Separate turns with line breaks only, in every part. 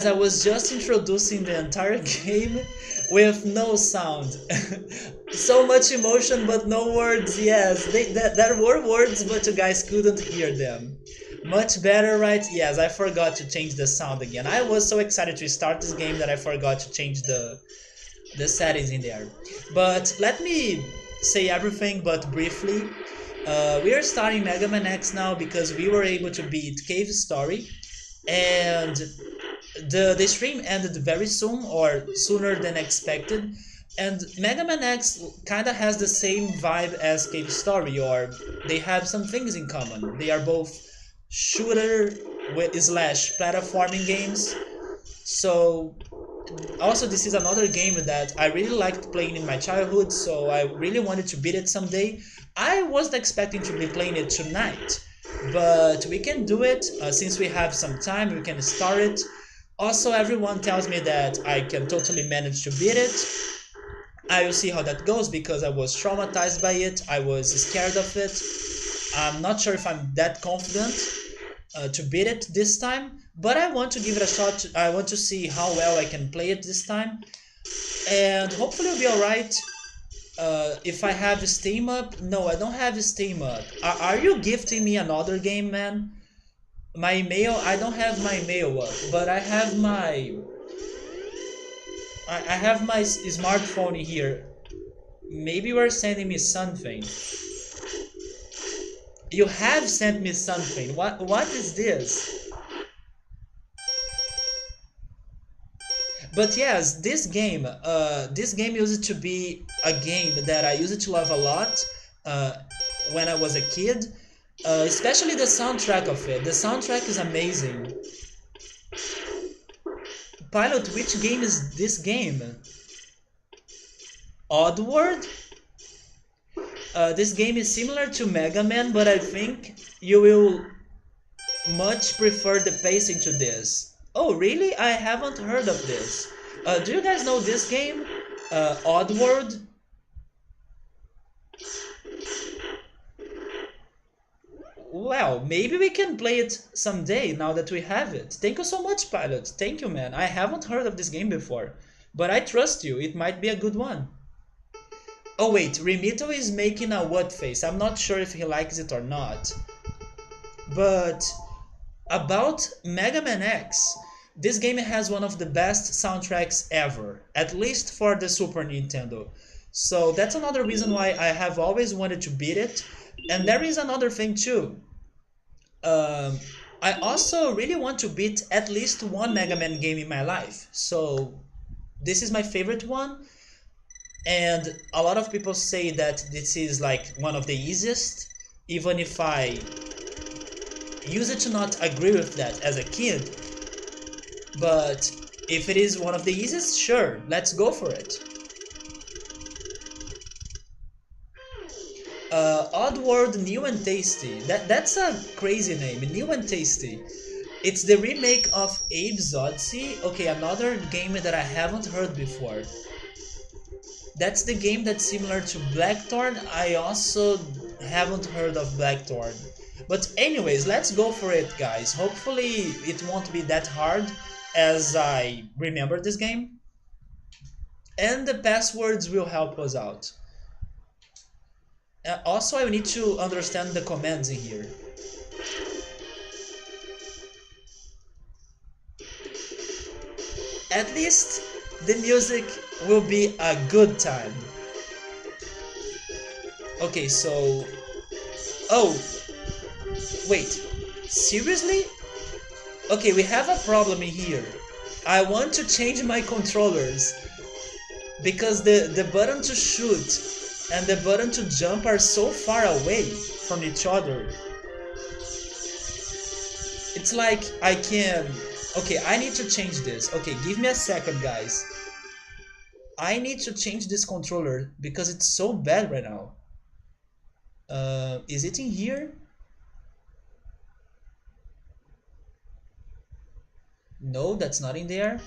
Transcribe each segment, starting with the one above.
I was just introducing the entire game with no sound. So much emotion but no words. Yes, there were words but you guys couldn't hear them. Much better, right? Yes, I forgot to change the sound again. I was so excited to start this game that I forgot to change the settings in there. But let me say everything but briefly. We are starting Mega Man X now because we were able to beat Cave Story, and the stream ended very soon or sooner than expected. And Mega Man X kind of has the same vibe as Cave Story, or they have some things in common. They are both shooter with slash platforming games. So also this is another game that I really liked playing in my childhood, so I really wanted to beat it someday. I wasn't expecting to be playing it tonight, but we can do it since we have some time. We can start it. Also, everyone tells me that I can totally manage to beat it. I will see how that goes because I was traumatized by it. I was scared of it. I'm not sure if I'm that confident to beat it this time, but I want to give it a shot. I want to see how well I can play it this time, and hopefully it'll be alright. If I have Steam up, no, I don't have Steam up. Are you gifting me another game, man? My mail, I don't have my mail up, but I have my smartphone here. Maybe you are sending me something. You have sent me something. What is this? But yes, this game used to be a game that I used to love a lot uh, when I was a kid. Especially the soundtrack of it. The soundtrack is amazing. Pilot, which game is this game? Oddworld? This game is similar to Mega Man, but I think you will much prefer the pacing to this. Oh, really? I haven't heard of this. Do you guys know this game? Oddworld? Well, maybe we can play it someday now that we have it. Thank you so much, Pilot. Thank you, man. I haven't heard of this game before, but I trust you. It might be a good one. Oh wait, Remito is making a what face. I'm not sure if he likes it or not. But about Mega Man X, this game has one of the best soundtracks ever, at least for the Super Nintendo. So that's another reason why I have always wanted to beat it. And there is another thing too. Um, I also really want to beat at least one Mega Man game in my life. So this is my favorite one, and a lot of people say that this is like one of the easiest, even if I used to not agree with that as a kid. But if it is one of the easiest, sure, let's go for it. Oddworld New and Tasty. That's a crazy name. New and Tasty. It's the remake of Abe's Odyssey. Okay, another game that I haven't heard before. That's the game that's similar to Blackthorn. I also haven't heard of Blackthorn. But anyways, let's go for it, guys. Hopefully it won't be that hard as I remember this game. And the passwords will help us out. Also, I need to understand the commands in here. At least the music will be a good time. Okay, so... Oh, wait. Seriously? Okay, we have a problem in here. I want to change my controllers because the button to shoot and the button to jump are so far away from each other. It's like I can... Okay, I need to change this. Okay, give me a second, guys. I need to change this controller because it's so bad right now. Is it in here? No, that's not in there.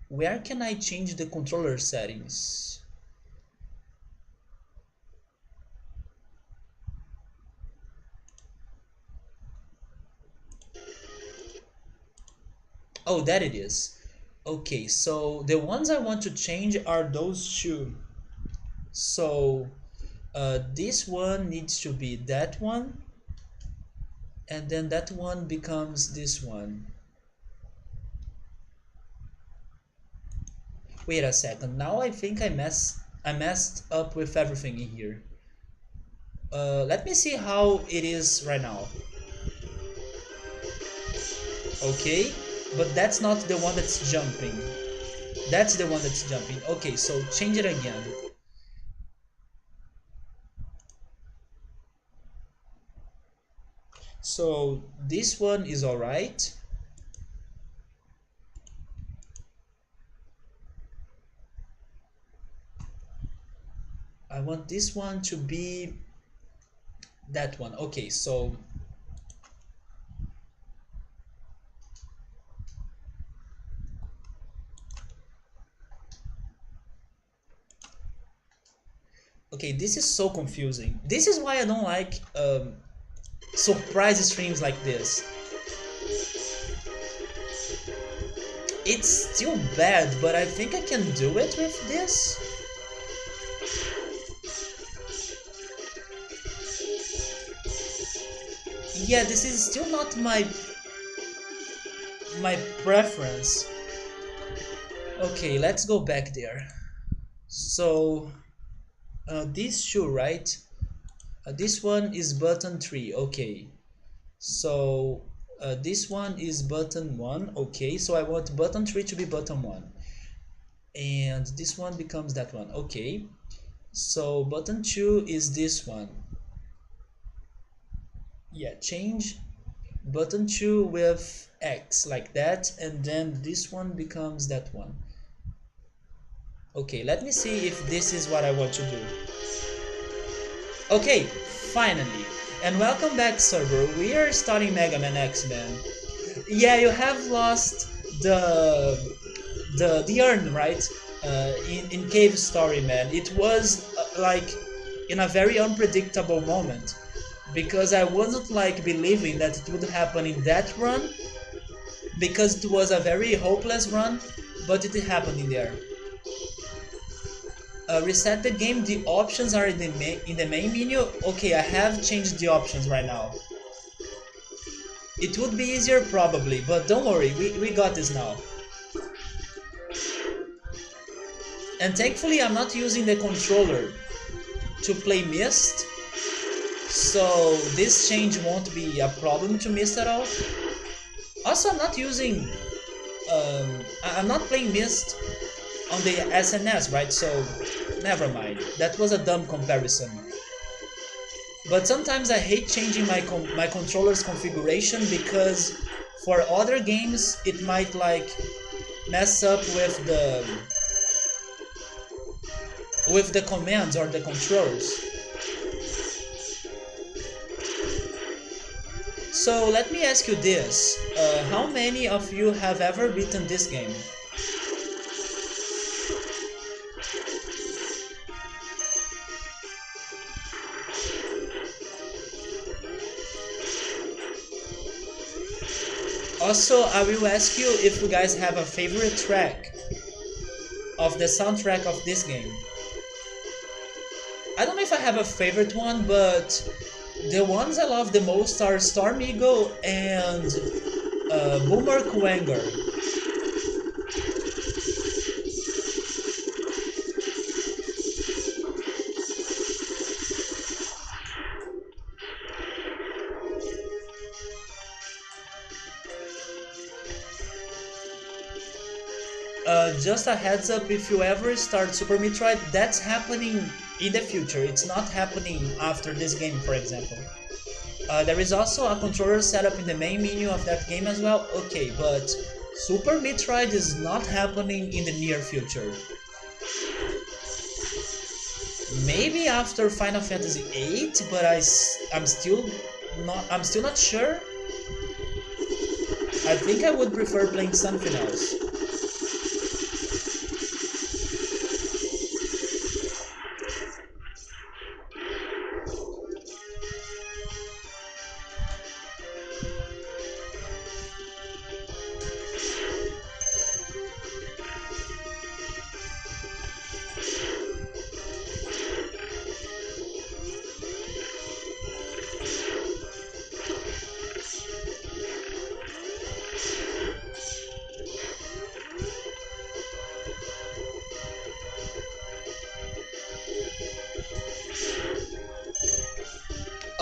Where can I change the controller settings? Oh, that it is. Okay, so the ones I want to change are those two. So this one needs to be that one, and then that one becomes this one. Wait a second. Now I think I messed up with everything in here. Let me see how it is right now. Okay, but that's not the one that's jumping. That's the one that's jumping. Okay, so change it again. So this one is alright. I want this one to be that one. Okay, so okay, this is so confusing. This is why I don't like surprise streams like this. It's still bad, but I think I can do it with this. Yeah, this is still not my preference. Okay, let's go back there. So these two, right? This one is button 3. Okay, so this one is button 1. Okay, so I want button 3 to be button 1, and this one becomes that one. Okay, so button 2 is this one. Yeah, change button 2 with X like that, and then this one becomes that one. Okay, let me see if this is what I want to do. Okay, finally. And welcome back, server. We are starting Mega Man X-Men. Yeah, you have lost the urn, right? In Cave Story, man. It was like in a very unpredictable moment, because I wasn't like believing that it would happen in that run, because it was a very hopeless run, but it happened in there. Reset the game. The options are in the main menu. Okay, I have changed the options right now. It would be easier probably, but don't worry, we got this now. And thankfully I'm not using the controller to play Myst, so this change won't be a problem to Myst at all. Also, I'm not using I'm not playing Myst on the SNS, right? So never mind. That was a dumb comparison. But sometimes I hate changing my controller's configuration, because for other games it might like mess up with the commands or the controls. So let me ask you this: how many of you have ever beaten this game? Also, I will ask you if you guys have a favorite track of the soundtrack of this game. I don't know if I have a favorite one, but the ones I love the most are Storm Eagle and Boomer Kuwanger. Just a heads up, if you ever start Super Metroid, that's happening in the future. It's not happening after this game, for example. There is also a controller setup in the main menu of that game as well. Okay, but Super Metroid is not happening in the near future. Maybe after Final Fantasy VIII, but I'm still not sure. I think I would prefer playing something else.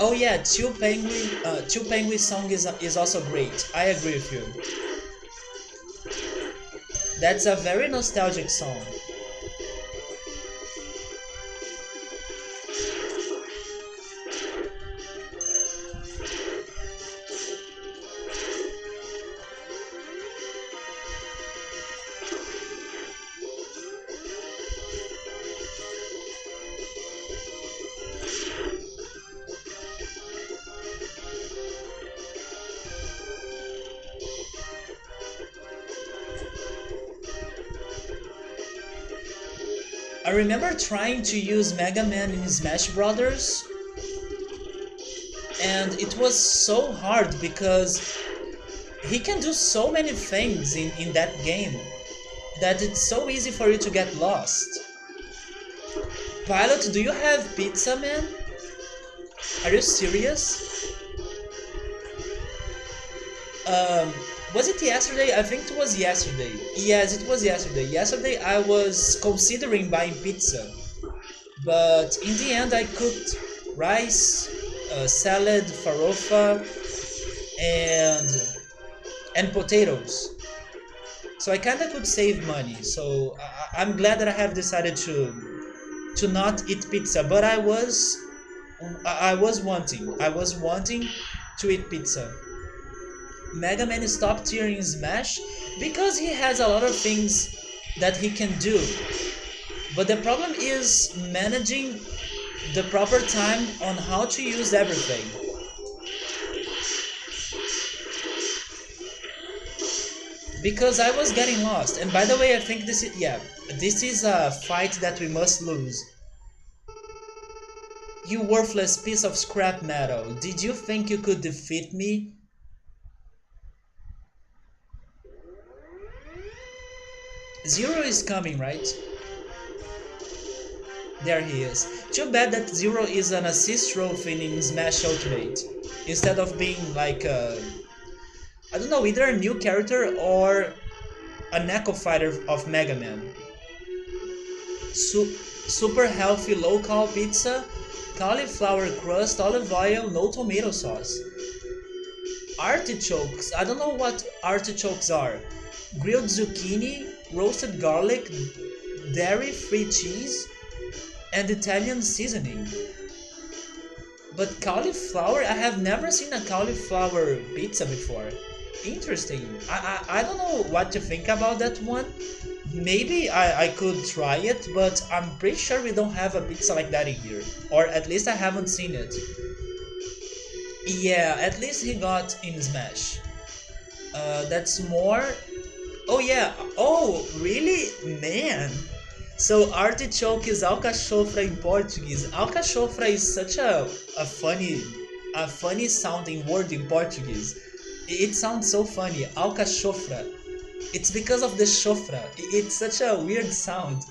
Oh yeah, Two Penguin song is also great. I agree with you. That's a very nostalgic song. I remember trying to use Mega Man in Smash Brothers, and it was so hard because he can do so many things in that game that it's so easy for you to get lost. Pilot, do you have pizza, man? Are you serious? Um, was it yesterday? I think it was yesterday. Yes, it was yesterday. Yesterday I was considering buying pizza, but in the end I cooked rice, salad, farofa, and potatoes. So I kinda could save money. So I'm glad that I have decided to not eat pizza. But I was wanting to eat pizza. Mega Man is top tier in Smash because he has a lot of things that he can do. But the problem is managing the proper time on how to use everything. Because I was getting lost. And by the way, I think this is a fight that we must lose. You worthless piece of scrap metal. Did you think you could defeat me? Zero is coming, right? There he is. Too bad that Zero is an assist trophy in Smash Ultimate. Instead of being like I don't know, either a new character or a Neko fighter of Mega Man. Super healthy local pizza, cauliflower crust, olive oil, no tomato sauce. Artichokes, I don't know what artichokes are. Grilled zucchini, roasted garlic, dairy-free cheese, and Italian seasoning. But cauliflower, I have never seen a cauliflower pizza before. Interesting. I don't know what to think about that one. Maybe I could try it, but I'm pretty sure we don't have a pizza like that in here. Or at least I haven't seen it. Yeah, at least he got in Smash. That's more. Oh yeah. Oh, really? Man. So artichoke is alcachofra in Portuguese. Alcachofra is such a funny sounding word in Portuguese. It sounds so funny. Alcachofra. It's because of the chofra. It's such a weird sound.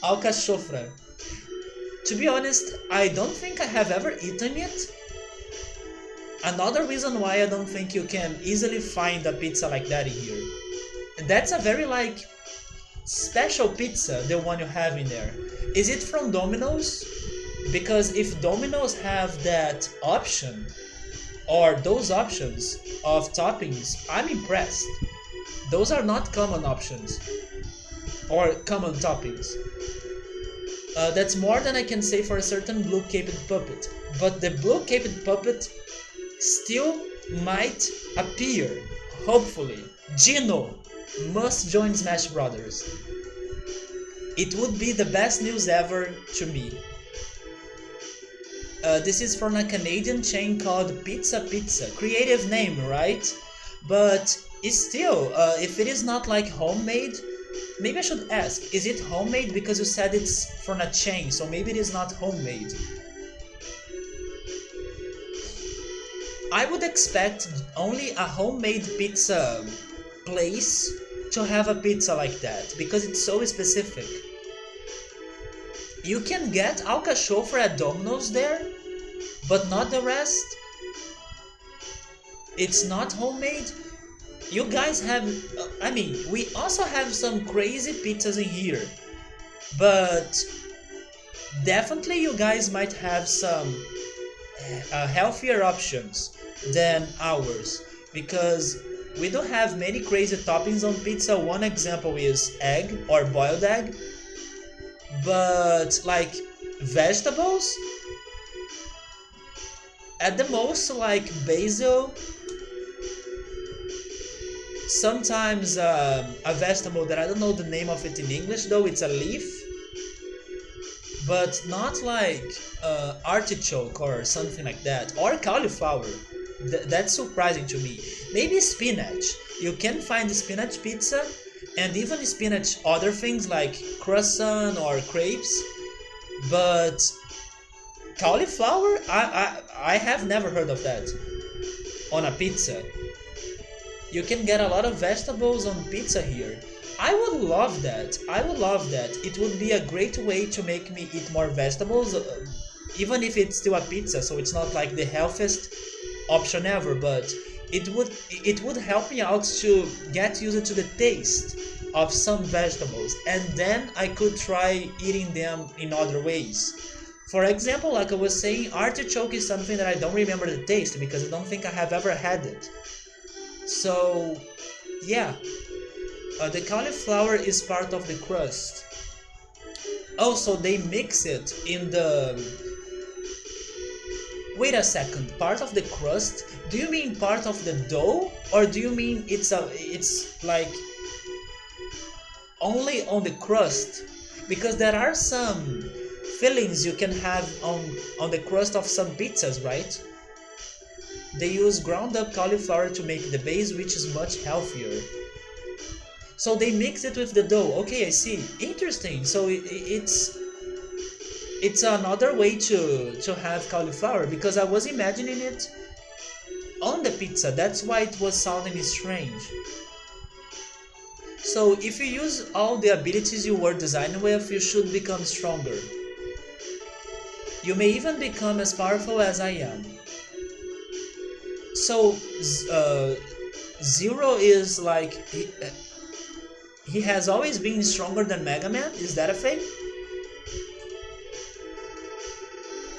Alcachofra. To be honest, I don't think I have ever eaten it. Another reason why I don't think you can easily find a pizza like that in here. That's a very like special pizza, the one you have in there. Is it from Domino's? Because if Domino's have that option, or those options of toppings, I'm impressed. Those are not common options, or common toppings. That's more than I can say for a certain blue-caped puppet. But the blue-caped puppet still might appear, hopefully. Gino must join Smash Brothers. It would be the best news ever to me. This is from a Canadian chain called Pizza Pizza. Creative name, right? But it's still, if it is not like homemade, maybe I should ask, is it homemade? Because you said it's from a chain, so maybe it is not homemade. I would expect only a homemade pizza place to have a pizza like that, because it's so specific. You can get alcachofra at Domino's there, but not the rest. It's not homemade. You guys have, I mean, we also have some crazy pizzas in here, but definitely you guys might have some healthier options than ours, because we don't have many crazy toppings on pizza. One example is egg or boiled egg, but like vegetables, at the most like basil, sometimes a vegetable that I don't know the name of it in English, though it's a leaf, but not like artichoke or something like that, or cauliflower. That's surprising to me. Maybe spinach. You can find spinach pizza, and even spinach other things like croissant or crepes, but cauliflower, I have never heard of that on a pizza. You can get a lot of vegetables on pizza here. I would love that. I would love that. It would be a great way to make me eat more vegetables, even if it's still a pizza, so it's not like the healthiest option ever, but it would help me out to get used to the taste of some vegetables, and then I could try eating them in other ways. For example, like I was saying, artichoke is something that I don't remember the taste because I don't think I have ever had it. So, yeah, the cauliflower is part of the crust. Also, they mix it in the... Wait a second, part of the crust? Do you mean part of the dough? Or do you mean it's like only on the crust? Because there are some fillings you can have on the crust of some pizzas, right? They use ground up cauliflower to make the base, which is much healthier. So they mix it with the dough. Okay, I see. Interesting. So it's another way to have cauliflower, because I was imagining it on the pizza. That's why it was sounding strange. So if you use all the abilities you were designed with, you should become stronger. You may even become as powerful as I am. So Zero is like he has always been stronger than Mega Man. Is that a thing?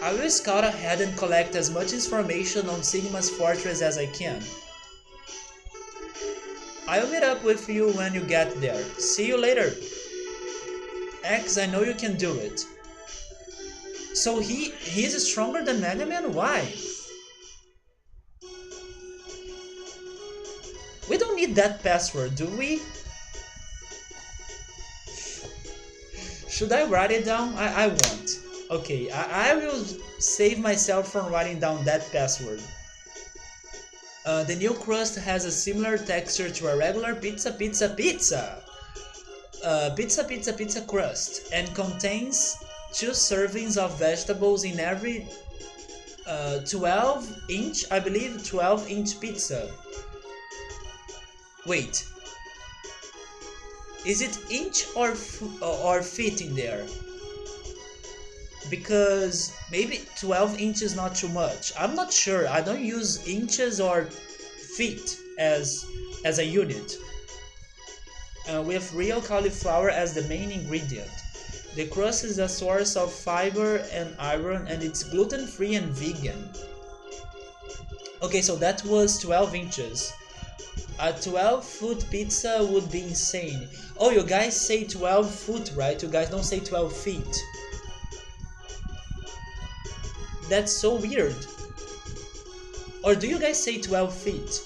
I will scout ahead and collect as much information on Sigma's fortress as I can. I'll meet up with you when you get there. See you later. X, I know you can do it. So he's stronger than Mega Man? Why? We don't need that password, do we? Should I write it down? I won't. Okay, I will save myself from writing down that password. The new crust has a similar texture to a regular pizza crust, and contains 2 servings of vegetables in every 12-inch, I believe, 12-inch pizza. Wait, is it inch or feet in there? Because maybe 12 inches not too much. I'm not sure. I don't use inches or feet as a unit. With real cauliflower as the main ingredient. The crust is a source of fiber and iron, and it's gluten-free and vegan. Okay, so that was 12 inches. A 12-foot pizza would be insane. Oh, you guys say 12 foot, right? You guys don't say 12 feet. That's so weird. Or do you guys say 12 feet?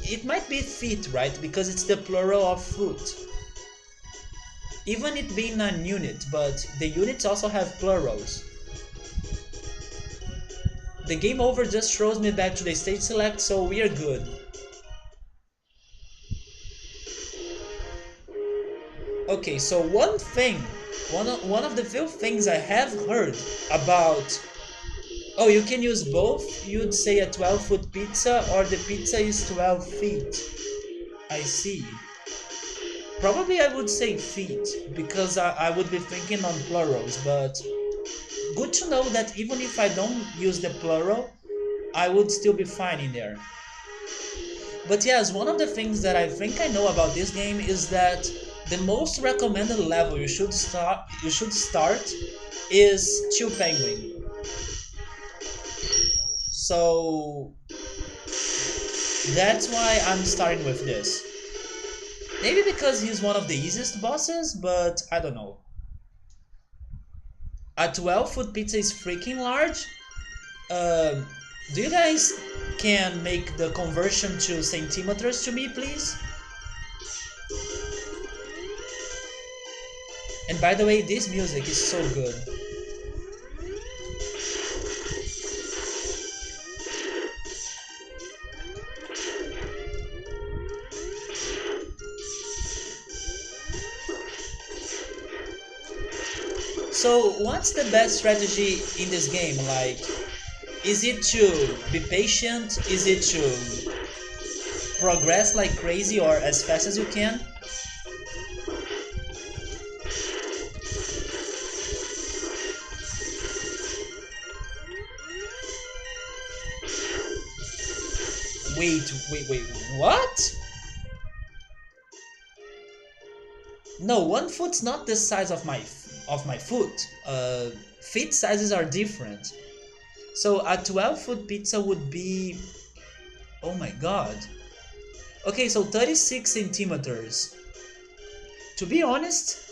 It might be feet, right? Because it's the plural of foot. Even it being an unit, but the units also have plurals. The game over just throws me back to the stage select, so we are good. Okay, so one of the few things I have heard about... Oh, you can use both? You'd say a 12-foot pizza, or the pizza is 12 feet. I see. Probably I would say feet, because I would be thinking on plurals, but... Good to know that even if I don't use the plural, I would still be fine in there. But yes, one of the things that I think I know about this game is that The most recommended level you should start is Chill Penguin. So that's why I'm starting with this. Maybe because he's one of the easiest bosses, but I don't know. A 12-foot pizza is freaking large. Um, do you guys can make the conversion to centimeters to me, please? And by the way, this music is so good. So, what's the best strategy in this game? Like, is it to be patient? Is it to progress like crazy or as fast as you can? Wait, what? No, 1 foot's not the size of my foot. Feet sizes are different. So a 12-foot pizza would be, oh my god. Okay, so 36 centimeters. To be honest,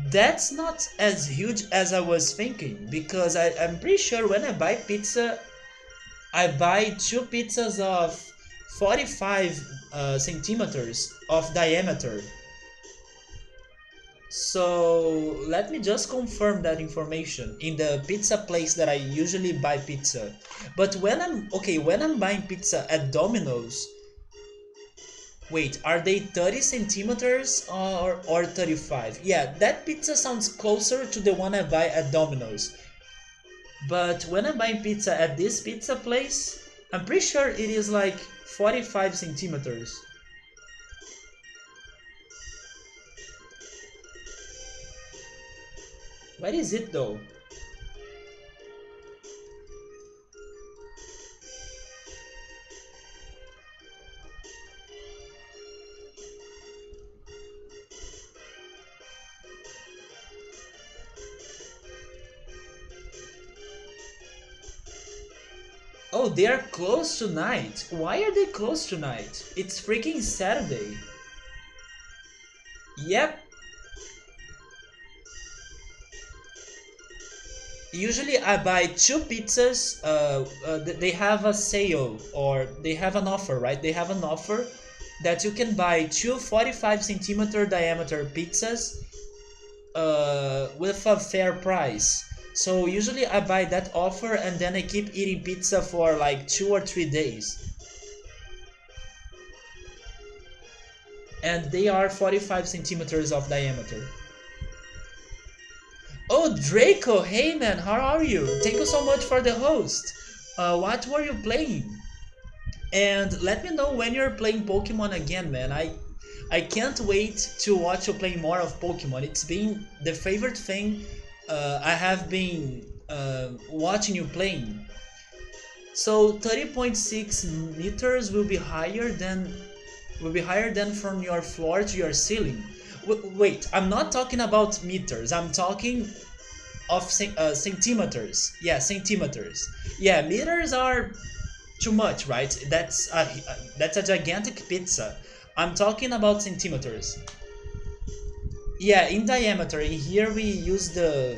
that's not as huge as I was thinking because I'm pretty sure when I buy pizza, I buy two pizzas of 45 centimeters of diameter. So let me just confirm that information in the pizza place that I usually buy pizza. But when I'm buying pizza at Domino's, wait, are they 30 centimeters or 35? Yeah, that pizza sounds closer to the one I buy at Domino's. But when I'm buying pizza at this pizza place, I'm pretty sure it is like 45 centimeters. What is it though? Oh, they are closed tonight. Why are they closed tonight? It's freaking Saturday. Yep. Usually I buy two pizzas. They have a sale or they have an offer, right? They have an offer that you can buy two 45 centimeter diameter pizzas with a fair price. So usually I buy that offer and then I keep eating pizza for like 2 or 3 days. And they are 45 centimeters of diameter. Oh, Draco, hey man, how are you? Thank you so much for the host. What were you playing? And let me know when you're playing Pokemon again, man. I can't wait to watch you play more of Pokemon. It's been the favorite thing I have been watching you playing. So 30.6 meters will be higher than from your floor to your ceiling. Wait, I'm not talking about meters. I'm talking of centimeters. Yeah, centimeters. Yeah, meters are too much, right? That's a gigantic pizza. I'm talking about centimeters. Yeah, in diameter. In here we use the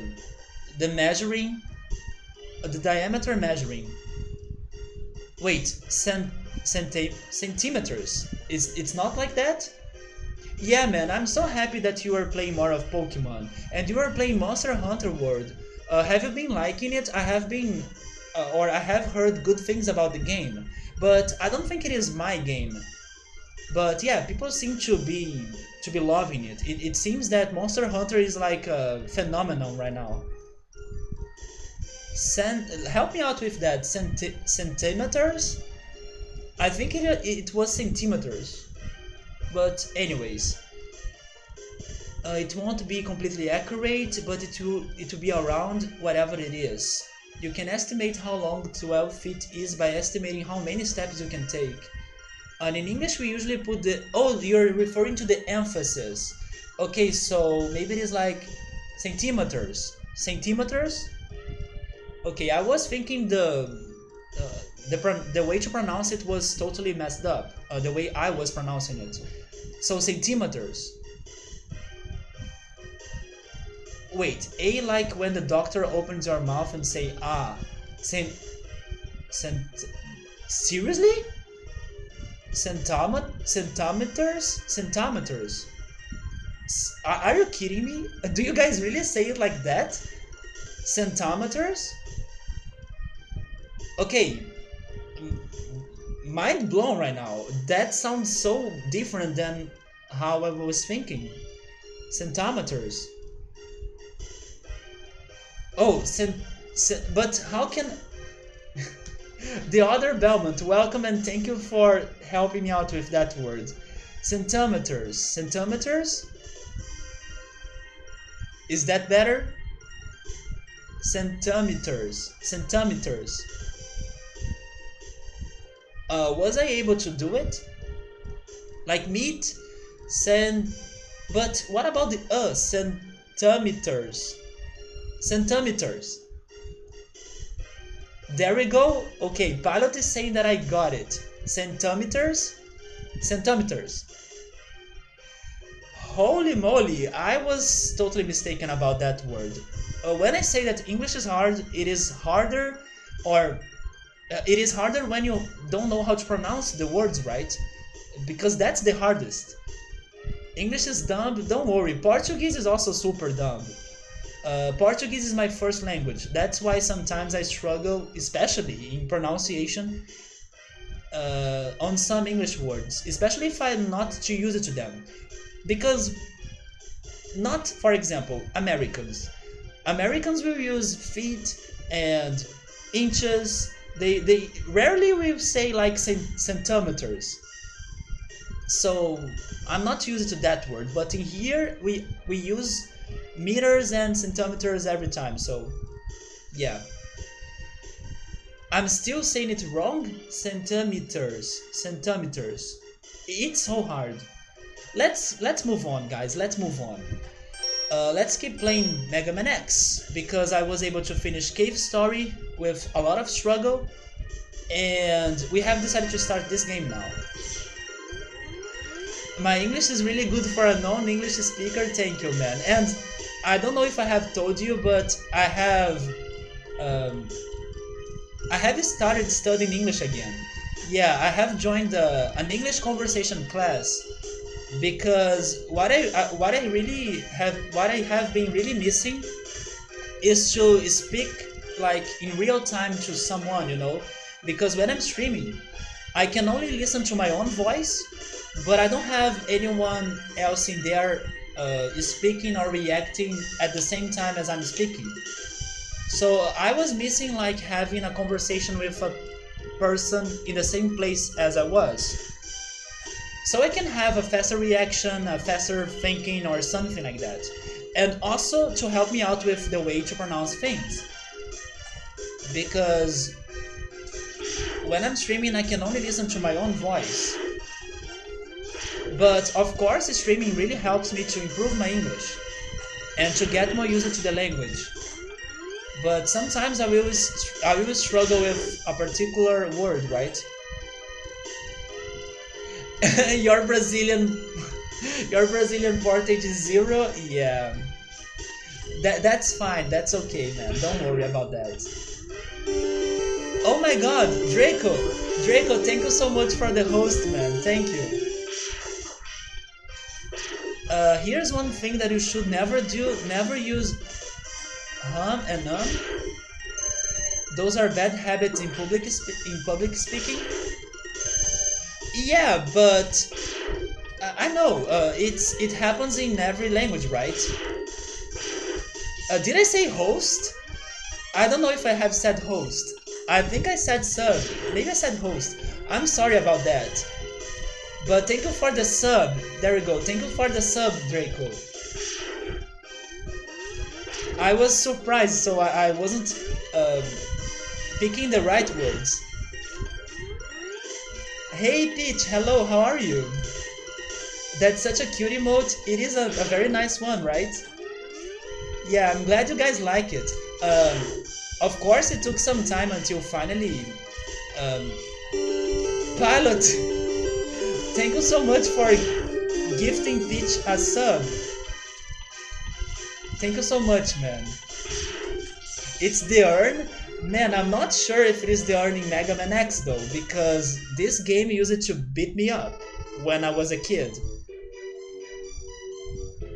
measuring, the diameter measuring. Wait, centimeters. It's not like that? Yeah, man, I'm so happy that you are playing more of Pokemon and you are playing Monster Hunter World. Have you been liking it? I have heard good things about the game, but I don't think it is my game. But yeah, people seem to be loving it. It seems that Monster Hunter is like a phenomenon right now. Help me out with that. Centimeters? I think it was centimeters. But anyways, it won't be completely accurate, but it will be around whatever it is. You can estimate how long 12 feet is by estimating how many steps you can take. And in English we usually put the... Oh, you're referring to the emphasis. Okay, so maybe it is like centimeters. Centimeters? Okay, I was thinking the way to pronounce it was totally messed up. The way I was pronouncing it. So centimeters. Wait, A like when the doctor opens your mouth and say ah. Cent, cent, seriously? Centimeters? Centimeters. Are you kidding me? Do you guys really say it like that? Centimeters? Okay, mind blown right now. That sounds so different than how I was thinking. Centimeters. Oh, but how can the other Belmont, welcome and thank you for helping me out with that word. Centimeters. Centimeters? Is that better? Centimeters. Centimeters. Was I able to do it? Like meat? But what about the centimeters? Centimeters. There we go. Okay, Pilot is saying that I got it. Centimeters? Centimeters. Holy moly, I was totally mistaken about that word. When I say that English is hard, it is harder, or it is harder when you don't know how to pronounce the words right, because that's the hardest. English is dumb, don't worry. Portuguese is also super dumb. Portuguese is my first language. That's why sometimes I struggle, especially in pronunciation, on some English words, especially if I'm not too used to them. Because, not, for example, Americans. Americans will use feet and inches. They rarely will say like centimeters. So I'm not used to that word, but in here we use meters and centimeters every time, so yeah. I'm still saying it wrong. Centimeters. Centimeters. It's so hard. Let's move on, guys. Let's move on. Let's keep playing Mega Man X, because I was able to finish Cave Story with a lot of struggle, and we have decided to start this game now. My English is really good for a non-English speaker. Thank you, man. And I don't know if I have told you, but I have started studying English again. Yeah, I have joined an English conversation class, because what I have been really missing is to speak like in real time to someone, you know, because when I'm streaming, I can only listen to my own voice, but I don't have anyone else in there speaking or reacting at the same time as I'm speaking. So I was missing like having a conversation with a person in the same place as I was. So I can have a faster reaction, a faster thinking, or something like that. And also to help me out with the way to pronounce things. Because when I'm streaming, I can only listen to my own voice. But of course, streaming really helps me to improve my English and to get more used to the language. But sometimes I will struggle with a particular word, right? Your Brazilian portage is 0? Yeah. That's fine, that's okay, man. Don't worry about that. Oh my god, Draco! Draco, thank you so much for the host, man. Thank you. Here's one thing that you should never do. Never use hum and Those are bad habits in public speaking. Yeah, but I know it happens in every language, right? Did I say host? I don't know if I have said host. I think I said sub. Maybe I said host. I'm sorry about that. But thank you for the sub. There we go. Thank you for the sub, Draco. I was surprised, so I wasn't picking the right words. Hey Peach, hello, how are you? That's such a cute emote. It is a very nice one, right? Yeah, I'm glad you guys like it. Of course, it took some time until finally. Um, Pilot, thank you so much for gifting Peach a sub. Thank you so much, man. It's the Urn? Man, I'm not sure if it is the Urn in Mega Man X though, because this game used it to beat me up when I was a kid.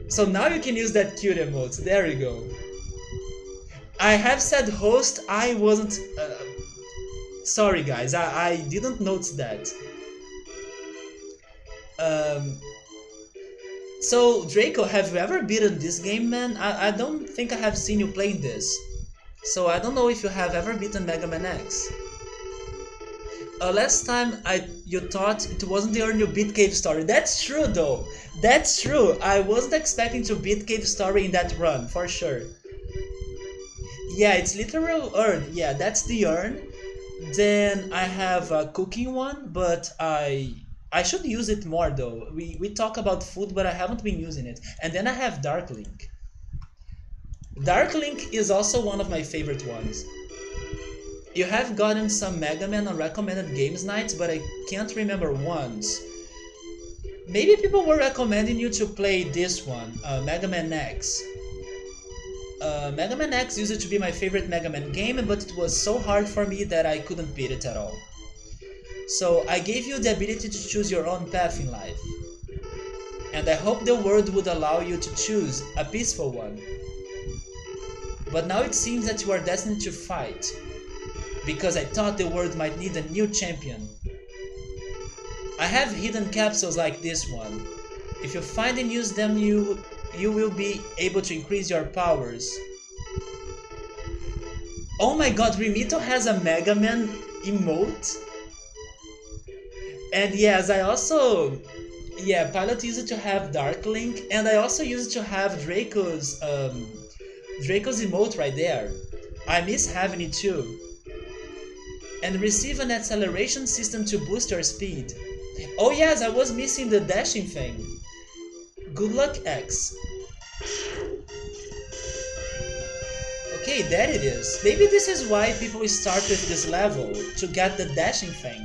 So now you can use that cute emote. There you go. I have said host, I wasn't... sorry guys, I didn't notice that. So Draco, have you ever beaten this game, man? I don't think I have seen you playing this. So I don't know if you have ever beaten Mega Man X. Last time you thought it wasn't the only beat Cave Story. That's true though. That's true. I wasn't expecting to beat Cave Story in that run, for sure. Yeah, it's literal urn. Yeah, that's the urn. Then I have a cooking one, but I should use it more though. We talk about food, but I haven't been using it. And then I have Dark Link. Dark Link is also one of my favorite ones. You have gotten some Mega Man on recommended games nights, but I can't remember ones. Maybe people were recommending you to play this one, Mega Man X. Mega Man X used to be my favorite Mega Man game, but it was so hard for me that I couldn't beat it at all. So I gave you the ability to choose your own path in life. And I hope the world would allow you to choose a peaceful one. But now it seems that you are destined to fight, because I thought the world might need a new champion. I have hidden capsules like this one. If you find and use them, you will be able to increase your powers. Oh my god, Rimito has a Mega Man emote? And yes, I also... Yeah, Pilot used to have Dark Link, and I also used to have Draco's emote right there. I miss having it too. And receive an acceleration system to boost your speed. Oh yes, I was missing the dashing thing. Good luck, X. Okay, there it is. Maybe this is why people start with this level, to get the dashing thing.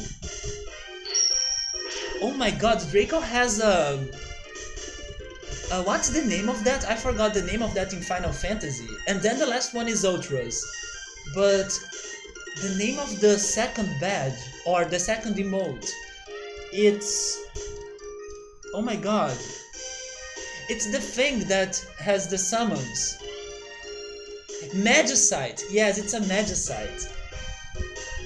Oh my god, Draco has a... what's the name of that? I forgot the name of that in Final Fantasy. And then the last one is Ultras. But the name of the second badge, or the second emote, it's... Oh my god. It's the thing that has the summons. Magicite! Yes, it's a Magicite.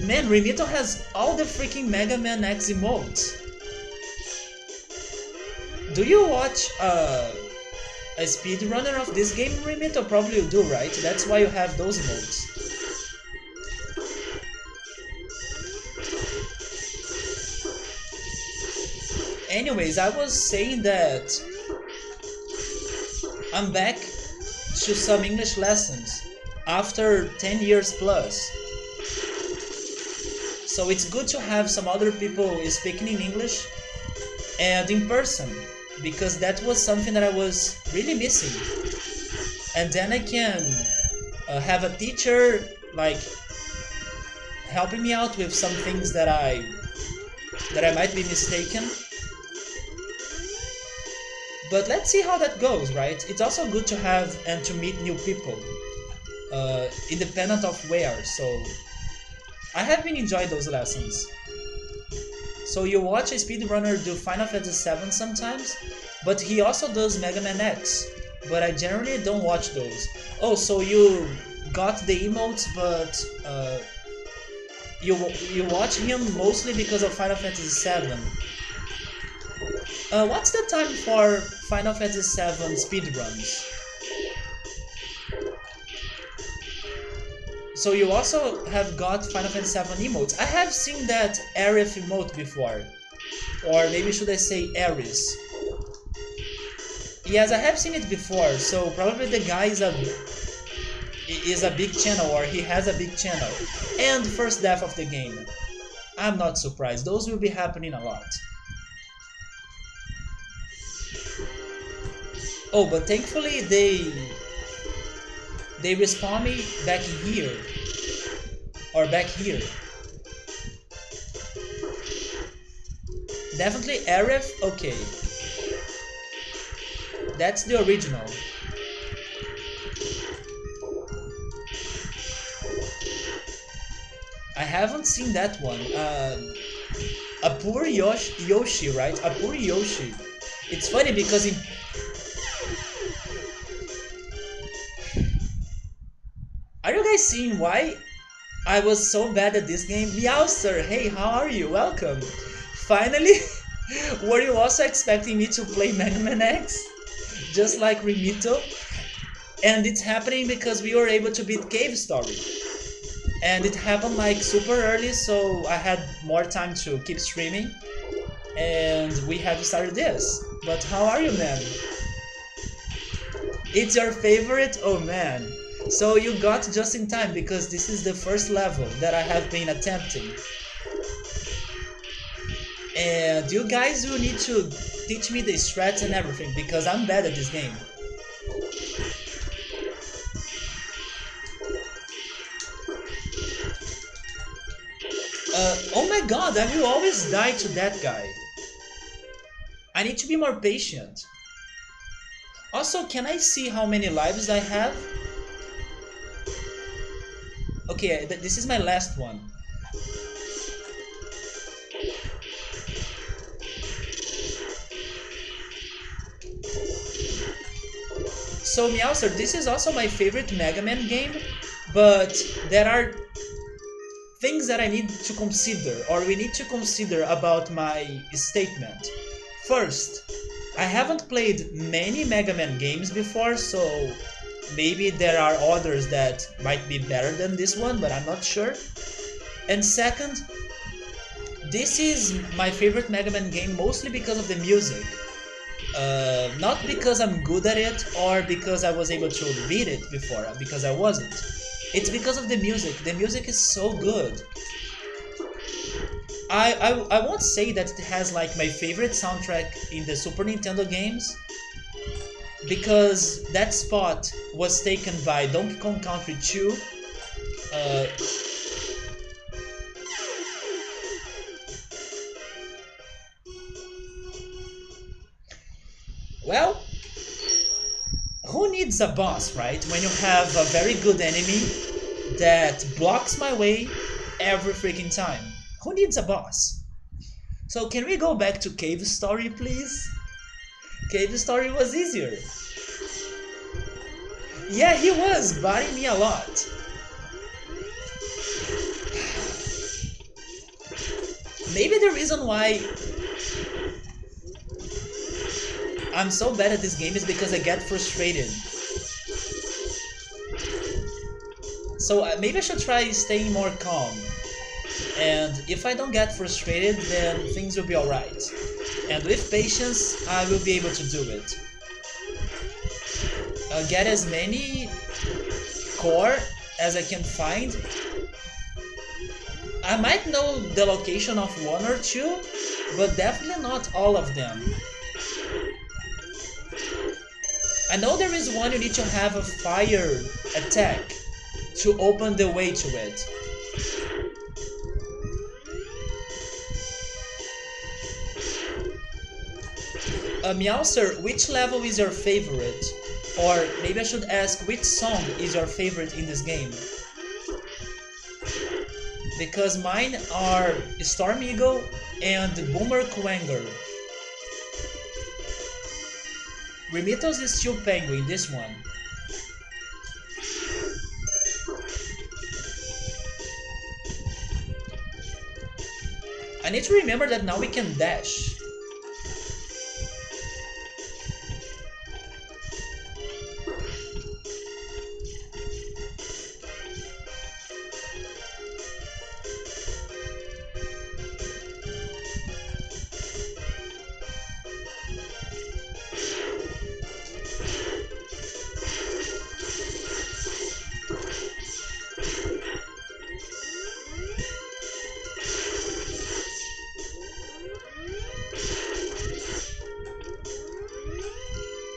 Man, Rimito has all the freaking Mega Man X emotes. Do you watch a speedrunner of this game, Rimito? Probably you do, right? That's why you have those emotes. Anyways, I was saying that I'm back to some English lessons after 10 years plus. So it's good to have some other people speaking in English and in person, because that was something that I was really missing. And then I can have a teacher like helping me out with some things that I might be mistaken. But let's see how that goes, right? It's also good to have and to meet new people, independent of where, so I have been enjoying those lessons. So you watch a speedrunner do Final Fantasy VII sometimes, but he also does Mega Man X, but I generally don't watch those. Oh, so you got the emotes, but you watch him mostly because of Final Fantasy VII. What's the time for Final Fantasy VII speedruns? So you also have got Final Fantasy VII emotes. I have seen that Aerith emote before. Or maybe should I say Aeris. Yes, I have seen it before, so probably the guy is a big channel, or he has a big channel. And first death of the game. I'm not surprised, those will be happening a lot. Oh, but thankfully they respawn me back in here or back here. Definitely Aref. Okay, that's the original. I haven't seen that one. A poor Yoshi, right? A poor Yoshi. It's funny because in are you guys seeing why I was so bad at this game? Meowster, hey, how are you? Welcome. Finally, were you also expecting me to play Mega Man X? Just like Remito? And it's happening because we were able to beat Cave Story. And it happened like super early, so I had more time to keep streaming. And we have started this. But how are you, man? It's your favorite? Oh man. So you got just in time because this is the first level that I have been attempting. And you guys will need to teach me the strats and everything because I'm bad at this game. Oh my god, I will always die to that guy. I need to be more patient. Also, can I see how many lives I have? Okay, this is my last one. So Meowser, this is also my favorite Mega Man game, but there are things that I need to consider, or we need to consider about my statement. First, I haven't played many Mega Man games before, so maybe there are others that might be better than this one, but I'm not sure. And second, this is my favorite Mega Man game mostly because of the music. Not because I'm good at it or because I was able to read it before, because I wasn't. It's because of the music. The music is so good. I won't say that it has like my favorite soundtrack in the Super Nintendo games, because that spot was taken by Donkey Kong Country 2. Uh, well, who needs a boss, right? When you have a very good enemy that blocks my way every freaking time. Who needs a boss? So can we go back to Cave Story, please? Cave Story was easier. Yeah, he was biting me a lot. Maybe the reason why I'm so bad at this game is because I get frustrated. So maybe I should try staying more calm. And if I don't get frustrated, then things will be alright. And with patience, I will be able to do it. Get as many core as I can find. I might know the location of one or two, but definitely not all of them. I know there is one you need to have a fire attack to open the way to it. Meowster, which level is your favorite? Or maybe I should ask, which song is your favorite in this game? Because mine are Storm Eagle and Boomer Kuwanger. Remito's is still Penguin, this one. I need to remember that now we can dash.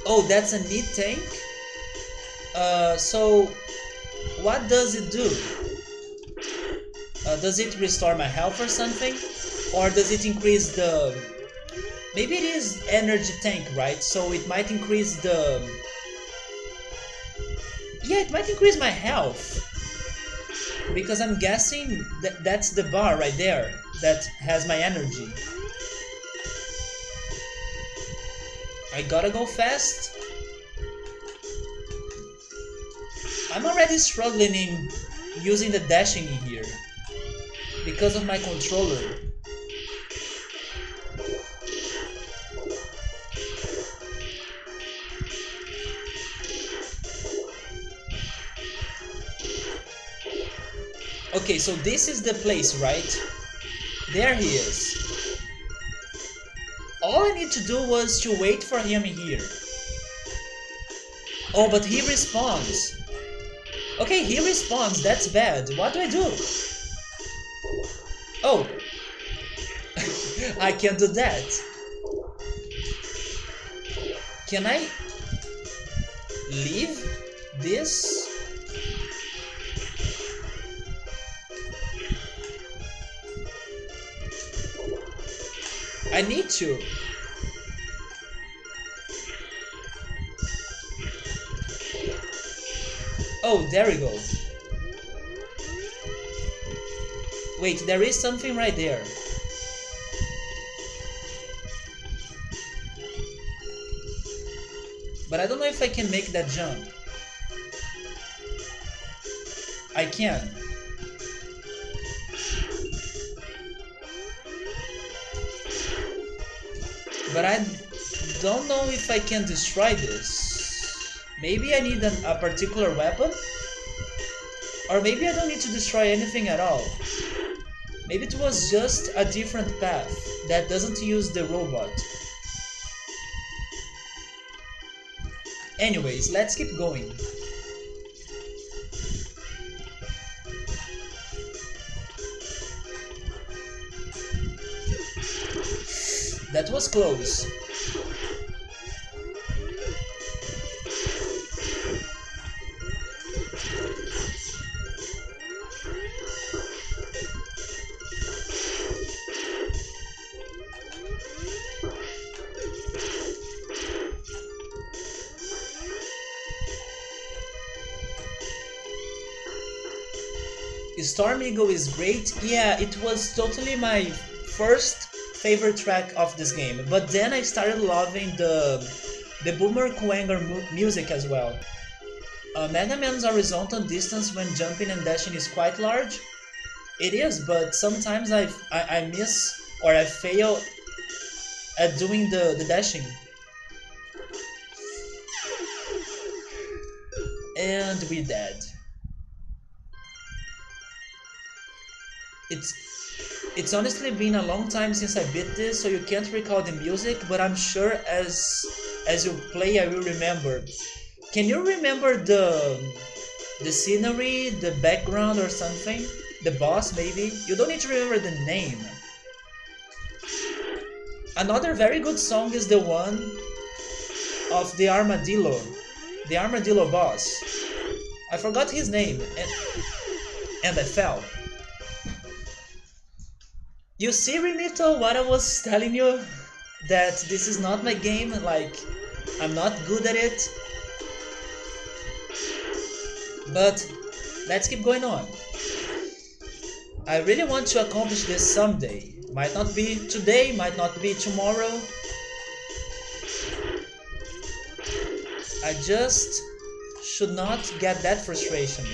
Oh, that's a neat tank. So what does it do? Does it restore my health or something? Or does it increase the... Maybe it is energy tank, right? So it might increase the... Yeah, it might increase my health. Because I'm guessing that's the bar right there that has my energy. I gotta go fast. I'm already struggling in using the dashing in here because of my controller. Okay, so this is the place, right? There he is. All I need to do was to wait for him here. Oh, but he respawns. Okay, he respawns, that's bad. What do I do? Oh. I can't do that. Can I leave this? I need to. Oh, there we go. Wait, there is something right there. But I don't know if I can make that jump. I can. But I don't know if I can destroy this. Maybe I need a particular weapon? Or maybe I don't need to destroy anything at all. Maybe it was just a different path that doesn't use the robot. Anyways, let's keep going. That was close. Storm Eagle is great. Yeah, it was totally my first favorite track of this game, but then I started loving the Boomer Kuwanger music as well. Mega Man's horizontal distance when jumping and dashing is quite large. It is, but sometimes I miss or I fail at doing the dashing. And we're dead. It's honestly been a long time since I beat this, so you can't recall the music, but I'm sure as you play I will remember. Can you remember the scenery, the background or something? The boss maybe? You don't need to remember the name. Another very good song is the one of the Armadillo boss. I forgot his name and I fell. You see, Remito, what I was telling you? That this is not my game, like, I'm not good at it. But, let's keep going on. I really want to accomplish this someday. Might not be today, might not be tomorrow. I just should not get that frustration.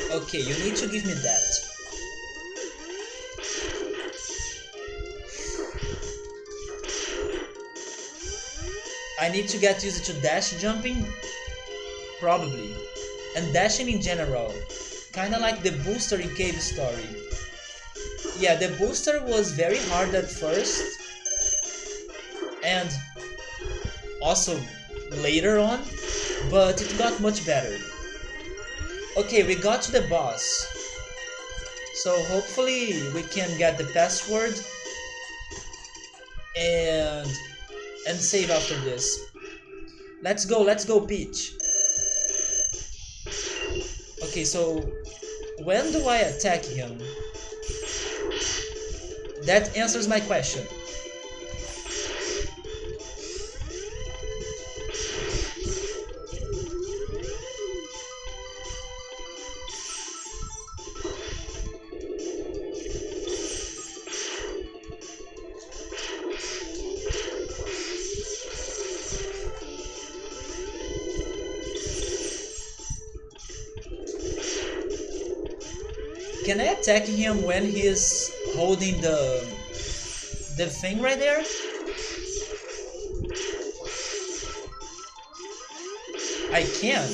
Okay, you need to give me that. I need to get used to dash jumping? Probably. And dashing in general. Kinda like the booster in Cave Story. Yeah, the booster was very hard at first, and also later on, but it got much better. Okay, we got to the boss. So hopefully we can get the password and save after this. Let's go, Peach. Okay, so when do I attack him? That answers my question. Can I attack him when he's holding the thing right there? I can.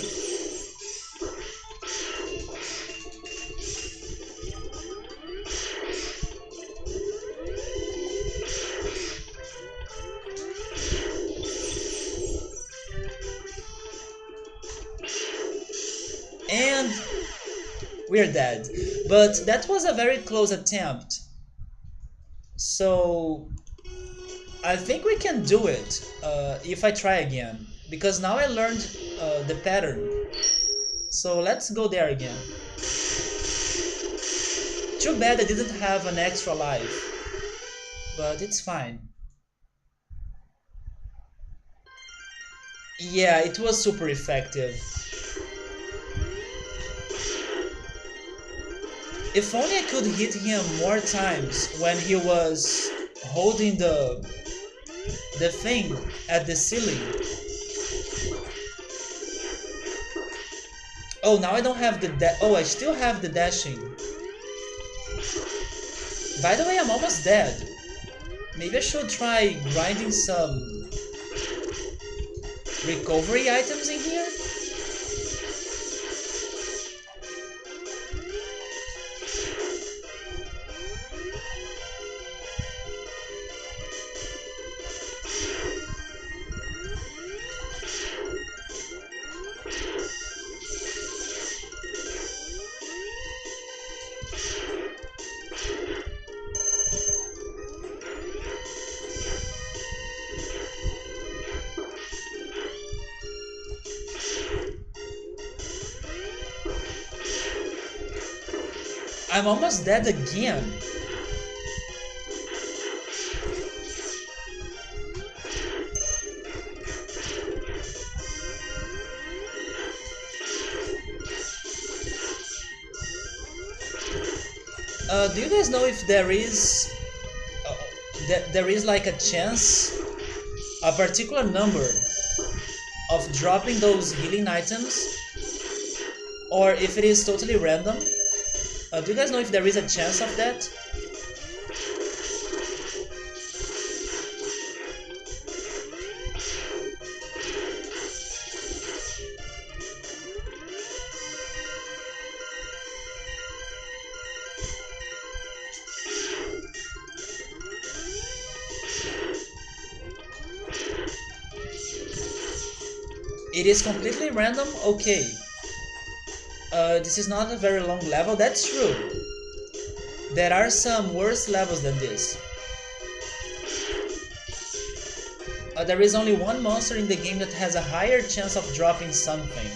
And we're dead. But that was a very close attempt. So I think we can do it if I try again. Because now I learned the pattern. So let's go there again. Too bad I didn't have an extra life. But it's fine. Yeah, it was super effective. If only I could hit him more times when he was holding the thing at the ceiling. Oh, now I don't have the oh, I still have the dashing. By the way, I'm almost dead. Maybe I should try grinding some recovery items in here? I'm almost dead again. Do you guys know if there is like a chance, a particular number of dropping those healing items, or if it is totally random? Do you guys know if there is a chance of that? It is completely random? Okay. This is not a very long level, that's true. There are some worse levels than this. There is only one monster in the game that has a higher chance of dropping something.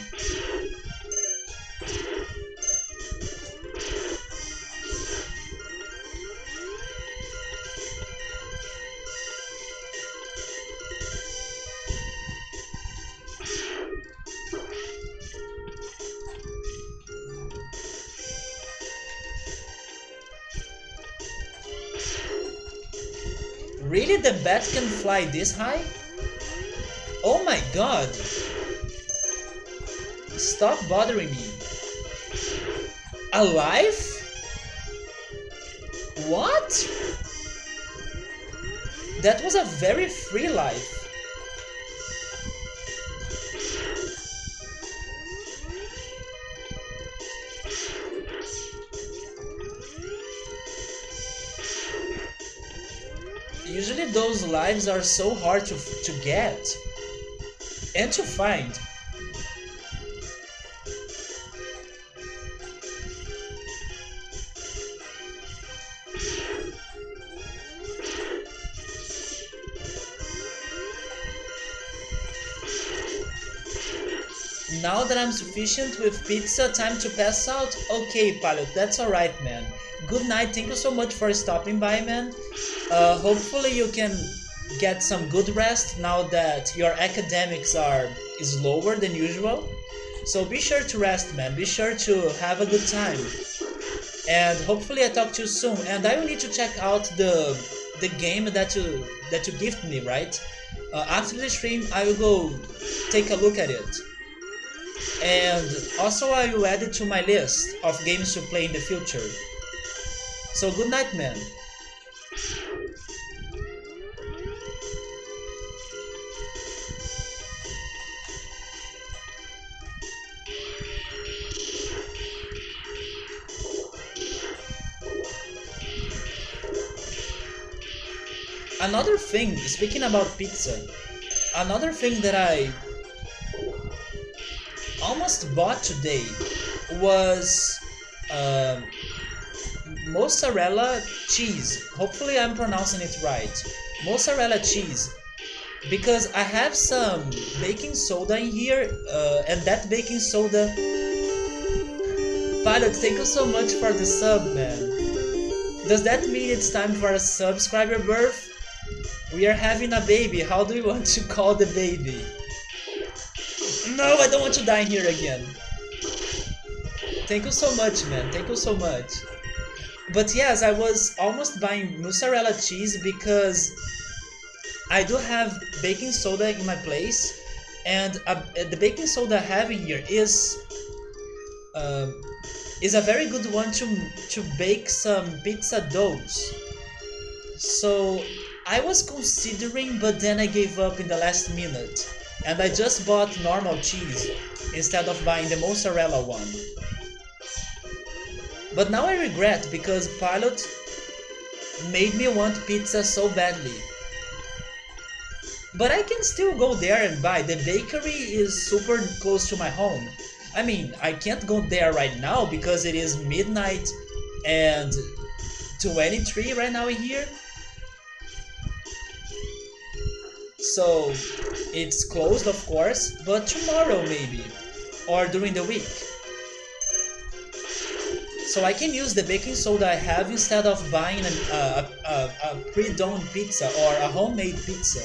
Really, the bat can fly this high? Oh my god! Stop bothering me. Alive? What? That was a very free life. usually those lives are so hard to get and to find. Now that I'm sufficient with pizza, time to pass out? Okay, Pilot, that's alright, man. Good night, thank you so much for stopping by, man. Hopefully you can get some good rest now that your academics is lower than usual. So be sure to rest, man. Be sure to have a good time. And hopefully I talk to you soon. And I will need to check out the game that you gifted me, right? After the stream, I will go take a look at it. And also I will add it to my list of games to play in the future. So good night, man. Another thing, speaking about pizza, another thing that I almost bought today was mozzarella cheese. Hopefully I'm pronouncing it right. Mozzarella cheese. Because I have some baking soda in here, and that baking soda... Pilot, thank you so much for the sub, man. Does that mean it's time for a subscriber birth? We are having a baby. How do you want to call the baby? No, I don't want to die here again. Thank you so much, man. Thank you so much. But yes, I was almost buying mozzarella cheese because I do have baking soda in my place, and the baking soda I have in here is a very good one to bake some pizza doughs. So I was considering, but then I gave up in the last minute, and I just bought normal cheese instead of buying the mozzarella one. But now I regret because Pilot made me want pizza so badly. But I can still go there and buy. The bakery is super close to my home. I mean, I can't go there right now because it is midnight and 23 right now here. So it's closed, of course, but tomorrow maybe, or during the week. So I can use the baking soda I have instead of buying a pre-done pizza or a homemade pizza.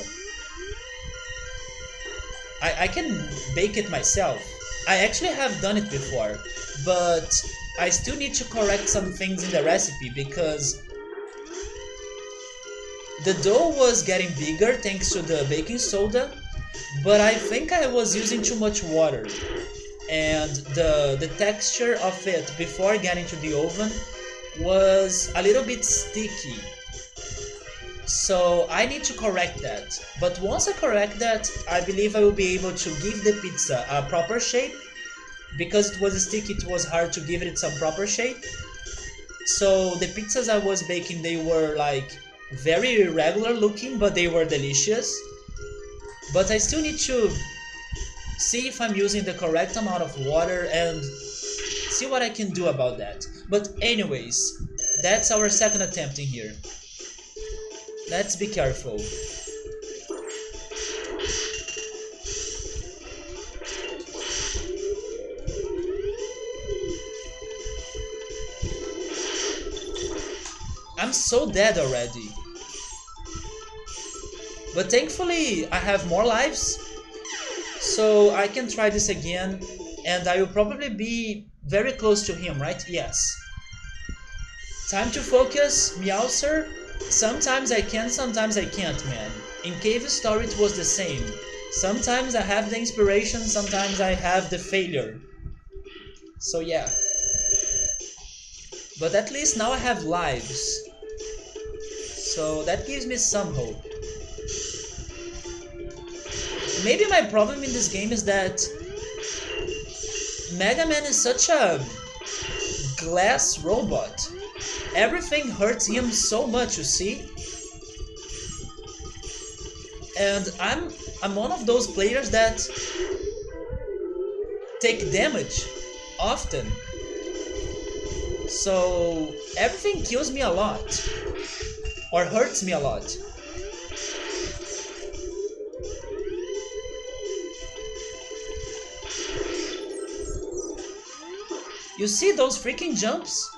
I can bake it myself. I actually have done it before, but I still need to correct some things in the recipe because the dough was getting bigger thanks to the baking soda, but I think I was using too much water. And the texture of it before getting to the oven was a little bit sticky. So I need to correct that. But once I correct that, I believe I will be able to give the pizza a proper shape. Because it was sticky, it was hard to give it some proper shape. So the pizzas I was baking, they were like very irregular looking, but they were delicious. But I still need to see if I'm using the correct amount of water and see what I can do about that. But anyways, that's our second attempt in here. Let's be careful. I'm so dead already. But thankfully I have more lives, so I can try this again, and I will probably be very close to him, right? Yes. Time to focus, Meowser. Sometimes I can, sometimes I can't, man. In Cave Story it was the same. Sometimes I have the inspiration, sometimes I have the failure. So yeah. But at least now I have lives. So that gives me some hope. Maybe my problem in this game is that Mega Man is such a glass robot. Everything hurts him so much, you see? and I'm one of those players that take damage often. So everything kills me a lot or hurts me a lot. You see those freaking jumps?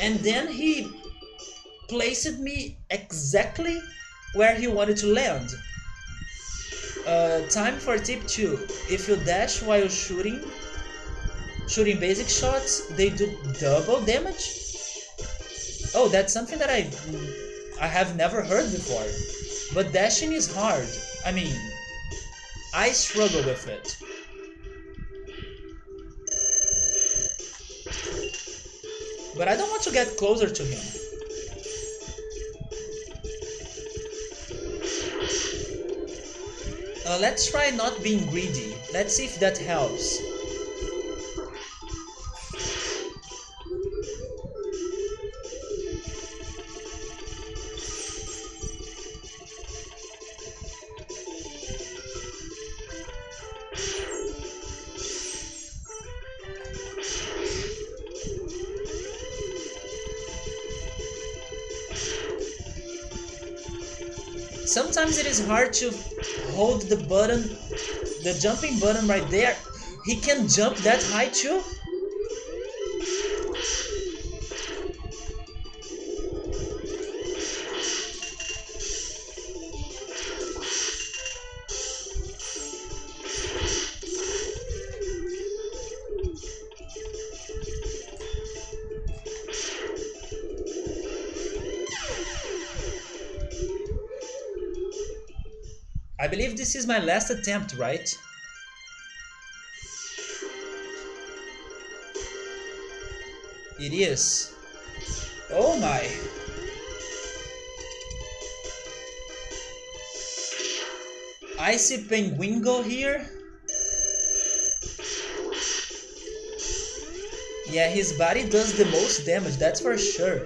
And then he placed me exactly where he wanted to land. Time for tip 2. If you dash while shooting basic shots, they do double damage? Oh, that's something that I have never heard before. But dashing is hard. I mean, I struggle with it. But I don't want to get closer to him. Let's try not being greedy. Let's see if that helps. Sometimes it is hard to hold the button, the jumping button right there. He can jump that high too? I believe this is my last attempt, right? It is. Oh my. Icy Penguingo here. Yeah, his body does the most damage, that's for sure.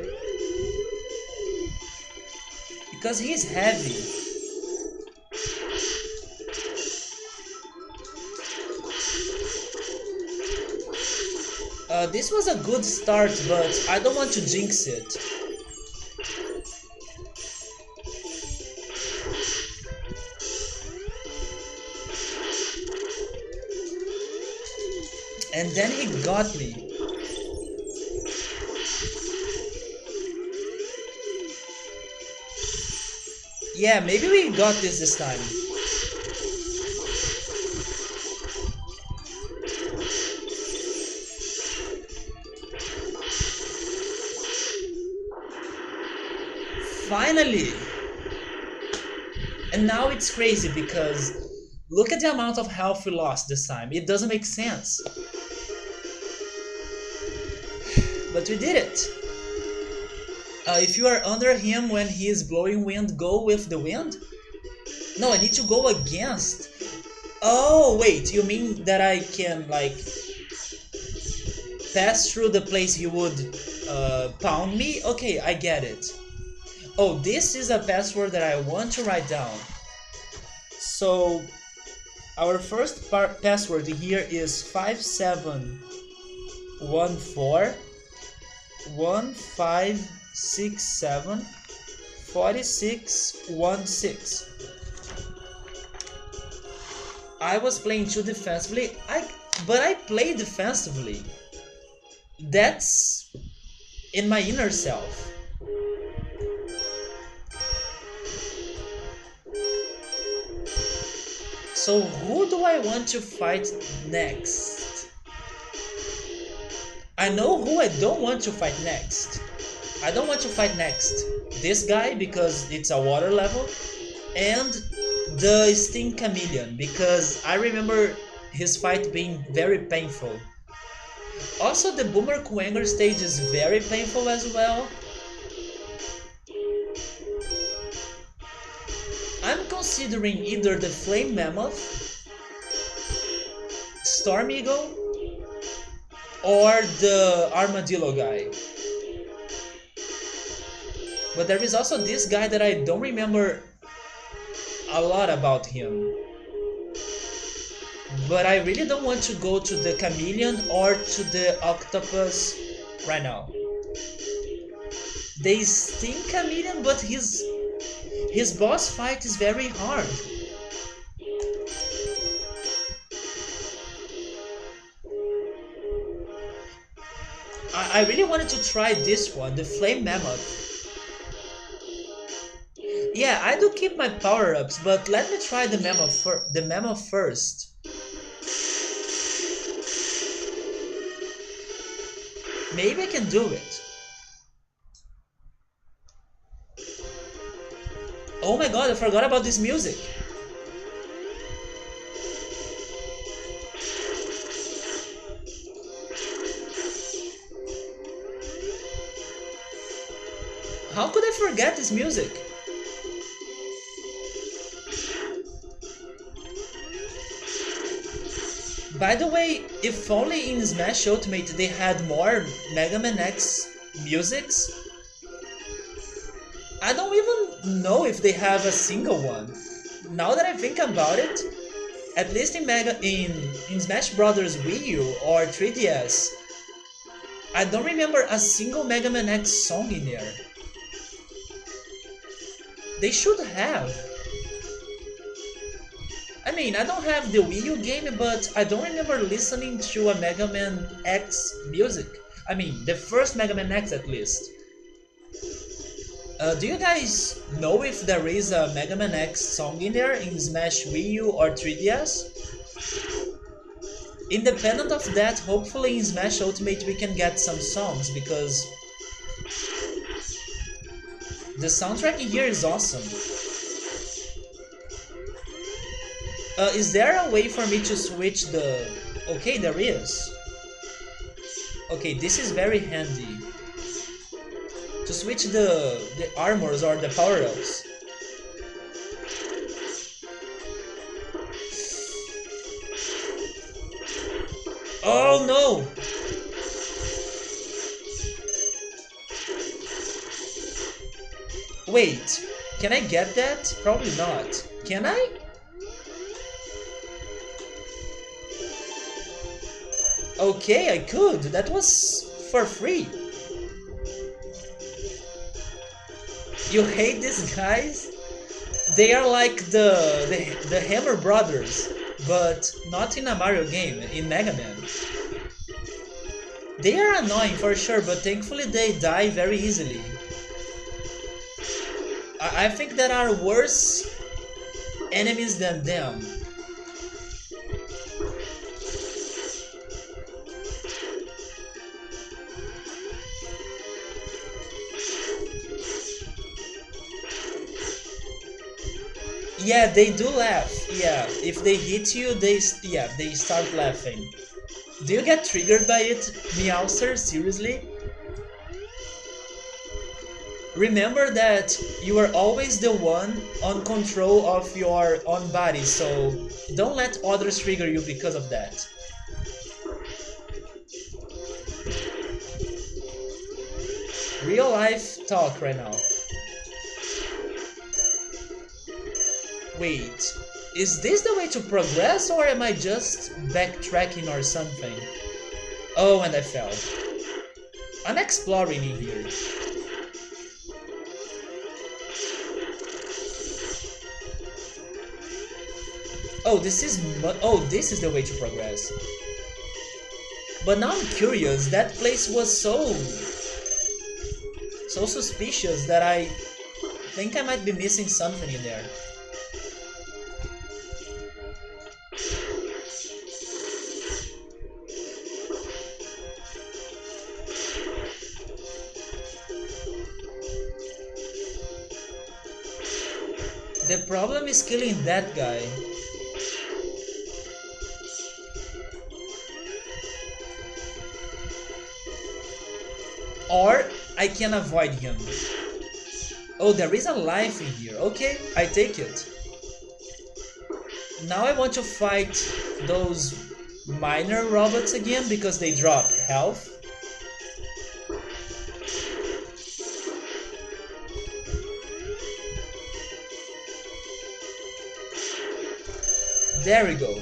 Because he's heavy. This was a good start, but I don't want to jinx it. And then he got me. Yeah, maybe we got this time. Finally! And now it's crazy because look at the amount of health we lost this time. It doesn't make sense. But we did it. If you are under him when he is blowing wind, go with the wind? No, I need to go against. Oh, wait, you mean that I can, like, pass through the place he would pound me? Okay, I get it. Oh, this is a password that I want to write down. So, our first password here is 5714 1567 4616. I was playing too defensively, but I played defensively. That's in my inner self. So who do I want to fight next? I know who I don't want to fight next. I don't want to fight next this guy because it's a water level, and the Sting Chameleon because I remember his fight being very painful. Also, the Boomer Kuwanger stage is very painful as well. I'm considering either the Flame Mammoth, Storm Eagle, or the Armadillo guy. But there is also this guy that I don't remember a lot about him. But I really don't want to go to the chameleon or to the octopus right now. They sting chameleon, but his boss fight is very hard. I really wanted to try this one, the flame mammoth. Yeah, I do keep my power-ups, but let me try the mammoth first. Maybe I can do it. Oh my god, I forgot about this music. How could I forget this music? By the way, if only in Smash Ultimate they had more Mega Man X musics. I don't even know if they have a single one. Now that I think about it, at least in Smash Brothers Wii U or 3DS, I don't remember a single Mega Man X song in there. They should have. I mean, I don't have the Wii U game, but I don't remember listening to a Mega Man X music. I mean, the first Mega Man X at least. Do you guys know if there is a Mega Man X song in there in Smash Wii U or 3DS? Independent of that, hopefully in Smash Ultimate we can get some songs, because the soundtrack in here is awesome. Is there a way for me to switch the... Okay, there is. Okay, this is very handy. To switch the armors or the power-ups. Oh no! Wait, can I get that? Probably not. Can I? Okay, I could. That was for free. You hate these guys? They are like the Hammer Brothers, but not in a Mario game, in Mega Man. They are annoying for sure, but thankfully they die very easily. I think there are worse enemies than them. Yeah, they do laugh. Yeah, if they hit you, they start laughing. Do you get triggered by it, Meowster? Seriously? Remember that you are always the one on control of your own body, so don't let others trigger you because of that. Real life talk right now. Wait, is this the way to progress, or am I just backtracking or something? Oh, and I fell. I'm exploring in here. Oh, this is the way to progress. But now I'm curious. That place was so suspicious that I think I might be missing something in there. The problem is killing that guy. Or I can avoid him. Oh, there is a life in here. Okay, I take it. Now I want to fight those minor robots again because they drop health. There we go.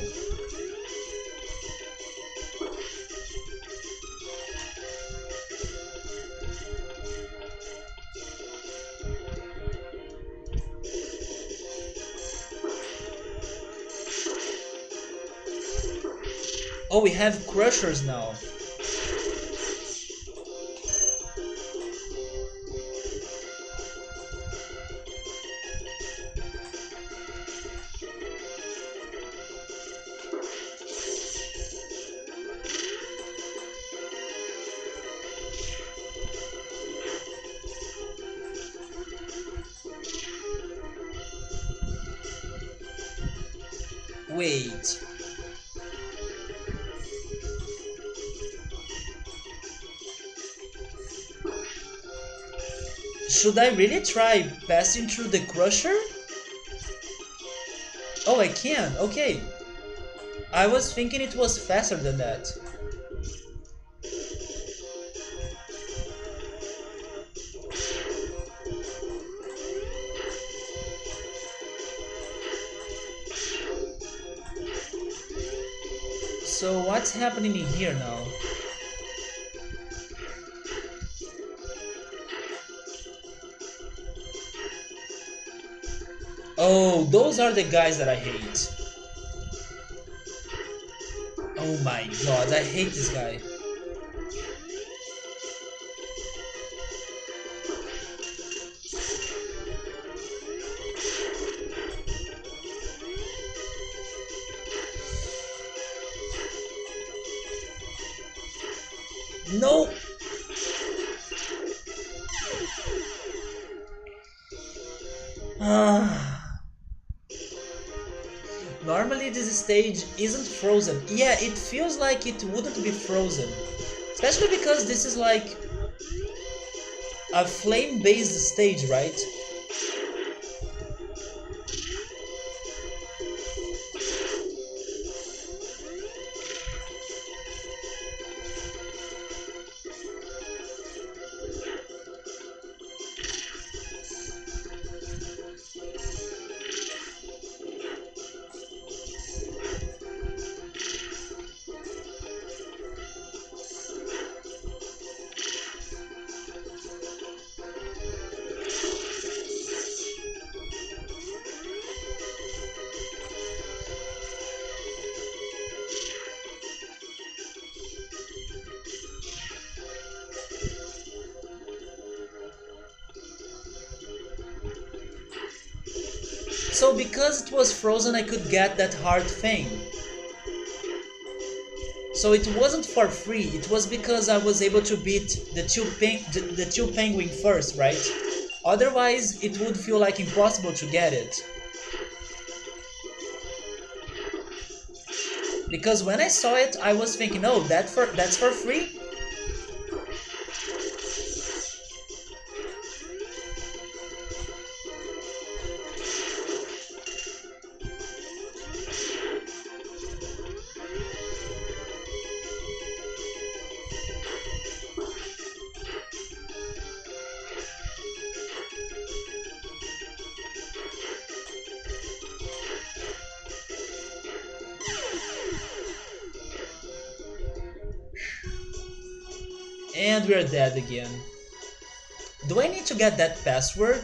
Oh, we have crushers now. Wait. Should I really try passing through the crusher? Oh, I can. Okay. I was thinking it was faster than that. So what's happening in here now? Oh, those are the guys that I hate. Oh my god, I hate this guy. No! Normally this stage isn't frozen. Yeah, it feels like it wouldn't be frozen. Especially because this is like a flame-based stage, right? So because it was frozen, I could get that heart thing. So it wasn't for free, it was because I was able to beat the two penguin first, right? Otherwise, it would feel like impossible to get it. Because when I saw it, I was thinking, oh, that's for free? And we're dead again. Do I need to get that password?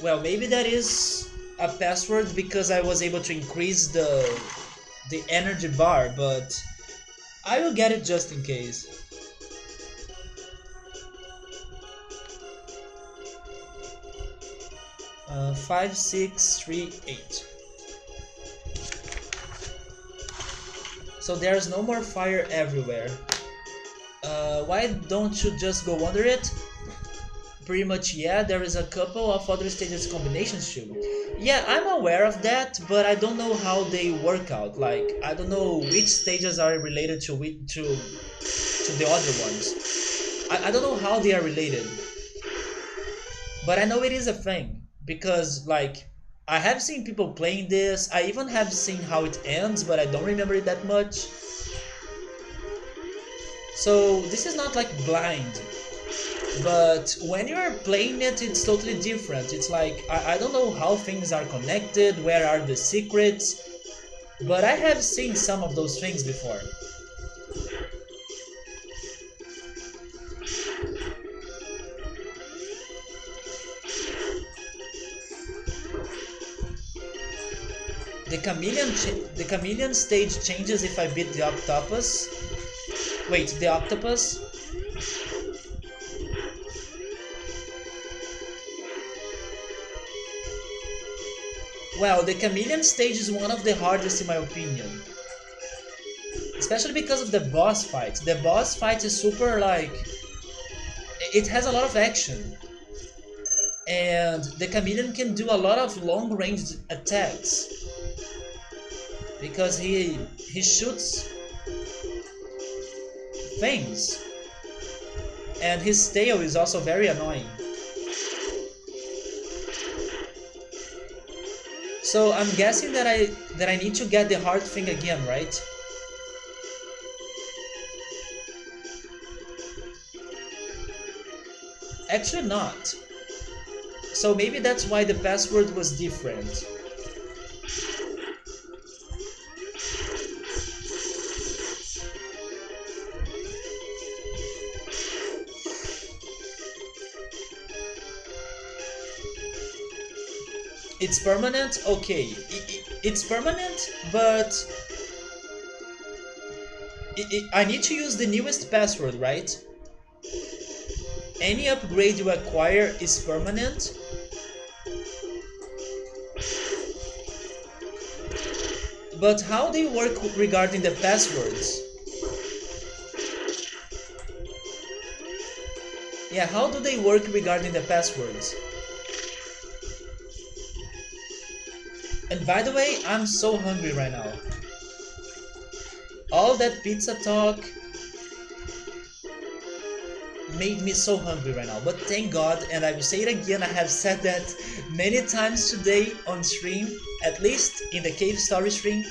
Well, maybe that is a password because I was able to increase the energy bar, but I will get it just in case. Uh, 5638. So there's no more fire everywhere. Why don't you just go under it? Pretty much, yeah, there is a couple of other stages combinations too. Yeah, I'm aware of that, but I don't know how they work out. Like, I don't know which stages are related to the other ones. I don't know how they are related. But I know it is a thing. Because, like, I have seen people playing this. I even have seen how it ends, but I don't remember it that much. So this is not like blind. But when you're playing it, it's totally different. It's like I don't know how things are connected, where are the secrets, but I have seen some of those things before. The chameleon stage changes if I beat the octopus. Wait, the octopus? Well, the chameleon stage is one of the hardest in my opinion. Especially because of the boss fight. The boss fight is super like... It has a lot of action. And the chameleon can do a lot of long ranged attacks. Because he shoots things. And his tail is also very annoying. So I'm guessing that I need to get the heart thing again, right? Actually not. So maybe that's why the password was different. It's permanent? Okay. It's permanent, but... I need to use the newest password, right? Any upgrade you acquire is permanent. But how they work regarding the passwords? Yeah, how do they work regarding the passwords? And by the way, I'm so hungry right now. All that pizza talk made me so hungry right now. But thank God, and I will say it again, I have said that many times today on stream, at least in the Cave Story stream.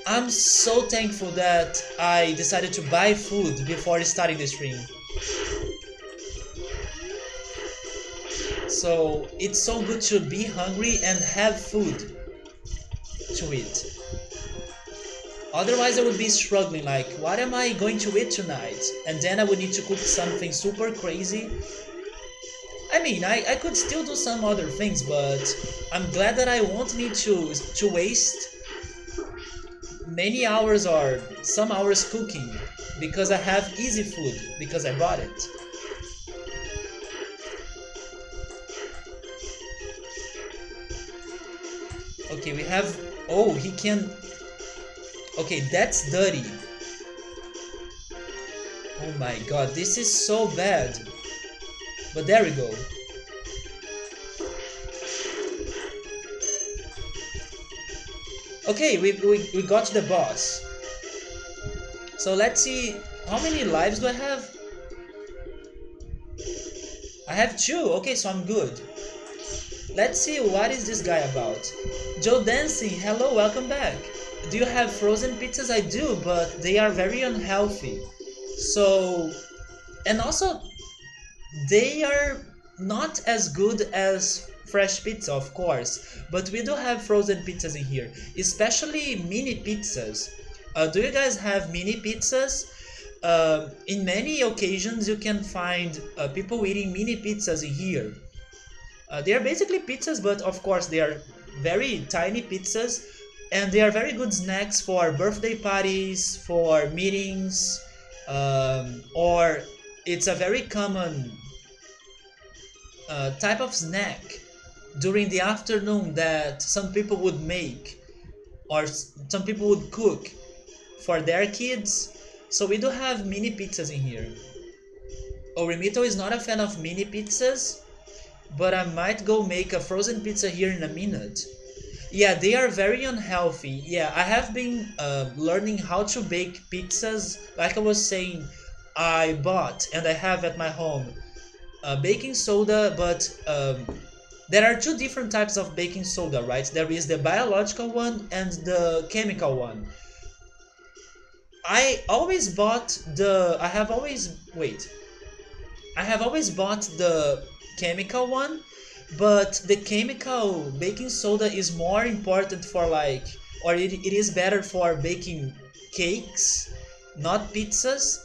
I'm so thankful that I decided to buy food before starting the stream. So it's so good to be hungry and have food to eat. Otherwise I would be struggling like, what am I going to eat tonight? And then I would need to cook something super crazy. I mean, I could still do some other things, but I'm glad that I won't need to waste many hours or some hours cooking because I have easy food because I bought it. Okay, we have... Oh, he can... Okay, that's dirty. Oh my god, this is so bad. But there we go. Okay, we got the boss. So let's see, how many lives do I have? I have 2, okay, so I'm good. Let's see, what is this guy about? Joe Dancing, hello, welcome back. Do you have frozen pizzas? I do, but they are very unhealthy. So, and also, they are not as good as fresh pizza, of course, but we do have frozen pizzas in here, especially mini pizzas. Do you guys have mini pizzas? In many occasions, you can find people eating mini pizzas in here. They are basically pizzas, but of course they are very tiny pizzas, and they are very good snacks for birthday parties, for meetings, or it's a very common type of snack during the afternoon that some people would make or some people would cook for their kids. So we do have mini pizzas in here. Orimito is not a fan of mini pizzas, but I might go make a frozen pizza here in a minute. Yeah, they are very unhealthy. Yeah, I have been learning how to bake pizzas. Like I was saying, I bought and I have at my home baking soda, but there are 2 different types of baking soda, right? There is the biological one and the chemical one. I always bought the... I have always... Wait. I have always bought the chemical one, but the chemical baking soda is more important for like, or it is better for baking cakes, not pizzas,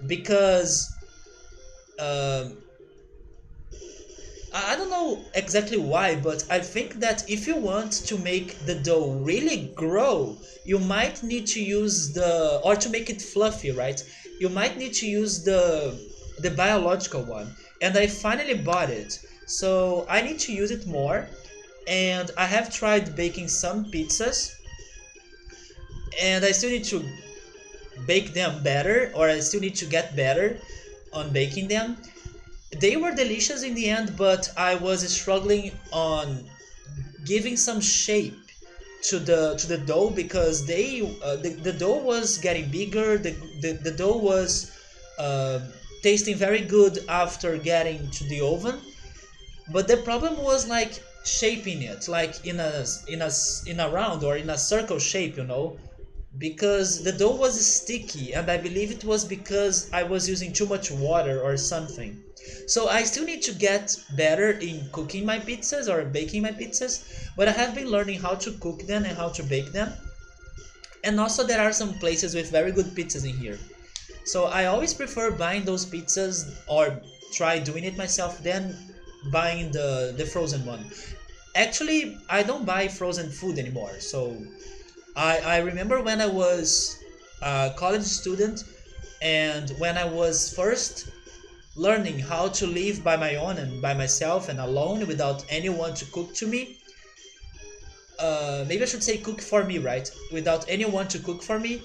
because um, I don't know exactly why, but I think that if you want to make the dough really grow, you might need to use the, or to make it fluffy, right? You might need to use the biological one. And I finally bought it. So I need to use it more. And I have tried baking some pizzas, and I still need to bake them better, or I still need to get better on baking them. They were delicious in the end, but I was struggling on giving some shape to the dough, because the dough was getting bigger. The dough was uh, tasting very good after getting to the oven, but the problem was like shaping it, like in a round or in a circle shape, because the dough was sticky, and I believe it was because I was using too much water or something. So I still need to get better in cooking my pizzas or baking my pizzas, but I have been learning how to cook them and how to bake them. And also there are some places with very good pizzas in here. So I always prefer buying those pizzas, or try doing it myself, than buying the frozen one. Actually, I don't buy frozen food anymore. So I remember when I was a college student, and when I was first learning how to live by my own and by myself and alone without anyone to cook to me. Maybe I should say cook for me, right? Without anyone to cook for me.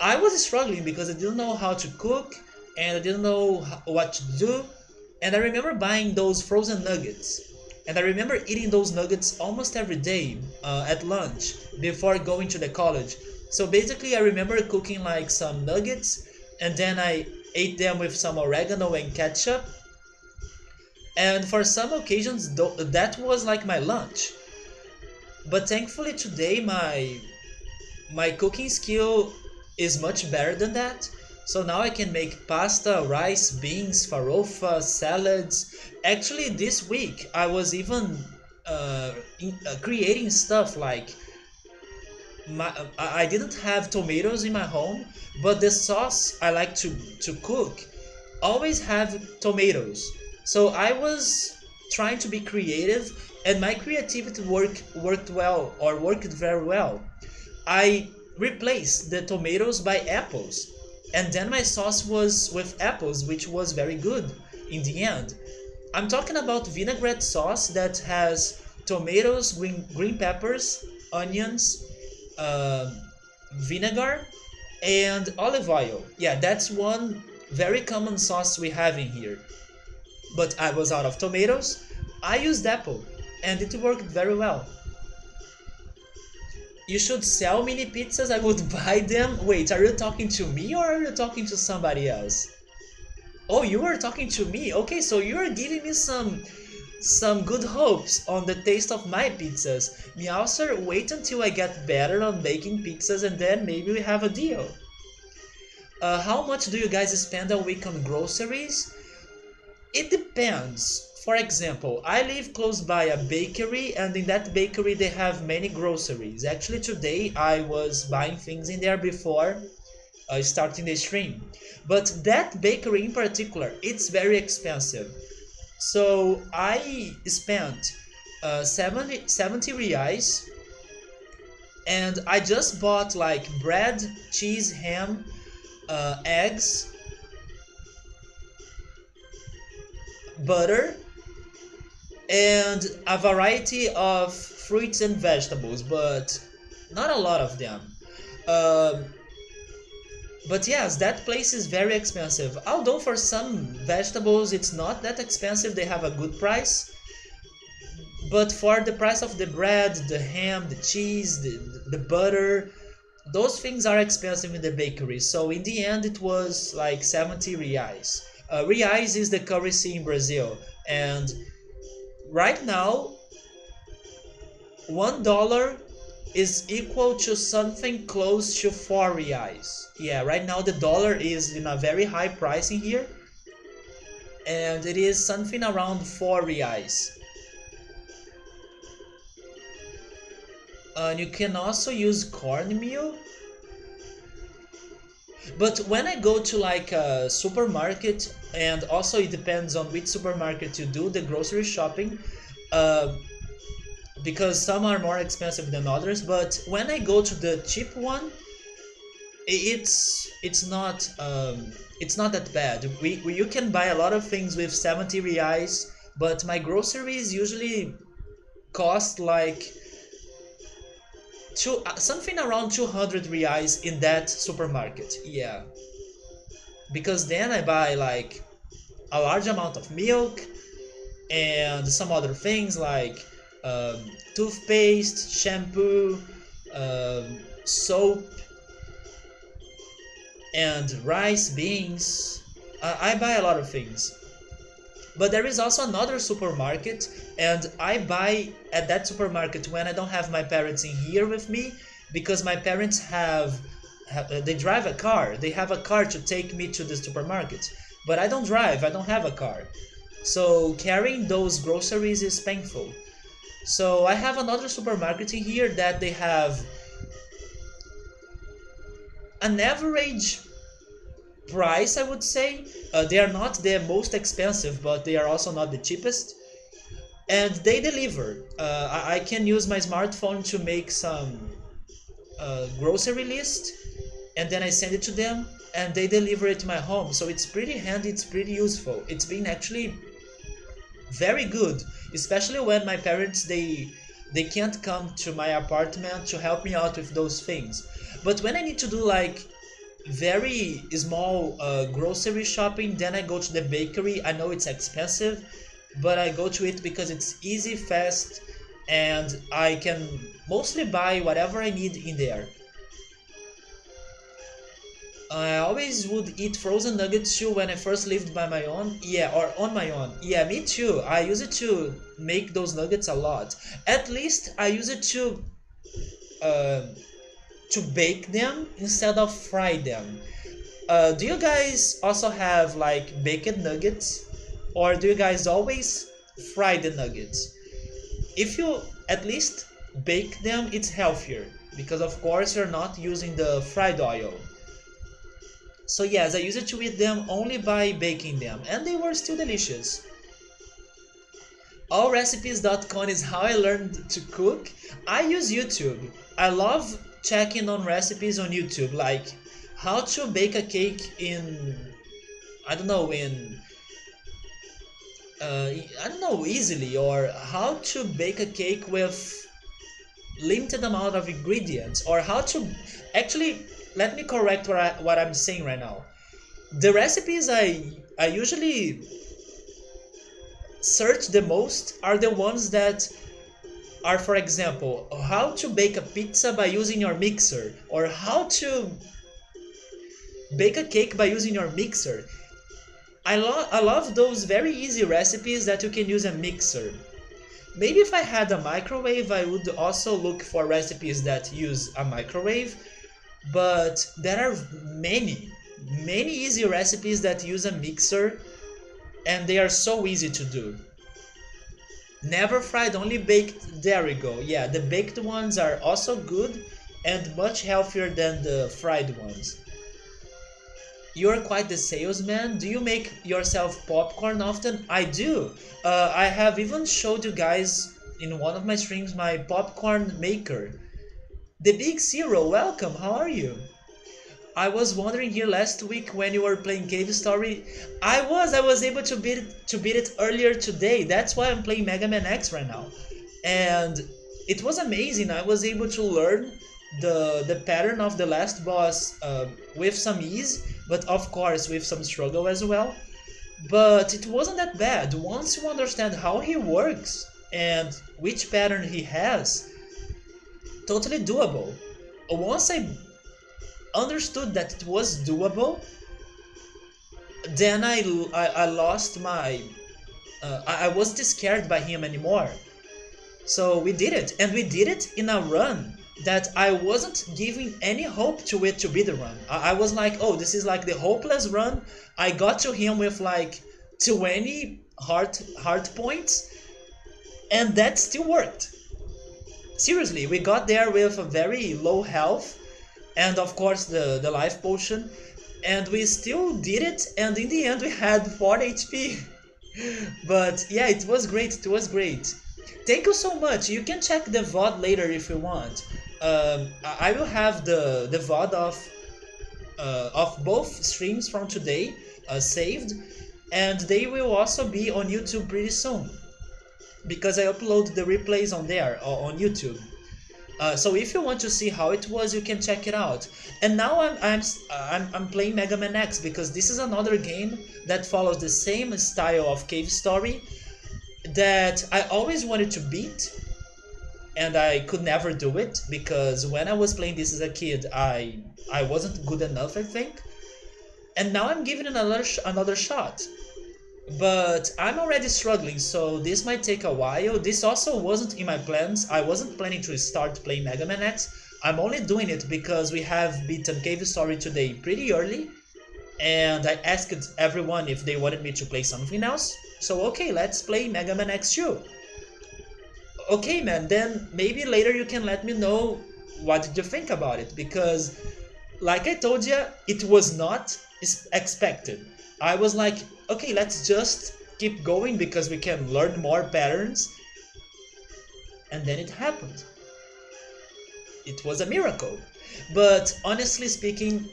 I was struggling because I didn't know how to cook, and I didn't know what to do. And I remember buying those frozen nuggets. And I remember eating those nuggets almost every day at lunch before going to the college. So basically, I remember cooking like some nuggets, and then I ate them with some oregano and ketchup. And for some occasions, that was like my lunch. But thankfully today, my cooking skill is much better than that. So now I can make pasta, rice, beans, farofa, salads. Actually, this week I was even creating stuff like I didn't have tomatoes in my home, but the sauce I like to cook always have tomatoes. So I was trying to be creative, and my creativity worked well, or worked very well. I replaced the tomatoes by apples, and then my sauce was with apples, which was very good in the end. I'm talking about vinaigrette sauce that has tomatoes, green peppers, onions, uh, vinegar, and olive oil. Yeah, that's one very common sauce we have in here. But I was out of tomatoes. I used apple, and it worked very well. You should sell mini pizzas. I would buy them. Wait, are you talking to me or are you talking to somebody else? Oh, you are talking to me. Okay, so you are giving me some good hopes on the taste of my pizzas. Meowser, wait until I get better on baking pizzas, and then maybe we have a deal. How much do you guys spend a week on groceries? It depends. For example, I live close by a bakery, and in that bakery they have many groceries. Actually, today I was buying things in there before starting the stream. But that bakery in particular, it's very expensive. So I spent 70 reais, and I just bought like bread, cheese, ham, eggs, butter, and a variety of fruits and vegetables, but not a lot of them. Um, but yes, that place is very expensive. Although for some vegetables it's not that expensive, they have a good price. But for the price of the bread, the ham, the cheese, the butter, those things are expensive in the bakery. So in the end, it was like 70 reais. Reais is the currency in Brazil, and right now, $1 is equal to something close to 4 reais. Yeah, right now the dollar is in a very high price in here. and it is something around 4 reais. And you can also use cornmeal. But when I go to like a supermarket, and also it depends on which supermarket you do the grocery shopping, uh, because some are more expensive than others. But when I go to the cheap one, it's not that bad. You can buy a lot of things with 70 reais, but my groceries usually cost like something around 200 reais in that supermarket. Yeah, because then I buy like a large amount of milk and some other things like um, toothpaste, shampoo, soap, and rice, beans. I buy a lot of things. But there is also another supermarket, and I buy at that supermarket when I don't have my parents in here with me, because my parents they drive a car. They have a car to take me to the supermarket. But I don't drive, I don't have a car. So carrying those groceries is painful. So I have another supermarket in here that they have an average price, I would say. They are not the most expensive, but they are also not the cheapest. And they deliver. I can use my smartphone to make some grocery list, and then I send it to them, and they deliver it to my home. So it's pretty handy, it's pretty useful. It's been actually very good, especially when my parents they can't come to my apartment to help me out with those things. But when I need to do like very small grocery shopping, then I go to the bakery. I know it's expensive, but I go to it because it's easy, fast, and I can mostly buy whatever I need in there. I always would eat frozen nuggets too when I first lived by my own. Yeah, or on my own. Yeah, me too. I use it to make those nuggets a lot. At least I use it uh, to bake them instead of fry them. Do you guys also have like baked nuggets? Or do you guys always fry the nuggets? If you at least bake them, it's healthier. Because of course you're not using the fried oil. So yes, I used to eat them only by baking them, and they were still delicious. Allrecipes.com is how I learned to cook. I use YouTube. I love checking on recipes on YouTube, like how to bake a cake in, I don't know, I don't know, easily, or how to bake a cake with limited amount of ingredients, or how to actually, let me correct what I'm saying right now. The recipes I usually search the most are the ones that are, for example, how to bake a pizza by using your mixer, or how to bake a cake by using your mixer. I love those very easy recipes that you can use a mixer. Maybe if I had a microwave, I would also look for recipes that use a microwave, but there are many easy recipes that use a mixer, and they are so easy to do. Never fried, only baked. There we go. Yeah, the baked ones are also good and much healthier than the fried ones. You're quite the salesman. Do you make yourself popcorn often? I do. I have even showed you guys in one of my streams my popcorn maker. The Big Zero, welcome. How are you? I was wondering here last week when you were playing Cave Story. I was able to beat it earlier today. That's why I'm playing Mega Man X right now. And it was amazing. I was able to learn the pattern of the last boss with some ease, but of course with some struggle as well. But it wasn't that bad. Once you understand how he works and which pattern he has, totally doable. Once I understood that it was doable, then I lost my I wasn't scared by him anymore. So we did it, and we did it in a run that I wasn't giving any hope to it to be the run. I was like, oh, this is like the hopeless run. I got to him with like 20 heart points, and that still worked. Seriously, we got there with a very low health, and of course the life potion, and we still did it, and in the end we had 4 HP. But yeah, it was great, it was great. Thank you so much. You can check the VOD later if you want. I will have the VOD of both streams from today saved, and they will also be on YouTube pretty soon because I upload the replays on there on YouTube. So if you want to see how it was, you can check it out. And now I'm playing Mega Man X because this is another game that follows the same style of cave story that I always wanted to beat, and I could never do it because when I was playing this as a kid, I wasn't good enough, I think. And now I'm giving it another shot. But I'm already struggling, so this might take a while. This also wasn't in my plans. I wasn't planning to start playing Mega Man X. I'm only doing it because we have beaten Cave Story today pretty early, and I asked everyone if they wanted me to play something else. So okay, let's play Mega Man X2. Okay man, then maybe later you can let me know what did you think about it, because like I told you, it was not expected. I was like, okay, let's just keep going because we can learn more patterns. And then it happened. It was a miracle. But honestly speaking,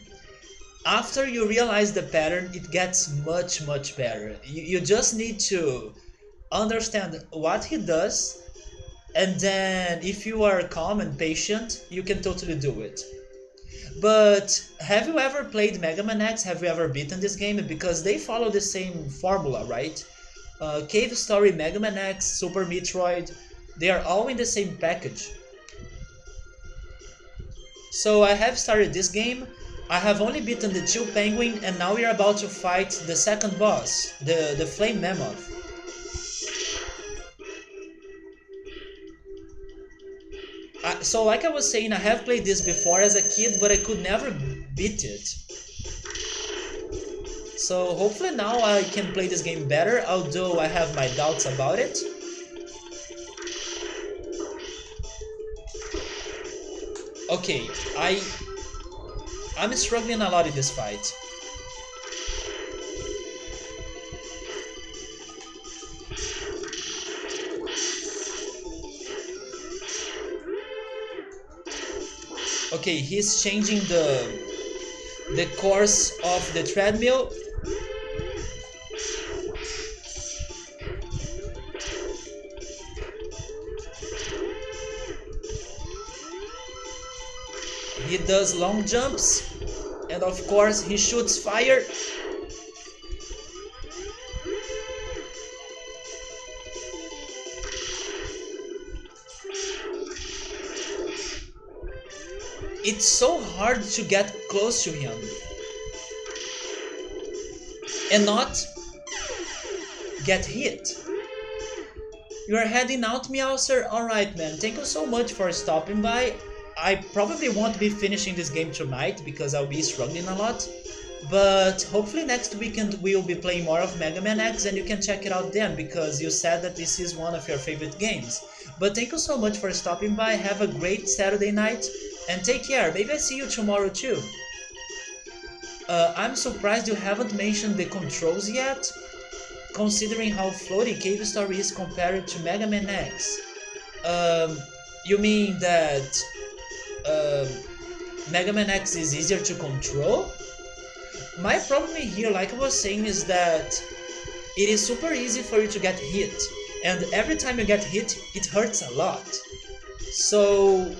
after you realize the pattern, it gets much, much better. You just need to understand what he does, and then if you are calm and patient, you can totally do it. But have you ever played Mega Man X? Have you ever beaten this game? Because they follow the same formula, right? Cave Story, Mega Man X, Super Metroid, they are all in the same package. So I have started this game. I have only beaten the Chill Penguin, and now we are about to fight the second boss, the Flame Mammoth. So like I was saying, I have played this before as a kid, but I could never beat it. So hopefully now I can play this game better, although I have my doubts about it. Okay, I'm struggling a lot in this fight. Okay, he's changing the course of the treadmill. He does long jumps, and of course he shoots fire. It's so hard to get close to him and not get hit. You are heading out, Meowser? Alright man, thank you so much for stopping by. I probably won't be finishing this game tonight because I'll be struggling a lot, but hopefully next weekend we'll be playing more of Mega Man X and you can check it out then, because you said that this is one of your favorite games. But thank you so much for stopping by, have a great Saturday night, and take care. Maybe I see you tomorrow too. I'm surprised you haven't mentioned the controls yet, considering how floaty Cave Story is compared to Mega Man X. You mean that Mega Man X is easier to control? My problem here, like I was saying, is that it is super easy for you to get hit, and every time you get hit, it hurts a lot. So,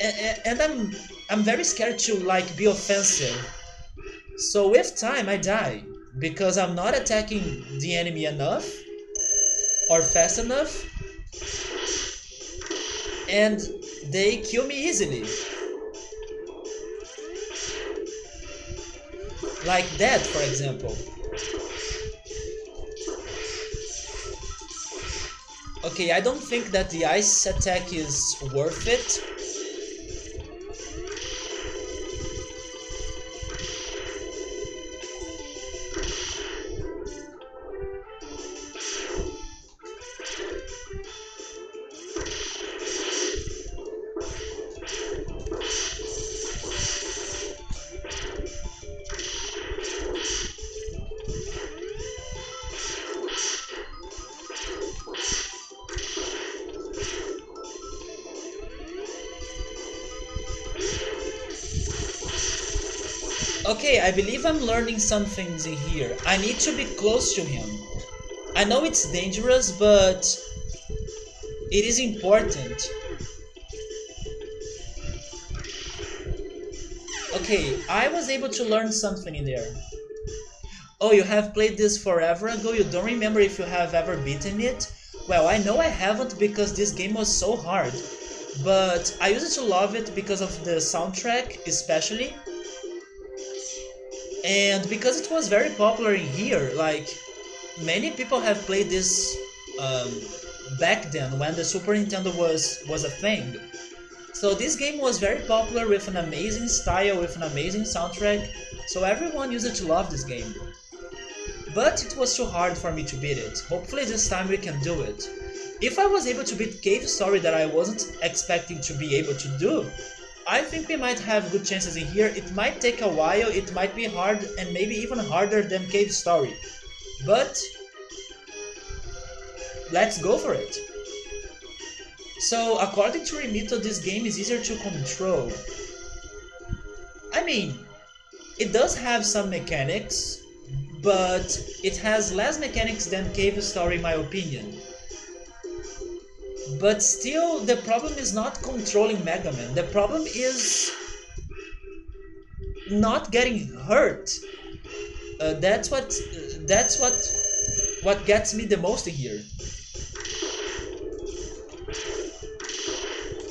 and I'm very scared to like be offensive. So with time I die because I'm not attacking the enemy enough or fast enough, and they kill me easily. Like that, for example. Okay, I don't think that the ice attack is worth it. Okay, I believe I'm learning some things in here. I need to be close to him. I know it's dangerous, but it is important. Okay, I was able to learn something in there. Oh, you have played this forever ago? You don't remember if you have ever beaten it? Well, I know I haven't because this game was so hard. But I used to love it because of the soundtrack, especially. And because it was very popular in here, like, many people have played this um, back then when the Super Nintendo was a thing. So this game was very popular with an amazing style, with an amazing soundtrack, so everyone used to love this game. But it was too hard for me to beat it. Hopefully this time we can do it. If I was able to beat Cave Story that I wasn't expecting to be able to do, I think we might have good chances in here. It might take a while, it might be hard, and maybe even harder than Cave Story. But let's go for it. So, according to Remito, this game is easier to control. I mean, it does have some mechanics, but it has less mechanics than Cave Story in my opinion. But still, the problem is not controlling Mega Man. The problem is not getting hurt. That's what gets me the most in here.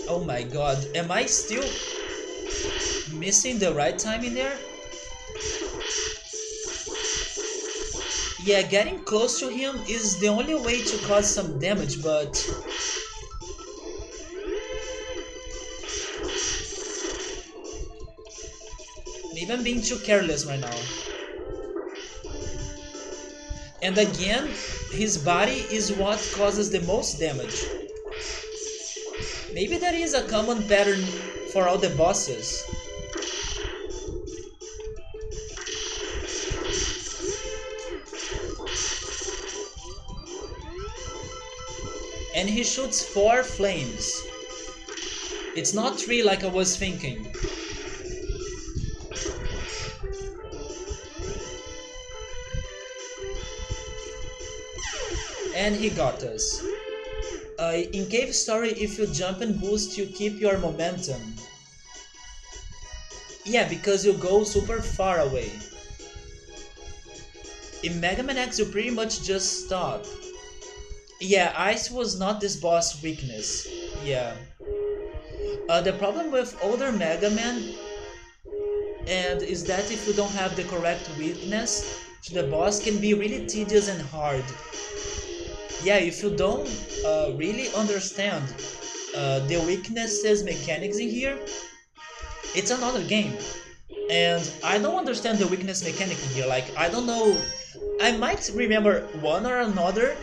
Oh my god, am I still missing the right time in there? Yeah, getting close to him is the only way to cause some damage, but maybe I'm being too careless right now. And again, his body is what causes the most damage. Maybe that is a common pattern for all the bosses. And he shoots 4 flames. It's not 3 like I was thinking. And he got us. In Cave Story, if you jump and boost, you keep your momentum. Yeah, because you go super far away. In Mega Man X, you pretty much just stop. Yeah, ice was not this boss' weakness. Yeah. The problem with older Mega Man and is that if you don't have the correct weakness, the boss can be really tedious and hard. Yeah, if you don't really understand the weaknesses mechanics in here, it's another game. And I don't understand the weakness mechanic in here. Like, I don't know. I might remember one or another.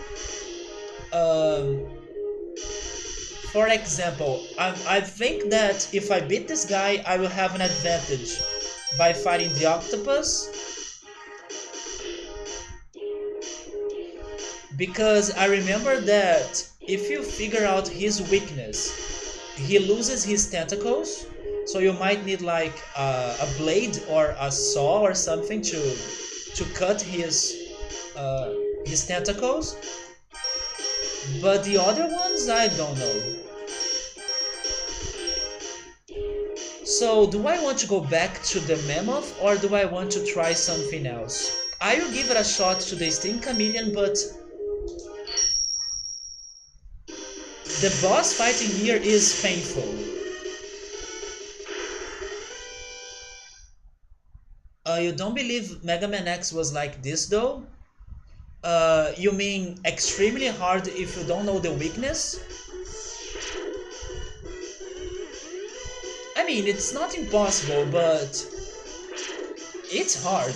For example, I think that if I beat this guy, I will have an advantage by fighting the octopus. Because I remember that if you figure out his weakness, he loses his tentacles. So you might need like a blade or a saw or something to cut his tentacles. But the other ones, I don't know. So, do I want to go back to the Mammoth or do I want to try something else? I will give it a shot to the Steam Chameleon, but the boss fighting here is painful. You don't believe Mega Man X was like this though? You mean extremely hard if you don't know the weakness? I mean, it's not impossible, but it's hard.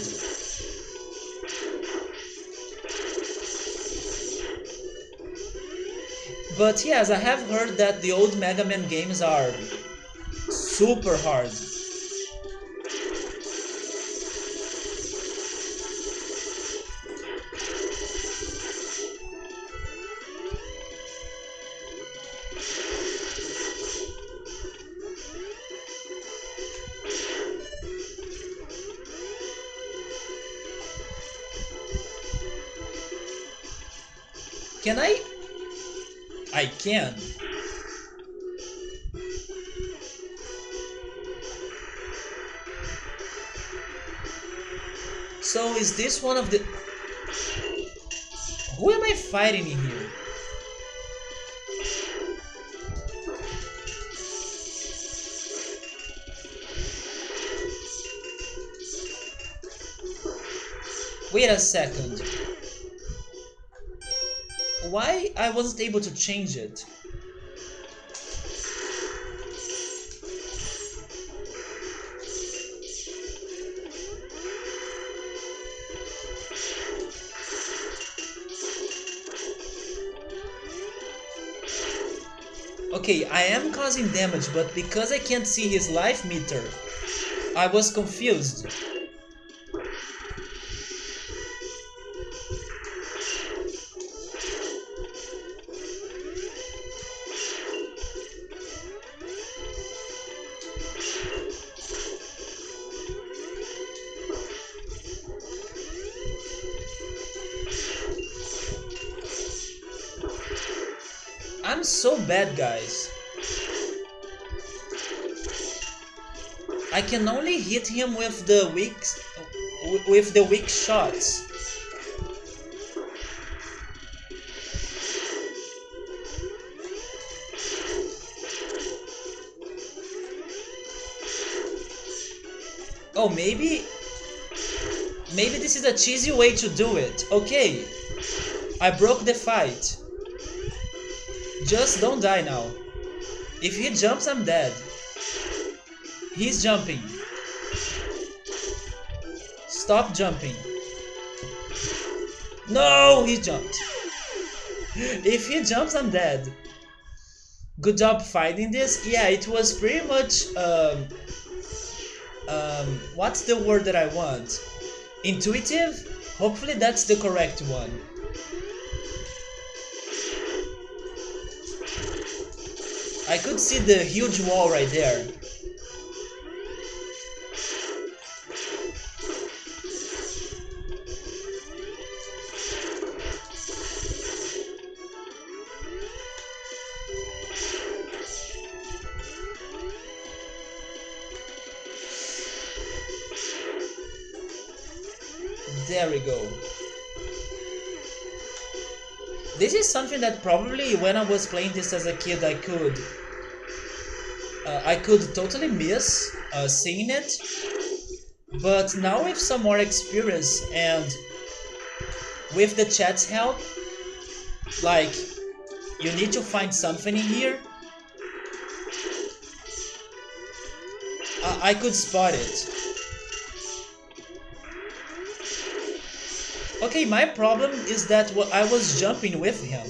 But yes, I have heard that the old Mega Man games are super hard. Can I? I can. So is this one of the... Who am I fighting in here? Wait a second. Why I wasn't able to change it? Okay, I am causing damage, but because I can't see his life meter, I was confused. I'm so bad, guys. I can only hit him with the weak shots. Oh, maybe this is a cheesy way to do it. Okay, I broke the fight. Just don't die now. If he jumps, I'm dead. He's jumping. Stop jumping. No, he jumped. If he jumps, I'm dead. Good job fighting this. Yeah, it was pretty much what's the word that I want? Intuitive? Hopefully that's the correct one. I could see the huge wall right there. There we go. This is something that probably when I was playing this as a kid I could totally miss seeing it, but now with some more experience and with the chat's help, like, you need to find something in here, I could spot it. Okay, my problem is that I was jumping with him.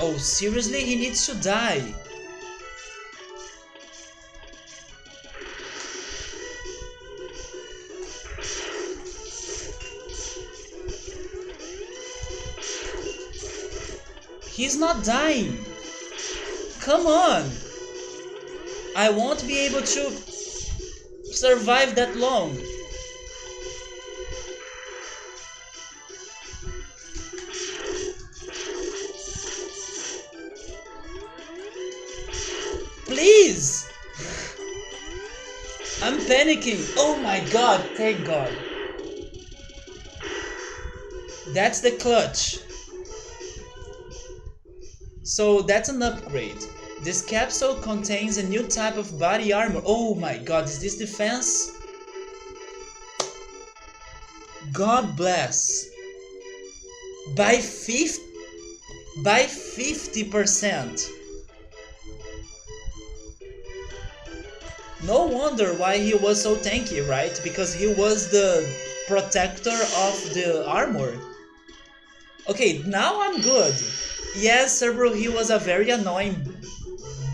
Oh, seriously? He needs to die. He's not dying. Come on. I won't be able to survive that long. Please! I'm panicking. Oh my god, thank god. That's the clutch. So that's an upgrade. This capsule contains a new type of body armor. Oh my god, is this defense? God bless. By 50%. No wonder why he was so tanky, right? Because he was the protector of the armor. Okay, now I'm good. Yes, Cerberus, he was a very annoying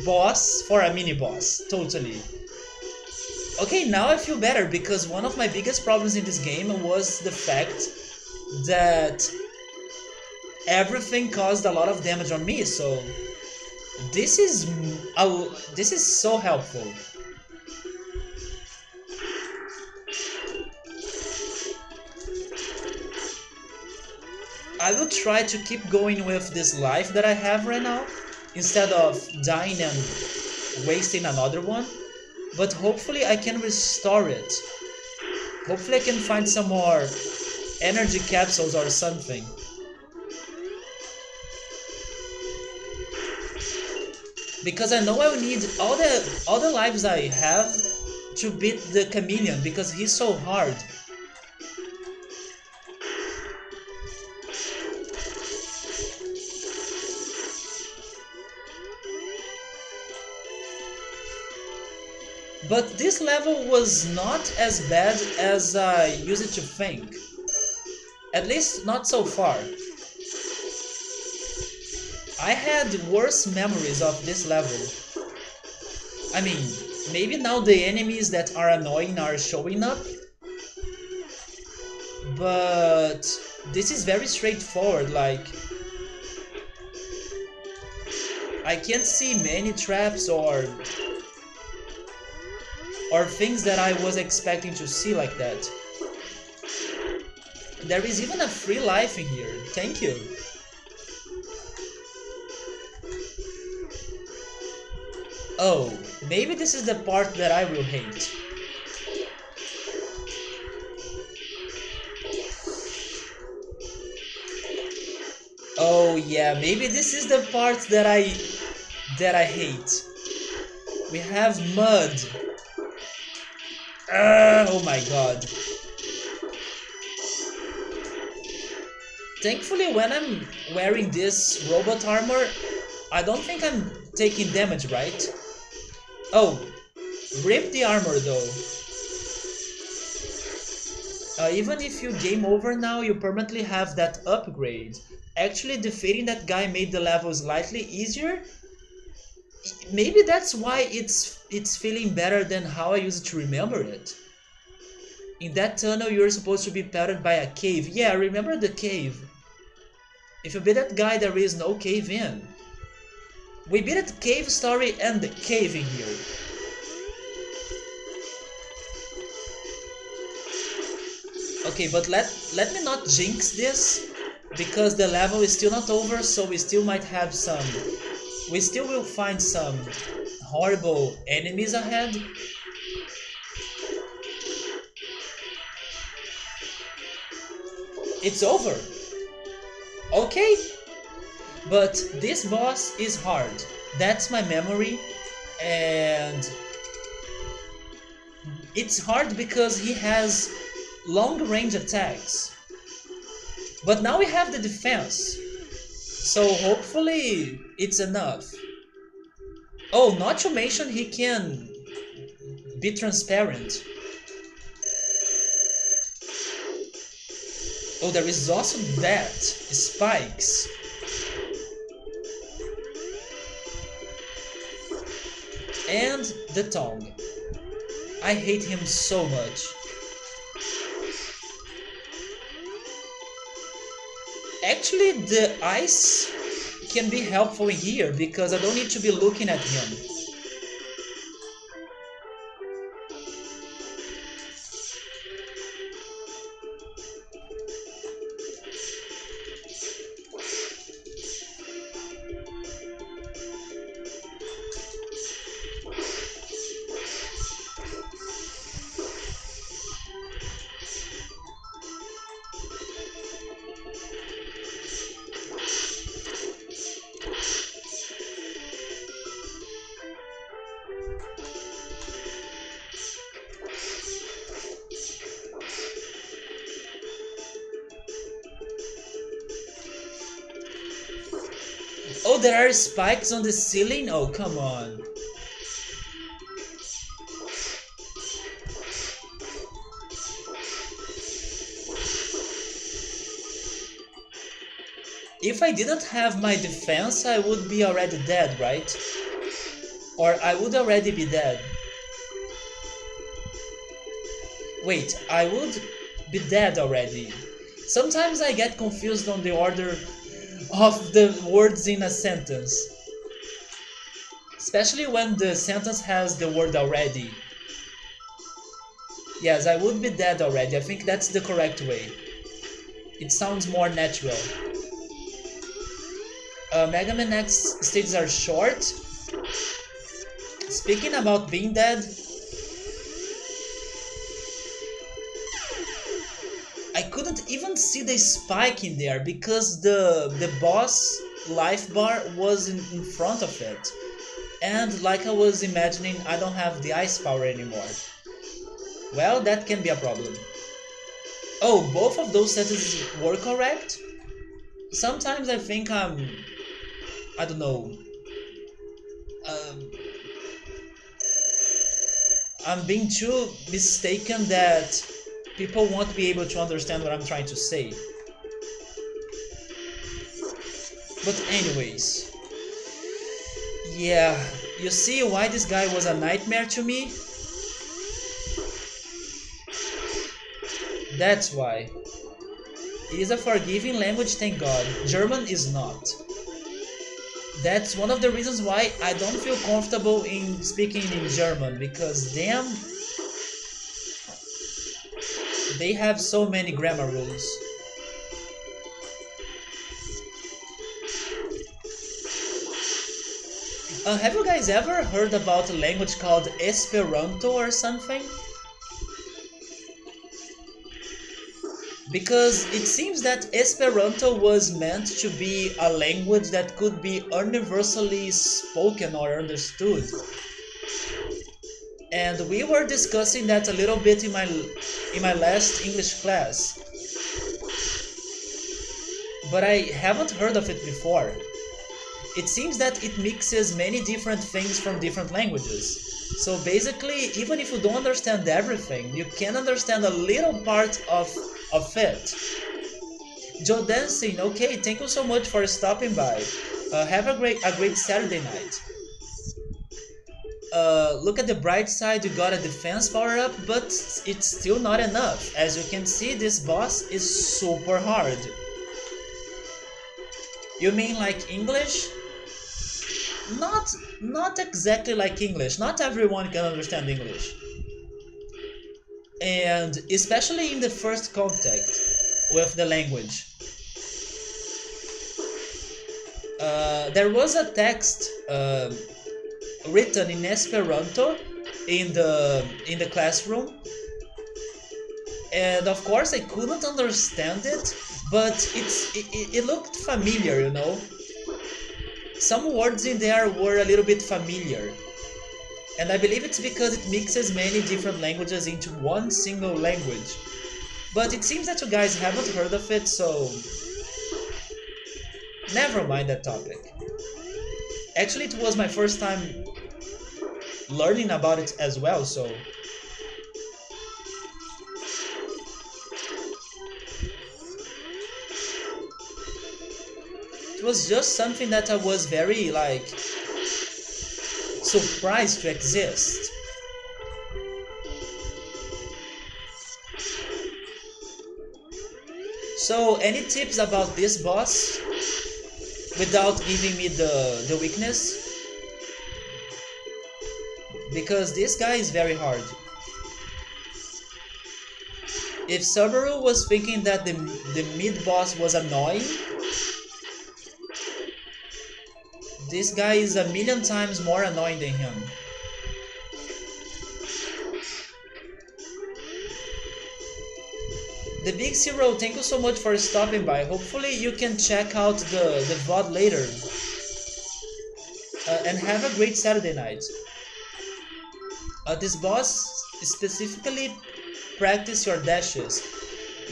boss for a mini boss, totally. Okay, now I feel better because one of my biggest problems in this game was the fact that everything caused a lot of damage on me, so this is so helpful. I will try to keep going with this life that I have right now instead of dying and wasting another one, but hopefully I can restore it. Hopefully I can find some more energy capsules or something. Because I know I will need all the lives I have to beat the chameleon because he's so hard. But this level was not as bad as I used to think. At least not so far. I had worse memories of this level. I mean, maybe now the enemies that are annoying are showing up, but this is very straightforward, like I can't see many traps or things that I was expecting to see like that. There is even a free life in here, thank you. Oh, maybe this is the part that I will hate. Oh yeah, maybe this is the part that I hate. We have mud. Oh my god. Thankfully, when I'm wearing this robot armor, I don't think I'm taking damage, right? Oh, rip the armor though. Even if you game over now, you permanently have that upgrade. Actually, defeating that guy made the level slightly easier. Maybe that's why it's feeling better than how I used to remember it. In that tunnel, you're supposed to be pelted by a cave. Yeah, remember the cave. If you beat that guy, there is no cave in. We beat a cave story and the cave in here. Okay, but let me not jinx this, because the level is still not over, so we still might have some... We still will find some horrible enemies ahead. It's over. Okay. But this boss is hard. That's my memory. And it's hard because he has long range attacks. But now we have the defense. So hopefully it's enough. Oh, not to mention he can be transparent. Oh, there is also that. Spikes. And the tongue. I hate him so much. Actually, the ice can be helpful here because I don't need to be looking at him. Oh, there are spikes on the ceiling? Oh, come on. If I didn't have my defense, I would be already dead, right? Or I would already be dead. Wait, I would be dead already. Sometimes I get confused on the order of the words in a sentence. Especially when the sentence has the word already. Yes, I would be dead already. I think that's the correct way. It sounds more natural. Mega Man X stages are short. Speaking about being dead, I couldn't even see the spike in there because the boss life bar was in front of it. And like I was imagining, I don't have the ice power anymore. Well, that can be a problem. Oh, both of those sentences were correct? Sometimes I think I don't know. Um, I'm being too mistaken that people won't be able to understand what I'm trying to say. But anyways, yeah, you see why this guy was a nightmare to me? That's why. It is a forgiving language, thank God. German is not. That's one of the reasons why I don't feel comfortable in speaking in German, because damn, they have so many grammar rules. Have you guys ever heard about a language called Esperanto or something? Because it seems that Esperanto was meant to be a language that could be universally spoken or understood. And we were discussing that a little bit in my last English class. But I haven't heard of it before. It seems that it mixes many different things from different languages. So basically, even if you don't understand everything, you can understand a little part of it. Joe Dancing, okay, thank you so much for stopping by. Have a great Saturday night. Look at the bright side, you got a defense power up, but it's still not enough. As you can see, this boss is super hard. You mean like English? Not exactly like English. Not everyone can understand English. And especially in the first contact with the language. There was a text written in Esperanto in the classroom, and of course I couldn't understand it, but it looked familiar, you know. Some words in there were a little bit familiar, and I believe it's because it mixes many different languages into one single language. But it seems that you guys haven't heard of it, so never mind that topic. Actually, it was my first time learning about it as well, so it was just something that I was very like surprised to exist. So any tips about this boss without giving me the weakness? Because this guy is very hard. If Subaru was thinking that the mid boss was annoying, this guy is a million times more annoying than him. The Big Zero, thank you so much for stopping by. Hopefully you can check out the VOD later. And have a great Saturday night. This boss specifically practice your dashes.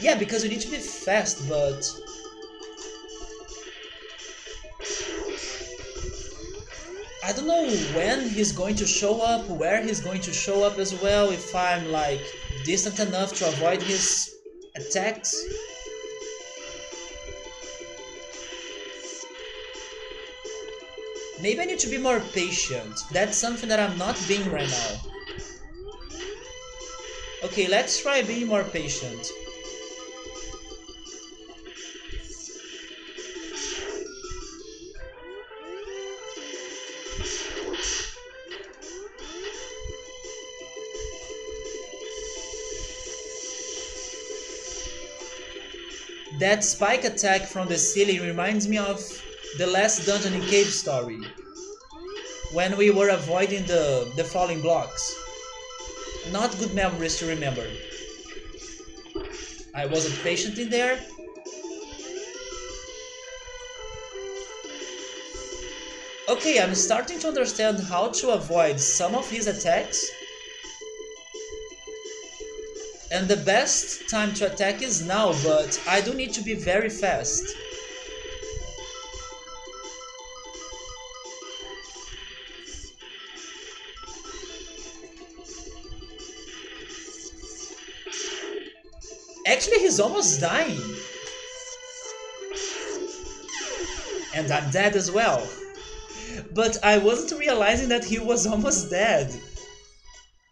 Yeah, because you need to be fast, but I don't know when he's going to show up, where he's going to show up as well, if I'm like distant enough to avoid his attacks. Maybe I need to be more patient. That's something that I'm not being right now. Okay, let's try being more patient. That spike attack from the ceiling reminds me of the last dungeon in Cave Story, when we were avoiding the falling blocks. Not good memories to remember. I wasn't patient in there. Okay, I'm starting to understand how to avoid some of his attacks. And the best time to attack is now, but I do need to be very fast. Actually, he's almost dying. And I'm dead as well. But I wasn't realizing that he was almost dead.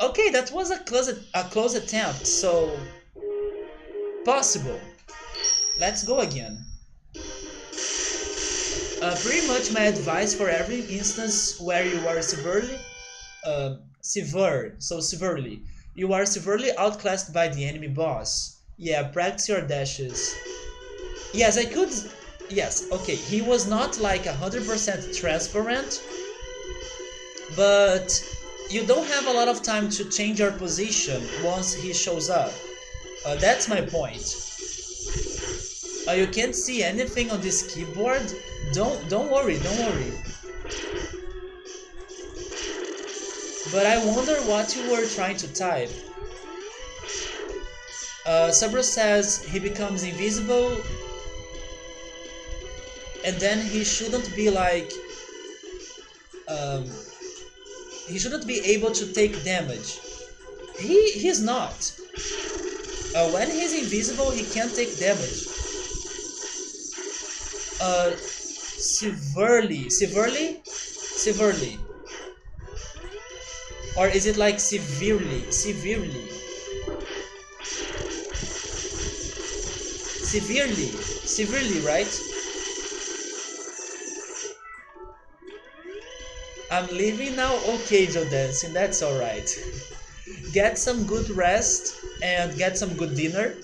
Okay, that was a close attempt, so... possible. Let's go again. Pretty much my advice for every instance where you are severely... severely. You are severely outclassed by the enemy boss. Yeah, practice your dashes. Yes, I could... Yes, okay, he was not like 100% transparent, but you don't have a lot of time to change your position once he shows up. That's my point. You can't see anything on this keyboard? Don't worry, don't worry. But I wonder what you were trying to type. Cerberus says he becomes invisible, and then he shouldn't be like... he shouldn't be able to take damage. He's not. When he's invisible, he can't take damage. Severely. Or is it like severely? Severely, right? I'm leaving now? Okay, Joe Dancing, that's alright. Get some good rest and get some good dinner,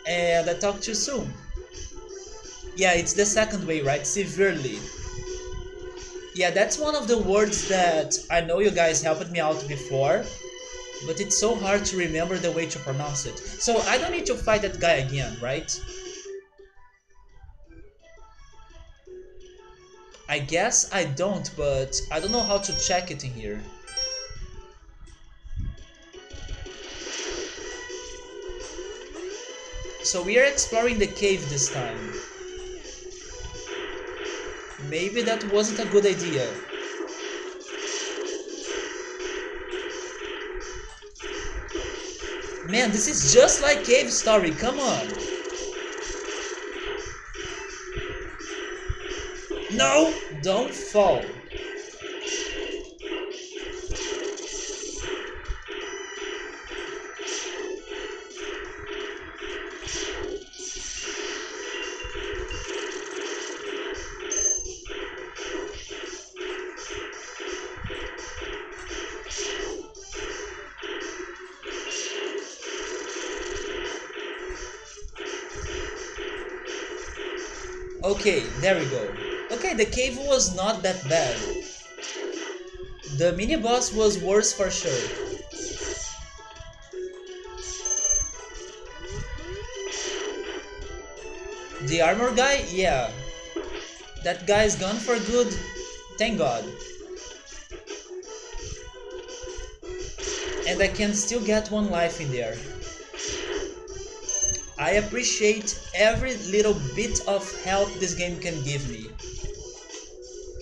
and I'll talk to you soon. Yeah, it's the second way, right? Severely. Yeah, that's one of the words that I know you guys helped me out before, but it's so hard to remember the way to pronounce it. So I don't need to fight that guy again, right? I guess I don't, but I don't know how to check it in here. So we are exploring the cave this time. Maybe that wasn't a good idea. Man, this is just like Cave Story, come on! No! Don't fall! Okay, there we go. Okay, the cave was not that bad. The mini-boss was worse for sure. The armor guy? Yeah. That guy's gone for good. Thank God. And I can still get one life in there. I appreciate every little bit of help this game can give me.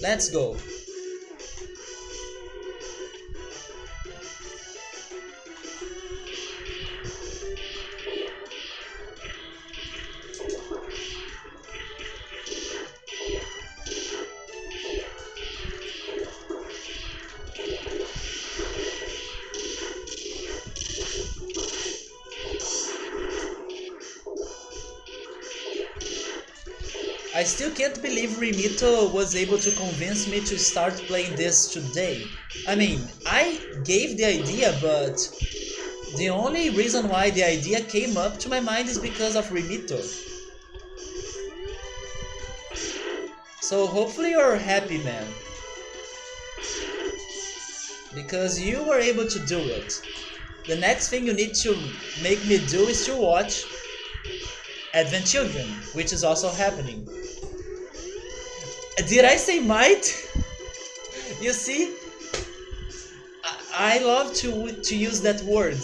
Let's go. I still can't believe Remito was able to convince me to start playing this today. I mean, I gave the idea, but the only reason why the idea came up to my mind is because of Remito. So hopefully you're happy, man. Because you were able to do it. The next thing you need to make me do is to watch Advent Children, which is also happening. Did I say might? You see? I love to use that word.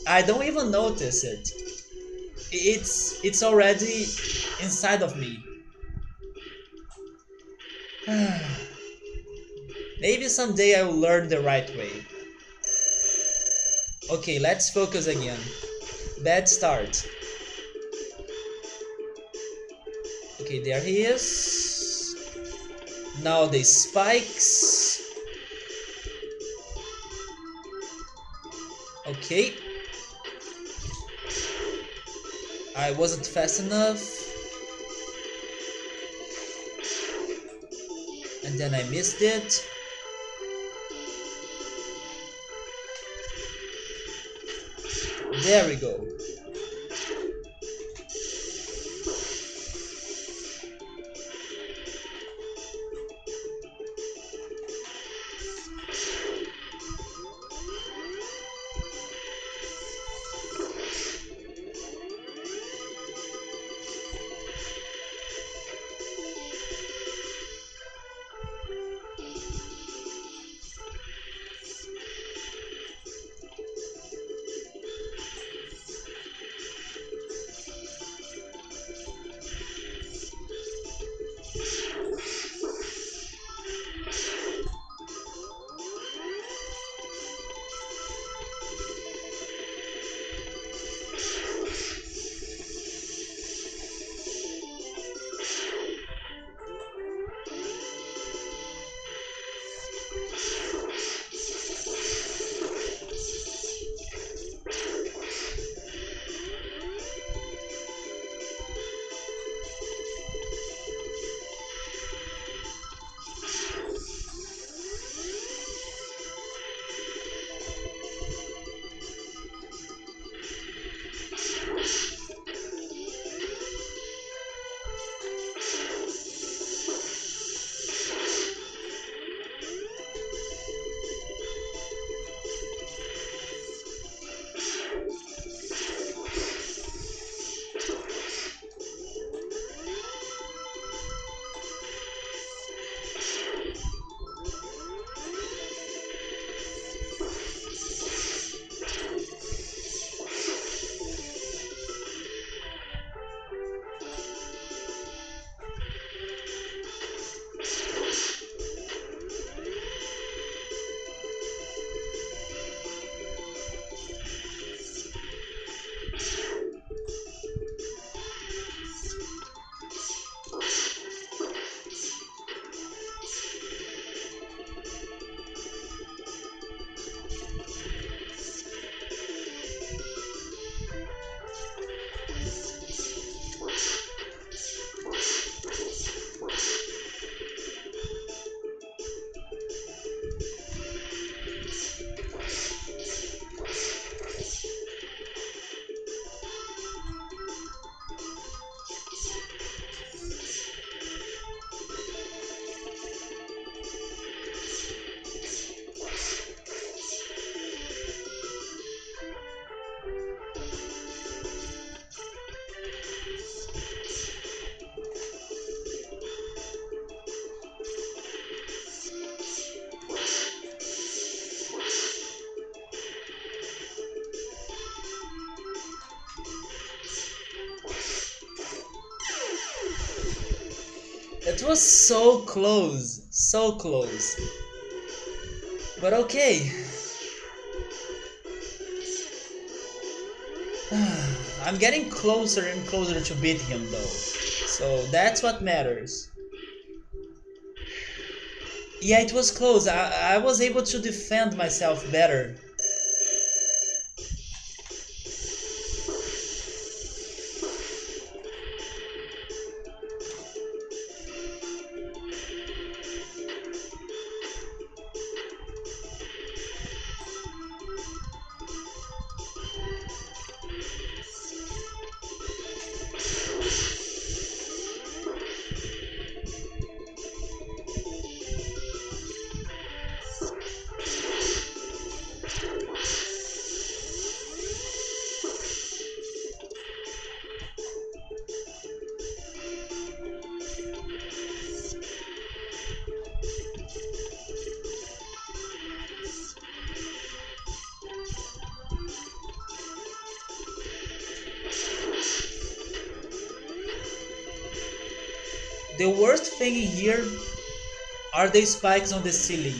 I don't even notice it. It's already inside of me. Maybe someday I will learn the right way. Okay, let's focus again. Bad start. Okay, there he is. Now the spikes. Okay. I wasn't fast enough. And then I missed it. There we go. It was so close, so close. But okay. I'm getting closer and closer to beat him though. So that's what matters. Yeah, it was close. I was able to defend myself better. The worst thing here are the spikes on the ceiling.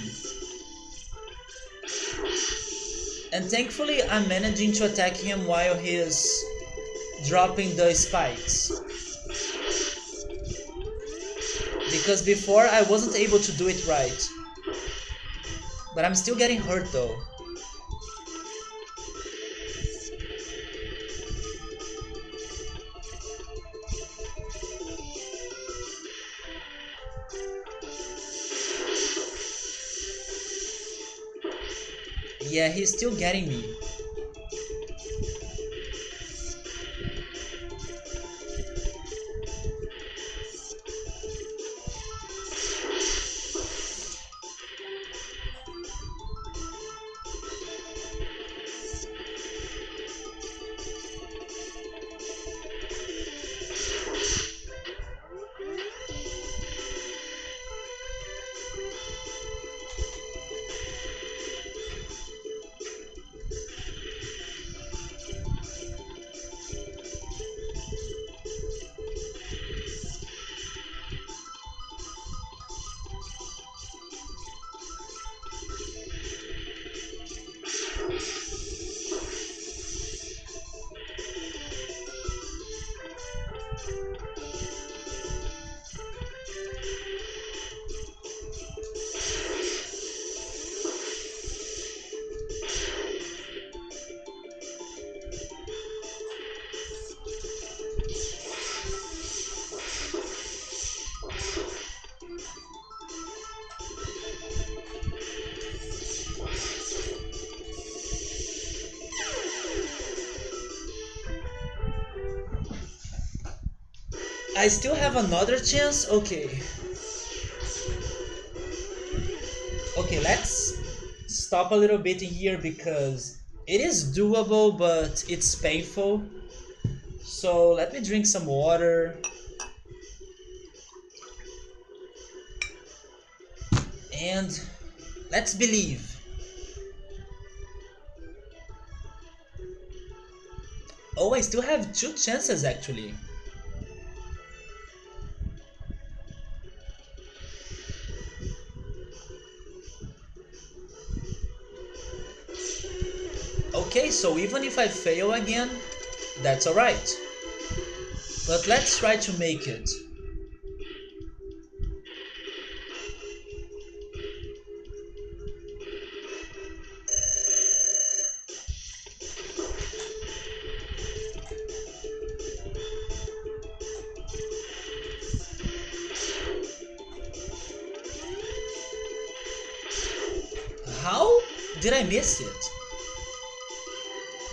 And thankfully I'm managing to attack him while he's dropping the spikes. Because before I wasn't able to do it right. But I'm still getting hurt though. Yeah, he's still getting me. I still have another chance? Okay. Okay, let's stop a little bit in here because it is doable, but it's painful. So let me drink some water. And let's believe. Oh, I still have 2 chances actually. Okay, so even if I fail again, that's alright. But let's try to make it. How did I miss it?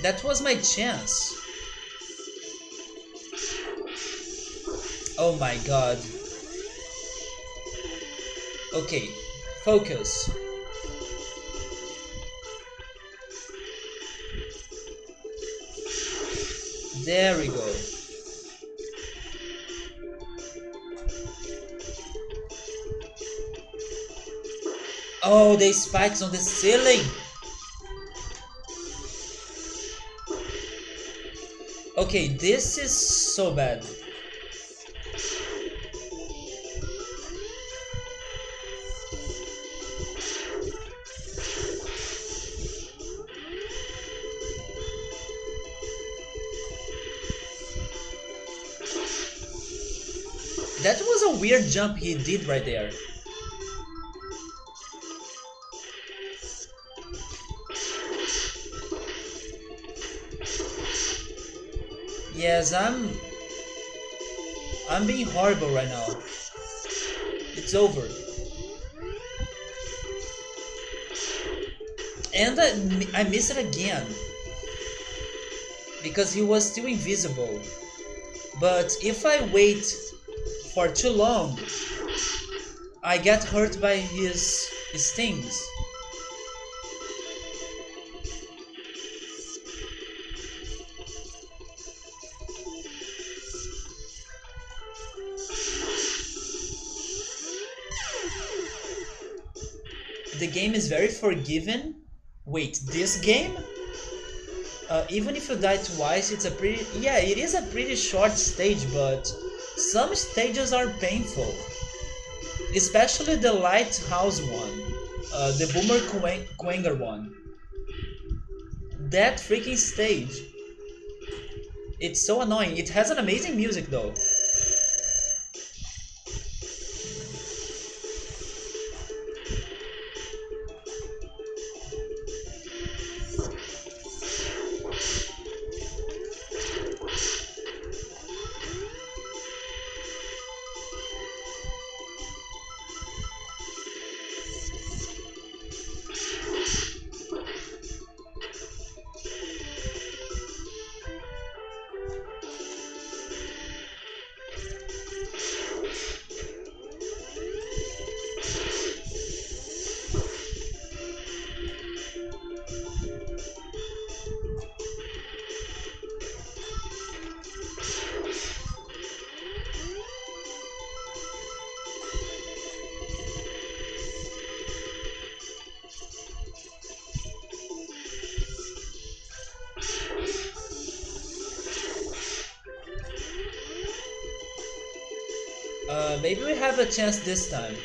That was my chance. Oh my god. Okay, focus. There we go. Oh, they spikes on the ceiling. Okay, this is so bad. That was a weird jump he did right there. Yes, I'm being horrible right now. It's over. And I missed it again. Because he was still invisible. But if I wait for too long, I get hurt by his stings. The game is very forgiving. Wait, this game? Even if you die twice, it's a pretty... Yeah, it is a pretty short stage, but Some stages are painful, especially the lighthouse one, the Boomer Quanger one. That freaking stage, it's so annoying. It has an amazing music though. Maybe we have a chance this time.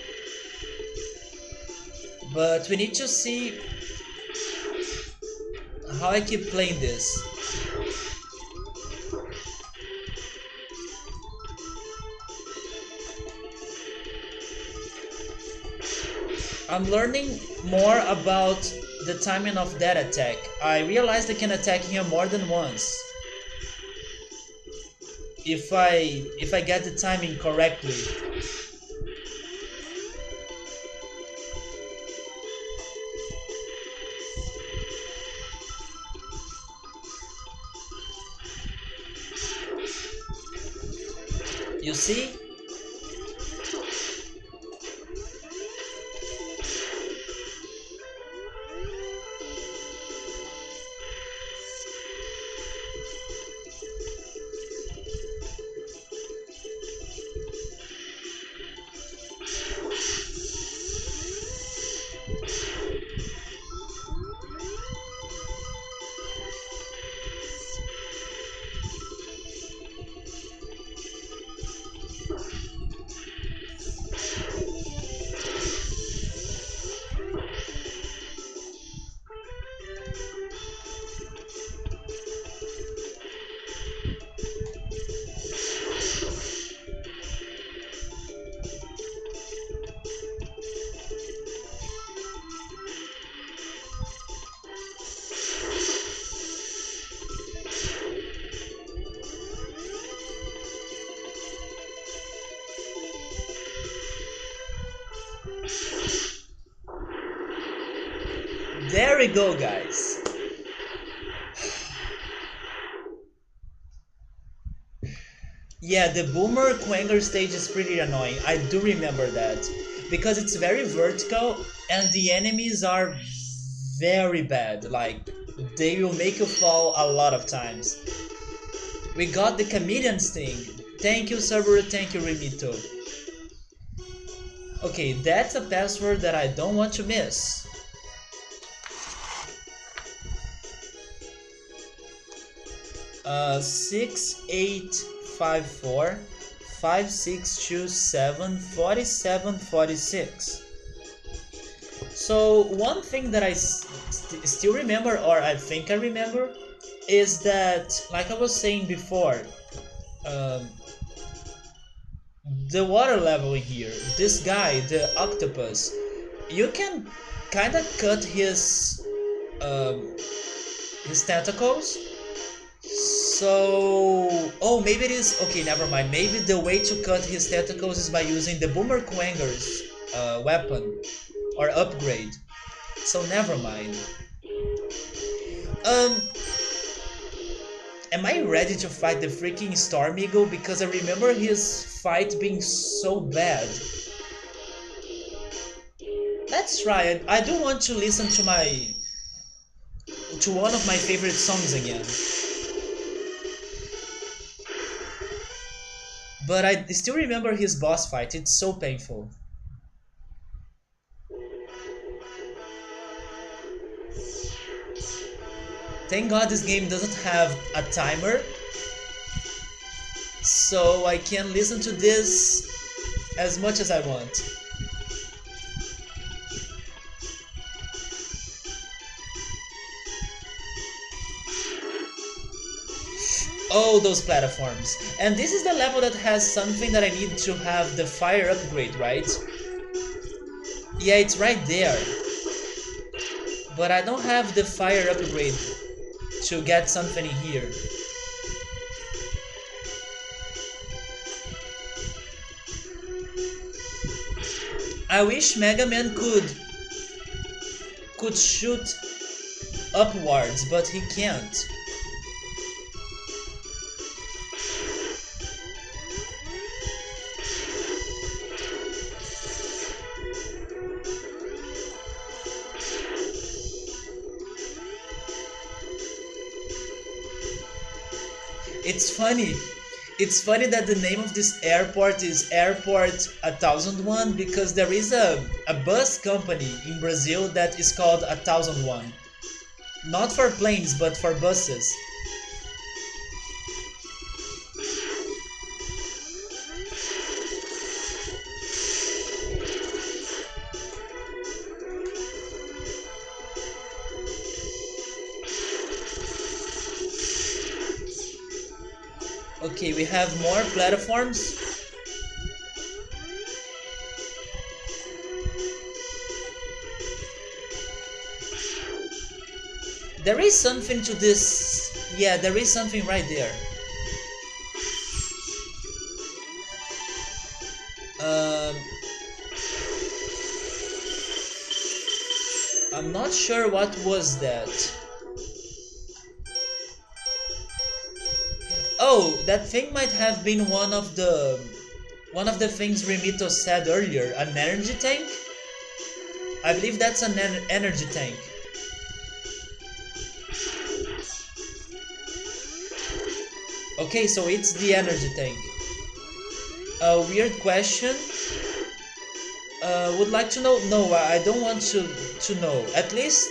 But we need to see how I keep playing this. I'm learning more about the timing of that attack. I realized I can attack him more than once. If I get the timing correctly. You see? There we go, guys. Yeah, the Boomer Quanger stage is pretty annoying. I do remember that. Because it's very vertical and the enemies are very bad. Like, they will make you fall a lot of times. We got the Chameleon Sting. Thank you, Cerberus. Thank you, Remito. Okay, that's a password that I don't want to miss. Uh, 6854 5627 4746. So one thing that I still remember, or I think I remember, is that, like I was saying before, um, the water level in here, this guy, the octopus, you can kind of cut his tentacles. So, oh, maybe it is, okay, never mind. Maybe the way to cut his tentacles is by using the Boomer Quanger's weapon or upgrade. So never mind. Am I ready to fight the freaking Storm Eagle? Because I remember his fight being so bad. Let's try it. I do want to listen to one of my favorite songs again. But I still remember his boss fight. It's so painful. Thank God this game doesn't have a timer. so I can listen to this as much as I want. Oh, those platforms. And this is the level that has something that I need to have the fire upgrade, right? Yeah, it's right there. But I don't have the fire upgrade to get something in here. I wish Mega Man could shoot upwards, but he can't. It's funny. It's funny that the name of this airport is Airport 1001 because there is a bus company in Brazil that is called 1001. Not for planes, but for buses. Okay, we have more platforms. There is something to this. Yeah, there is something right there. Um, I'm not sure what was that. Oh, that thing might have been one of the things Remito said earlier, an energy tank? I believe that's an energy tank. Okay, so it's the energy tank. A weird question. Would like to know. No, I don't want to know. At least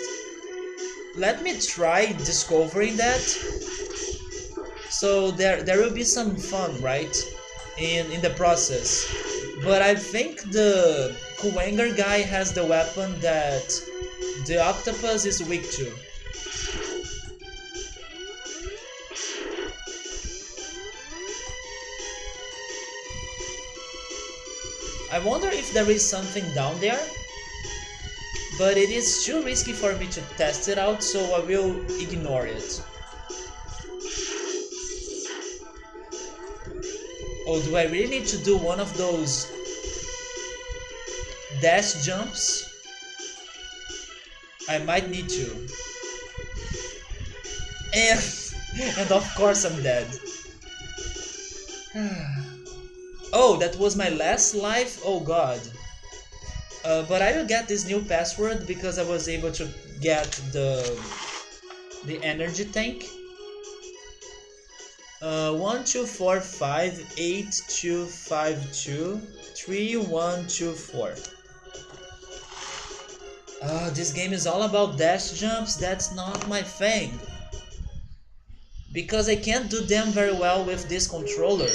let me try discovering that. So there will be some fun, right? In the process. But I think the Kuwanger guy has the weapon that the octopus is weak to. I wonder if there is something down there, but it is too risky for me to test it out, so I will ignore it. Oh, do I really need to do one of those dash jumps? I might need to. And, and of course I'm dead. Oh, that was my last life? Oh god. But I will get this new password because I was able to get the energy tank. 124582523124. This game is all about dash jumps. That's not my thing. Because I can't do them very well with this controller.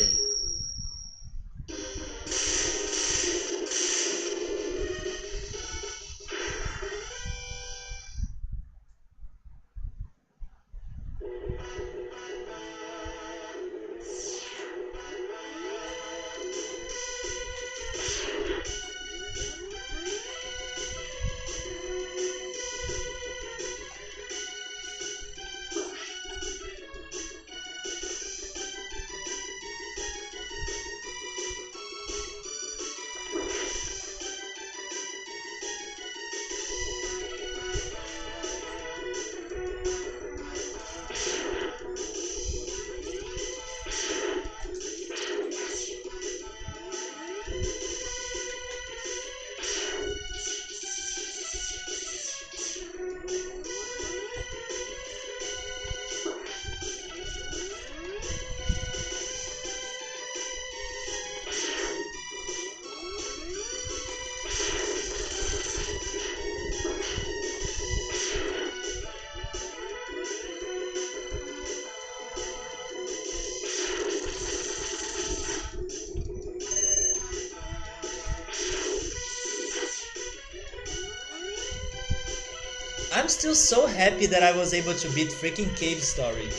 I'm still so happy that I was able to beat freaking Cave Story.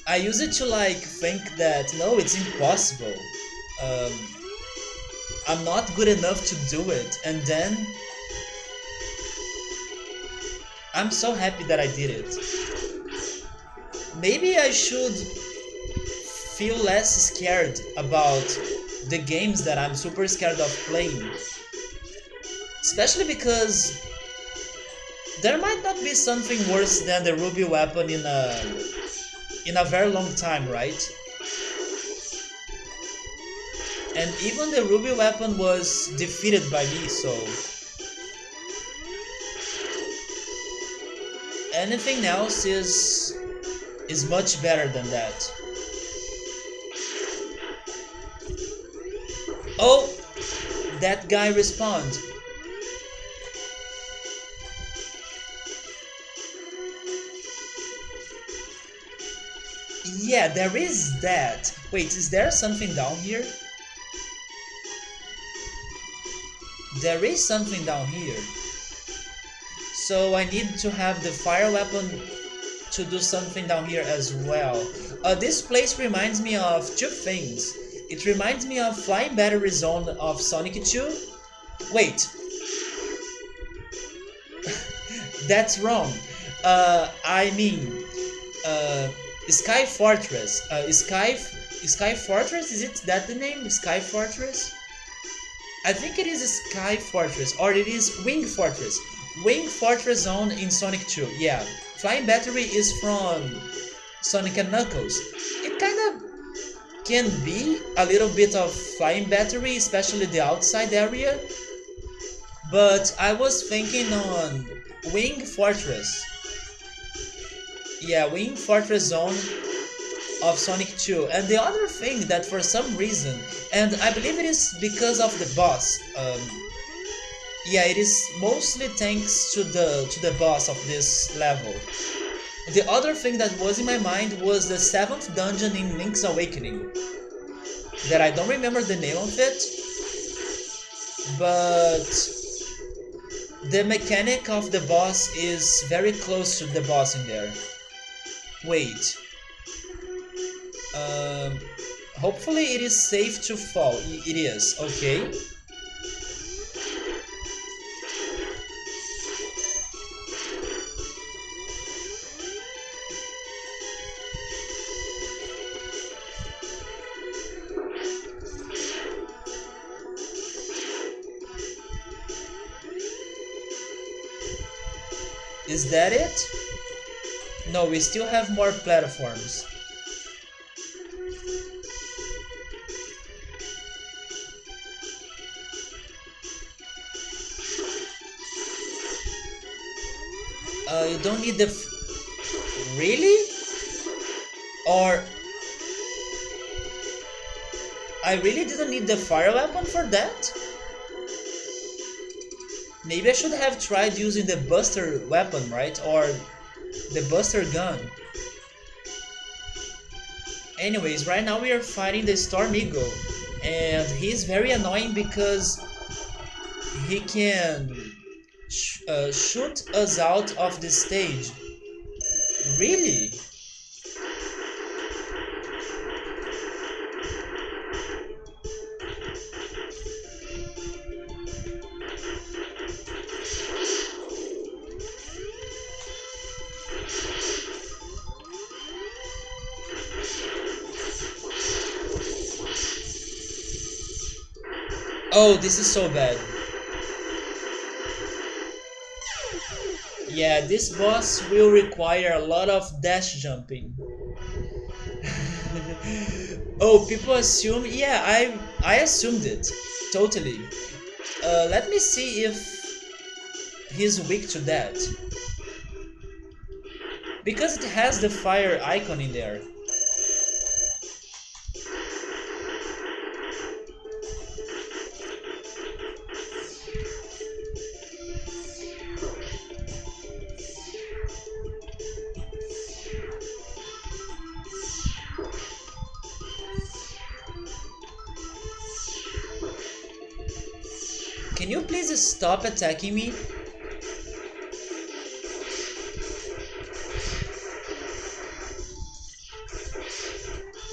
I used to like think that no, it's impossible. Um, I'm not good enough to do it, and then I'm so happy that I did it. Maybe I should feel less scared about the games that I'm super scared of playing. Especially because there might not be something worse than the Ruby weapon in a very long time, right? And even the Ruby weapon was defeated by me, so anything else is much better than that. Oh, that guy respawned. Yeah, there is that. Wait, is there something down here? There is something down here. So I need to have the fire weapon to do something down here as well. This place reminds me of two things. It reminds me of Flying Battery Zone of Sonic 2. Wait. That's wrong. I mean, Sky Fortress. Sky Fortress? Is it that the name? Sky Fortress? I think it is Sky Fortress, or it is Wing Fortress. Wing Fortress Zone in Sonic 2, yeah. Flying Battery is from Sonic and Knuckles. It kinda can be a little bit of Flying Battery, especially the outside area. But I was thinking on Wing Fortress. Yeah, Wing Fortress Zone of Sonic 2. And the other thing that for some reason, and I believe it is because of the boss, yeah, it is mostly thanks to the boss of this level. The other thing that was in my mind was the 7th dungeon in Link's Awakening. That I don't remember the name of it, but the mechanic of the boss is very close to the boss in there. Wait. Hopefully it is safe to fall. It is, okay. Is that it? No, we still have more platforms. You don't need the... Really? Or... I really didn't need the fire weapon for that? Maybe I should have tried using the Buster weapon, right? Or the Buster gun. Anyways, right now we are fighting the Storm Eagle. And he's very annoying because he can shoot us out of the stage. Really? Oh, this is so bad. Yeah, this boss will require a lot of dash jumping. Oh, people assume... Yeah, I assumed it. Totally. Let me see if he's weak to that. Because it has the fire icon in there. Can you please stop attacking me?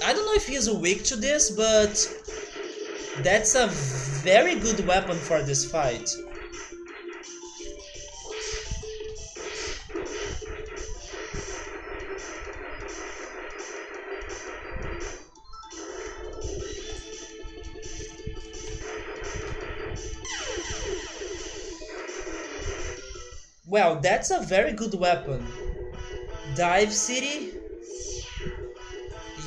I don't know if he's weak to this, but that's a very good weapon for this fight. Well, that's a very good weapon. Dive City?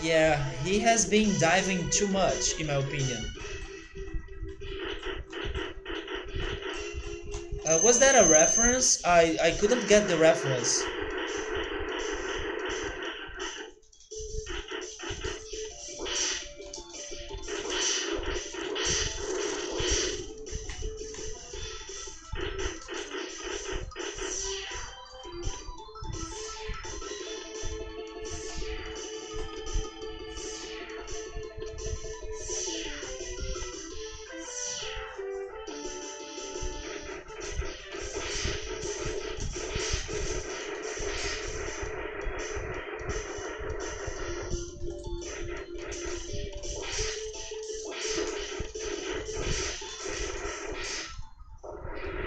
Yeah, he has been diving too much, in my opinion. Was that a reference? I couldn't get the reference.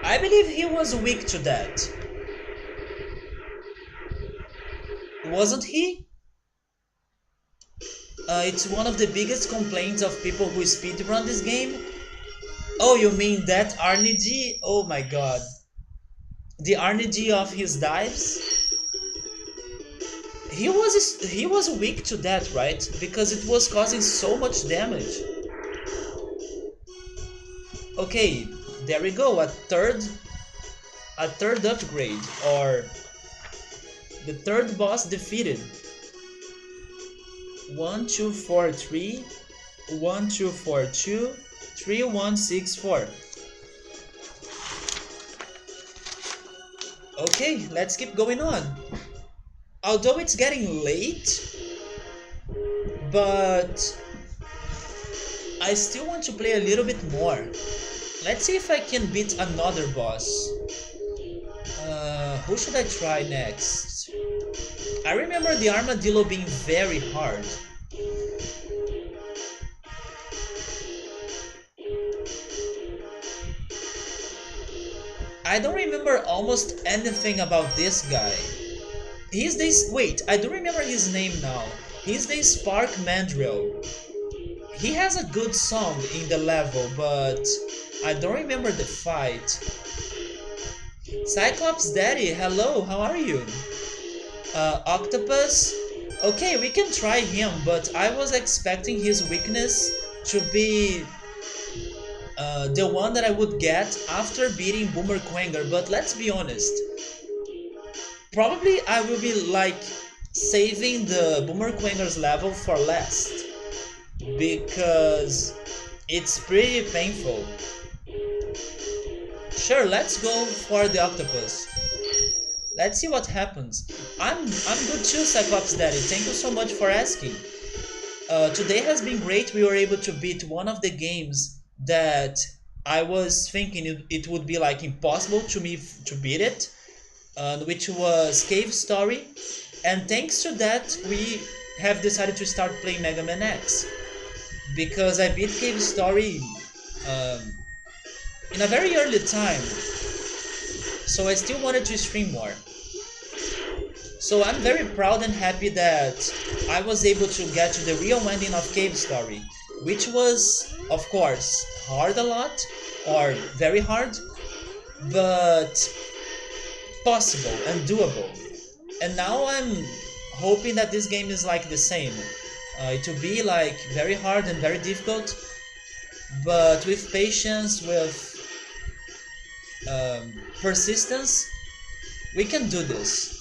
I believe he was weak to that. Wasn't he? It's one of the biggest complaints of people who speedrun this game. Oh, you mean that RNG? Oh my god. The RNG of his dives? He was weak to that, right? Because it was causing so much damage. Okay, there we go. A third upgrade, or the third boss defeated. 1 2 4 3 1 2 4 2 3 1 6 4. Okay, let's keep going on. Although it's getting late, but I still want to play a little bit more. Let's see if I can beat another boss. Who should I try next? I remember the armadillo being very hard. I don't remember almost anything about this guy. He's this. Wait, I do remember his name now. He's the Spark Mandrill. He has a good song in the level, but I don't remember the fight. Cyclops Daddy, hello, how are you? Octopus? Okay, we can try him, but I was expecting his weakness to be the one that I would get after beating Boomer Quanger, but let's be honest. Probably I will be like saving the Boomer Quanger's level for last, because it's pretty painful. Sure, let's go for the octopus. Let's see what happens. I'm good too, Cyclops Daddy. Thank you so much for asking. Today has been great. We were able to beat one of the games that I was thinking it would be like impossible to me to beat it, which was Cave Story. And thanks to that, we have decided to start playing Mega Man X, because I beat Cave Story in a very early time, so I still wanted to stream more. So I'm very proud and happy that I was able to get to the real ending of Cave Story, which was, of course, hard a lot, or very hard, but possible and doable. And now I'm hoping that this game is like the same. It will be like very hard and very difficult, but with patience, with persistence, we can do this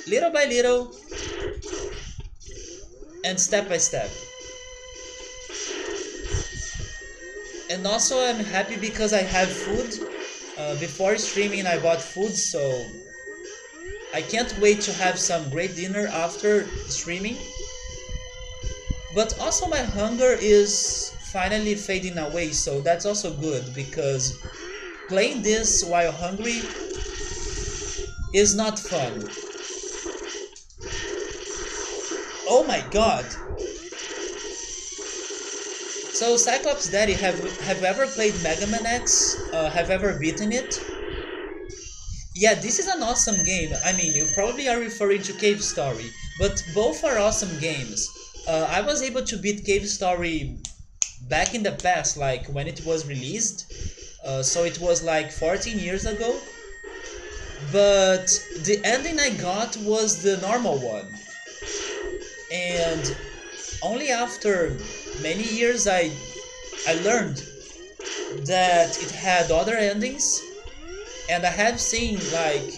little by little and step by step. And also I'm happy because I have food. Before streaming I bought food, so I can't wait to have some great dinner after streaming. But also my hunger is finally fading away, so that's also good, because playing this while hungry is not fun. Oh my god! So Cyclops Daddy, have you ever played Mega Man X? Have you ever beaten it? Yeah, this is an awesome game. I mean, you probably are referring to Cave Story, but both are awesome games. I was able to beat Cave Story back in the past, like when it was released. So it was like 14 years ago. But the ending I got was the normal one. And only after many years I learned that it had other endings, and I have seen like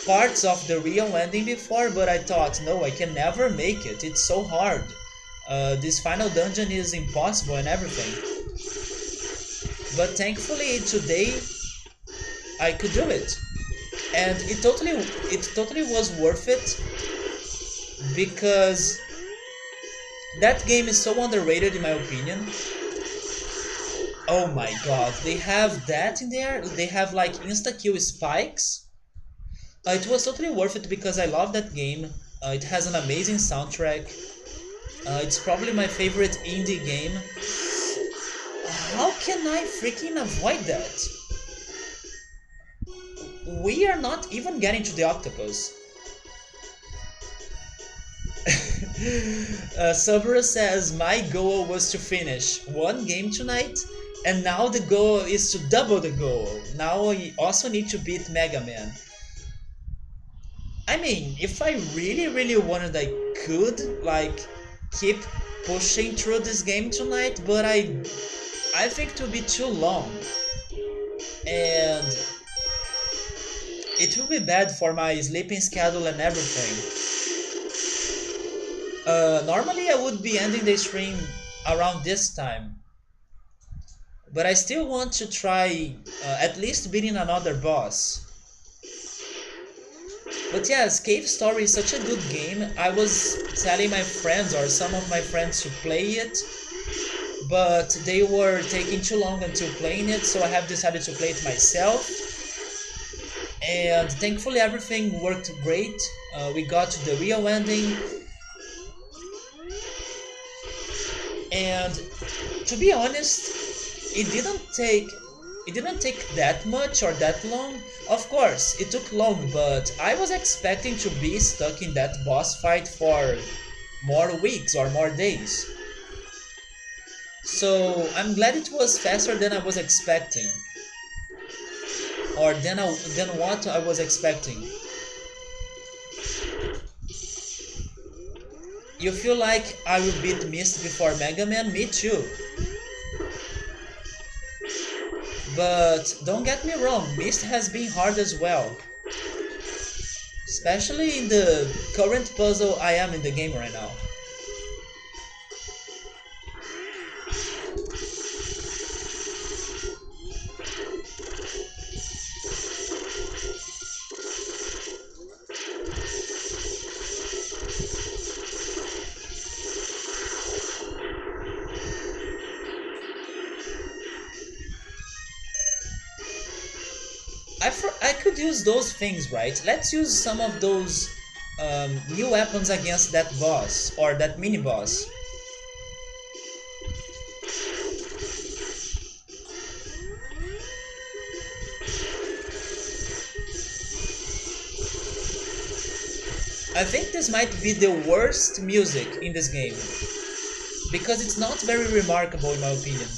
parts of the real ending before, but I thought, no, I can never make it. It's so hard. This final dungeon is impossible and everything. But thankfully today I could do it, and it totally was worth it because that game is so underrated in my opinion. Oh my god, they have that in there. They have like insta kill spikes. It was totally worth it because I love that game. It has an amazing soundtrack. It's probably my favorite indie game. How can I freaking avoid that? We are not even getting to the octopus. Sabura says, my goal was to finish one game tonight, and now the goal is to double the goal. Now I also need to beat Mega Man. I mean, if I really wanted, I could, like, keep pushing through this game tonight, but I think it will be too long. And it will be bad for my sleeping schedule and everything. Normally I would be ending the stream around this time, but I still want to try at least beating another boss. But yes, Cave Story is such a good game. I was telling my friends or some of my friends to play it, but they were taking too long until playing it, so I have decided to play it myself. And thankfully everything worked great. We got to the real ending. And to be honest, it didn't take that much or that long. Of course, it took long, but I was expecting to be stuck in that boss fight for more weeks or more days. So I'm glad it was faster than I was expecting, or than what I was expecting. You feel like I will beat Myst before Mega Man? Me too. But don't get me wrong, Myst has been hard as well. Especially in the current puzzle I am in the game right now. I could use those things, right? Let's use some of those new weapons against that boss or that mini boss. I think this might be the worst music in this game because it's not very remarkable in my opinion.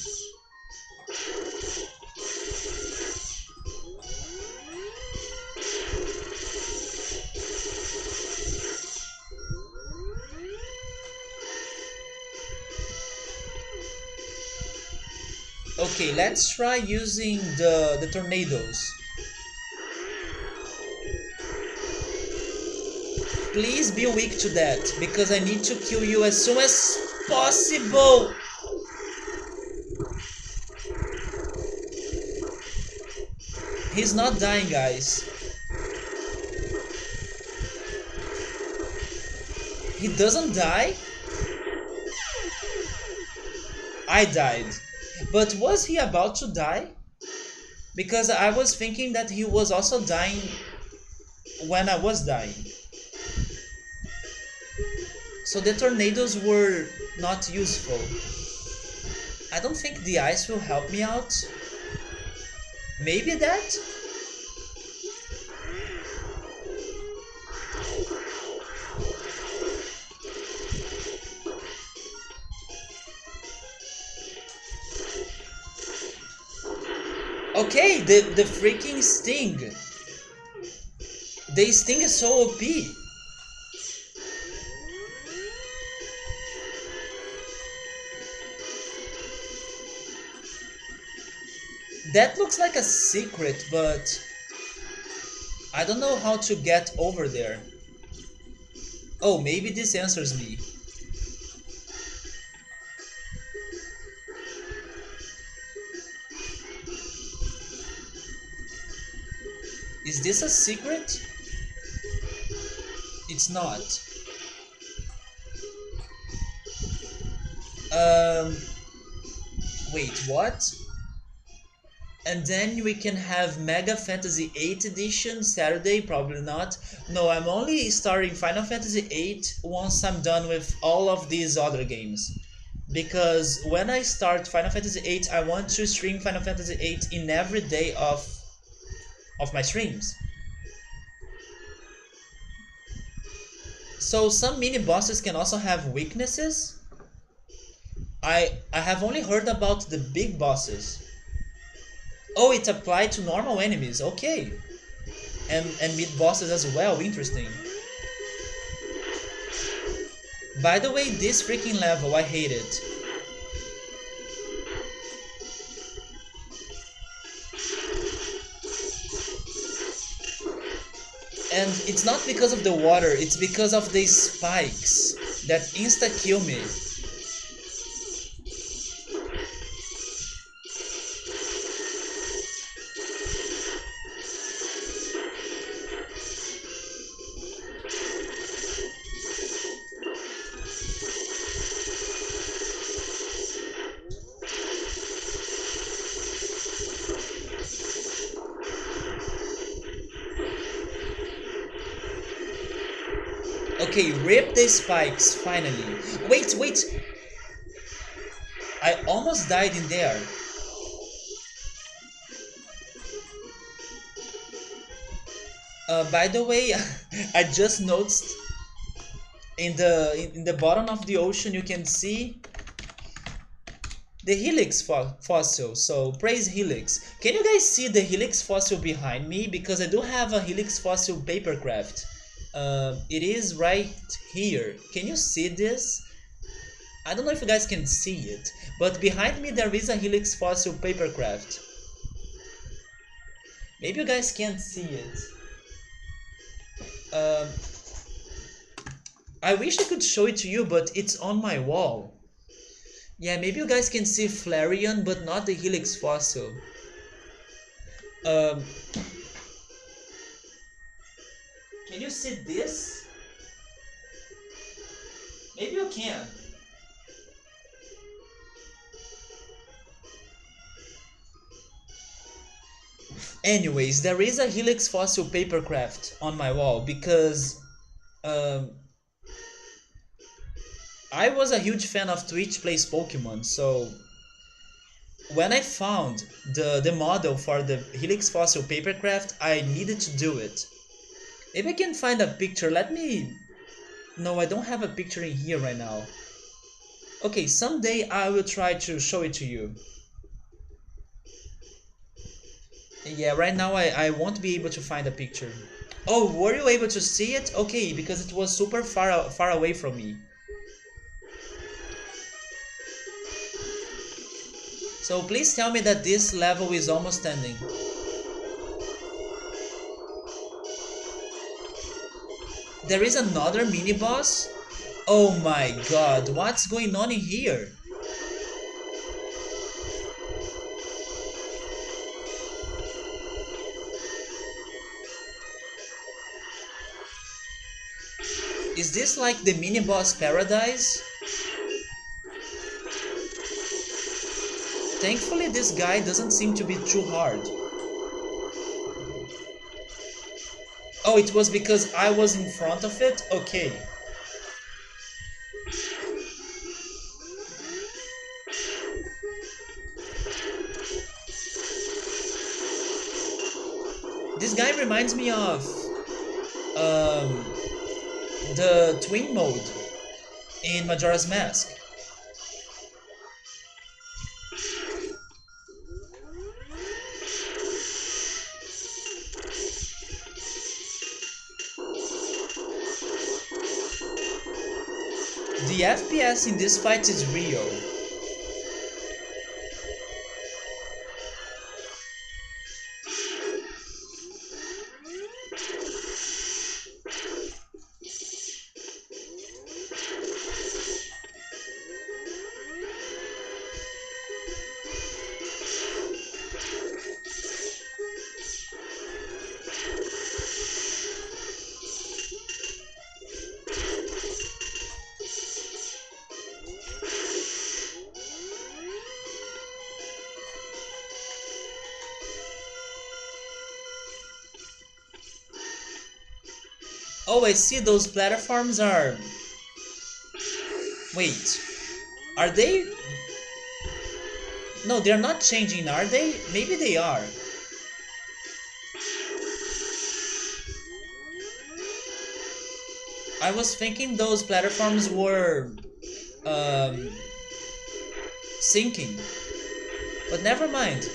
Okay, let's try using the tornadoes. Please be weak to that, because I need to kill you as soon as possible! He's not dying, guys. He doesn't die? I died. But was he about to die? Because I was thinking that he was also dying when I was dying. So the tornadoes were not useful. I don't think the ice will help me out. Maybe that? Okay, the freaking sting. The sting is so OP. That looks like a secret, but I don't know how to get over there. Oh, maybe this answers me. Is this a secret? It's not. Um, wait, what? And then we can have Mega Fantasy 8 edition Saturday, probably not. No, I'm only starting Final Fantasy 8 once I'm done with all of these other games. Because when I start Final Fantasy 8, I want to stream Final Fantasy 8 in every day of my streams. So some mini bosses can also have weaknesses. I have only heard about the big bosses. Oh, it applied to normal enemies. Okay. And mid bosses as well. Interesting. By the way, this freaking level, I hate it. And it's not because of the water, it's because of the spikes that insta-kill me. Okay, rip the spikes, finally. Wait, wait! I almost died in there. By the way, I just noticed in the bottom of the ocean you can see the Helix fossil. So praise Helix. Can you guys see the Helix fossil behind me? Because I do have a Helix fossil papercraft. It is right here. Can you see this? I don't know if you guys can see it, but behind me there is a Helix fossil papercraft. Maybe you guys can't see it. I wish I could show it to you, but it's on my wall. Yeah, maybe you guys can see Flareon, but not the Helix fossil. Can you see this? Maybe you can. Anyways, there is a Helix fossil papercraft on my wall because I was a huge fan of Twitch Plays Pokemon, so when I found the model for the Helix fossil papercraft, I needed to do it. If I can find a picture, let me... No, I don't have a picture in here right now. Okay, someday I will try to show it to you. Yeah, right now I won't be able to find a picture. Oh, were you able to see it? Okay, because it was super far away from me. So please tell me that this level is almost ending. There is another mini-boss? Oh my god, what's going on in here? Is this like the mini-boss paradise? Thankfully this guy doesn't seem to be too hard. Oh, it was because I was in front of it? Okay. reminds me of um, the twin mode in Majora's Mask. The FPS in this fight is real. Oh, I see, those platforms are... Wait, are they... No, they're not changing, are they? Maybe they are. I was thinking those platforms were... sinking. But never mind.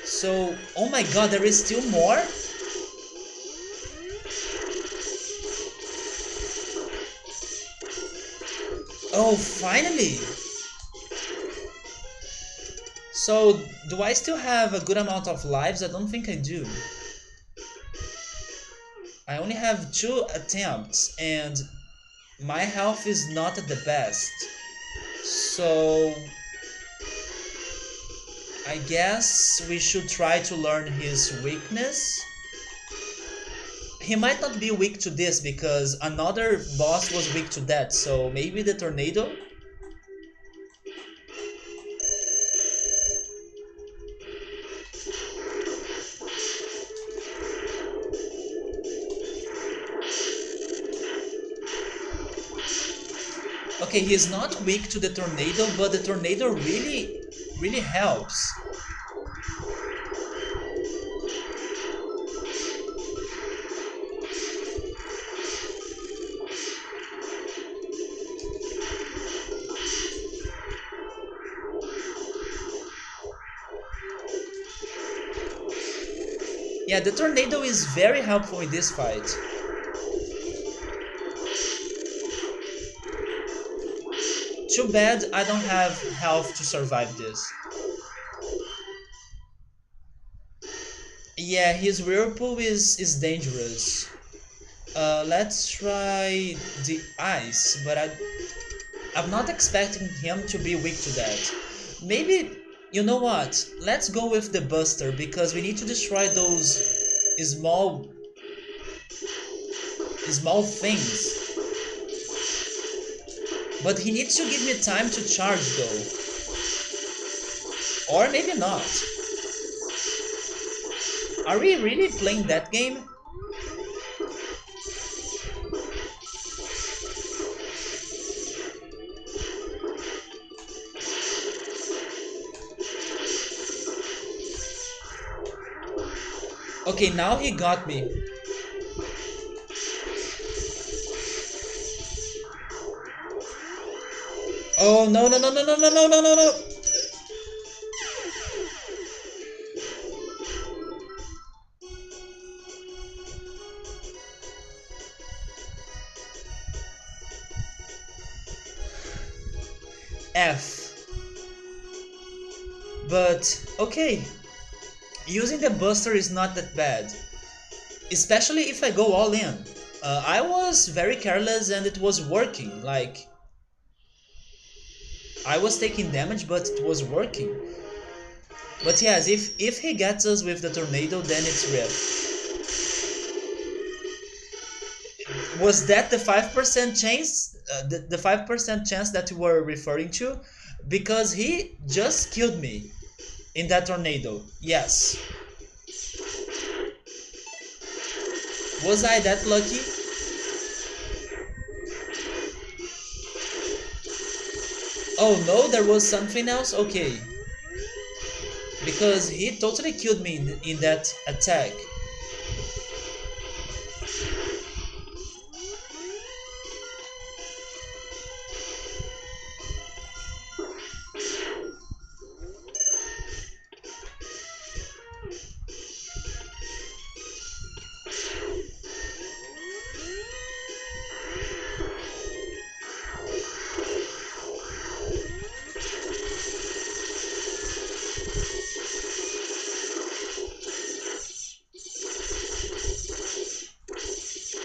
So, oh my god, there is still more? Oh, finally! So, do I still have a good amount of lives? I don't think I do. I only have 2 attempts, and my health is not at the best. So, I guess we should try to learn his weakness. He might not be weak to this because another boss was weak to that, so maybe the tornado? Okay, he's not weak to the tornado, but the tornado really helps. Yeah, the tornado is very helpful in this fight. Too bad I don't have health to survive this. Yeah, his whirlpool is dangerous. Let's try the ice, but I'm not expecting him to be weak to that. Maybe, you know what? Let's go with the Buster because we need to destroy those small things. But he needs to give me time to charge though. Or maybe not. Are we really playing that game? Okay, now he got me. Oh no no no no no no no no no no! F. But okay, using the Buster is not that bad, especially if I go all in. I was very careless and it was working. Like, I was taking damage, but it was working. But yes, if he gets us with the tornado, then it's rip. Was that the 5% chance? The 5% chance that you were referring to? Because he just killed me in that tornado. Yes. Was I that lucky? Oh no, there was something else? Okay. because he totally killed me in that attack.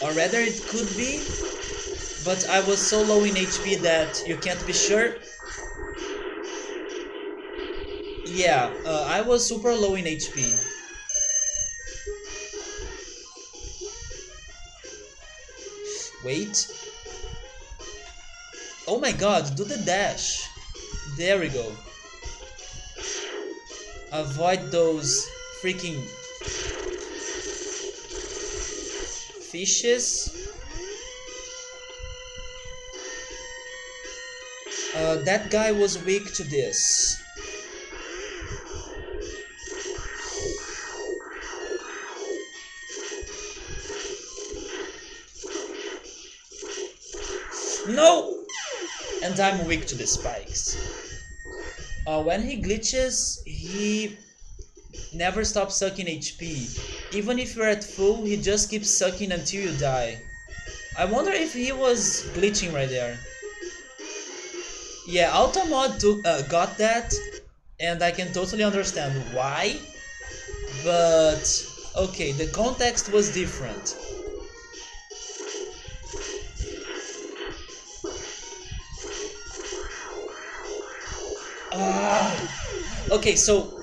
Or rather, it could be, but I was so low in HP that you can't be sure. Yeah, I was super low in HP. Wait. Oh my god, do the dash. There we go. Avoid those freaking fishes. That guy was weak to this. No! And I'm weak to the spikes. When he glitches, he never stops sucking HP. Even if you're at full, he just keeps sucking until you die. I wonder if he was glitching right there. Yeah, Automod got that, and I can totally understand why. But okay, the context was different. Okay, so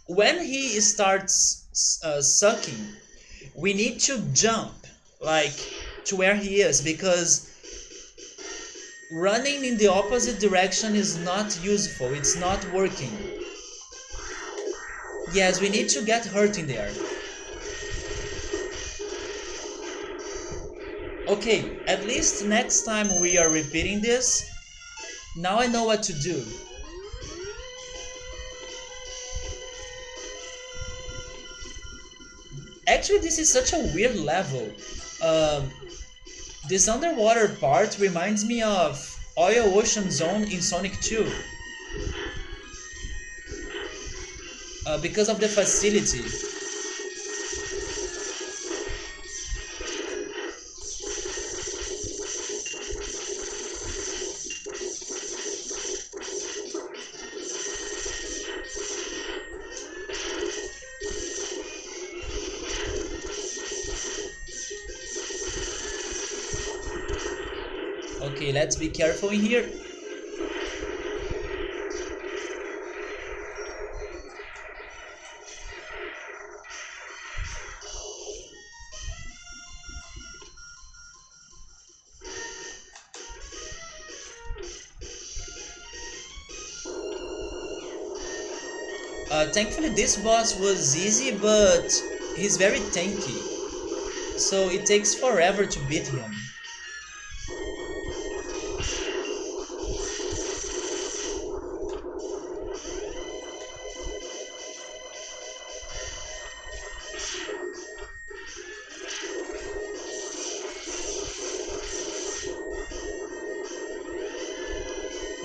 when he starts sucking, we need to jump like to where he is, because running in the opposite direction is not useful. It's not working. Yes, we need to get hurt in there. Okay, at least next time we are repeating this. Now I know what to do. Actually, this is such a weird level. This underwater part reminds me of Oil Ocean Zone in Sonic 2. Because of the facility. Okay, let's be careful in here. Thankfully this boss was easy, but he's very tanky, so it takes forever to beat him.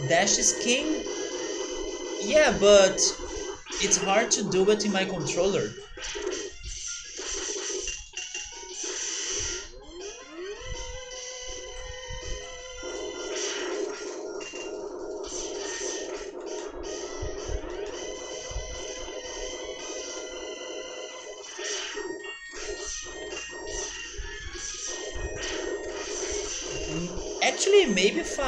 Dash is king? Yeah, but it's hard to do it in my controller. Actually, maybe if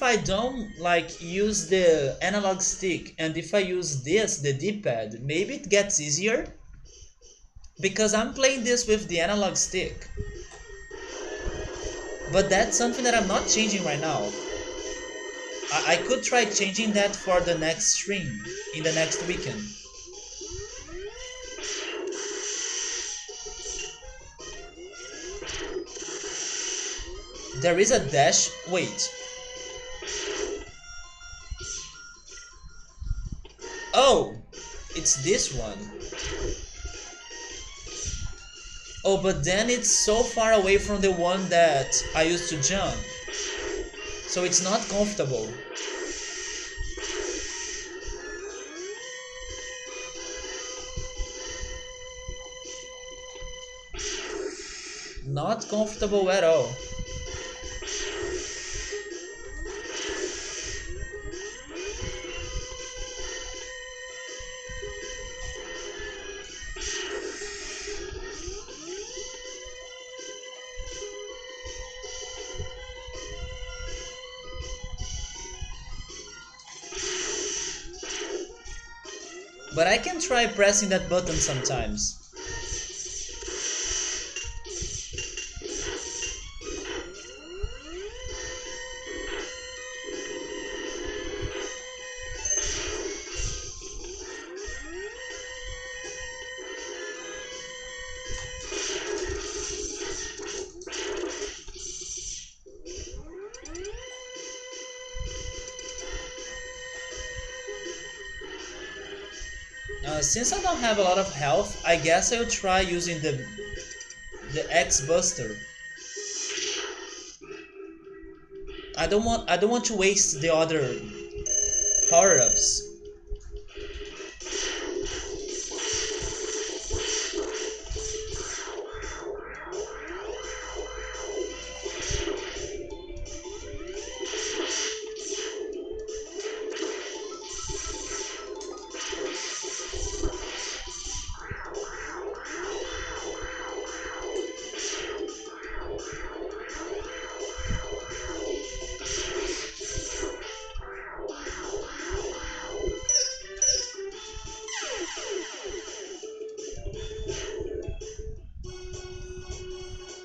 I don't like use the analog stick, and if I use this, the D-pad, maybe it gets easier, because I'm playing this with the analog stick. But that's something that I'm not changing right now. I could try changing that for the next stream, in the next weekend. There is a dash. Wait. Oh, it's this one. Oh, but then it's so far away from the one that I used to jump. So it's not comfortable. Not comfortable at all. But I can try pressing that button sometimes. Since I don't have a lot of health, I guess I'll try using the X Buster. I don't want to waste the other power-ups.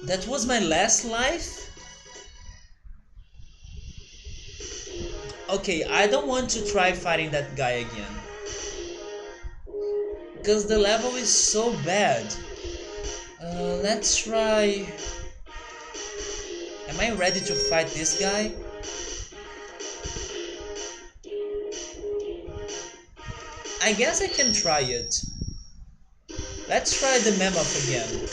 That was my last life? Okay, I don't want to try fighting that guy again. Because the level is so bad. Let's try... Am I ready to fight this guy? I guess I can try it. Let's try the Mammoth again.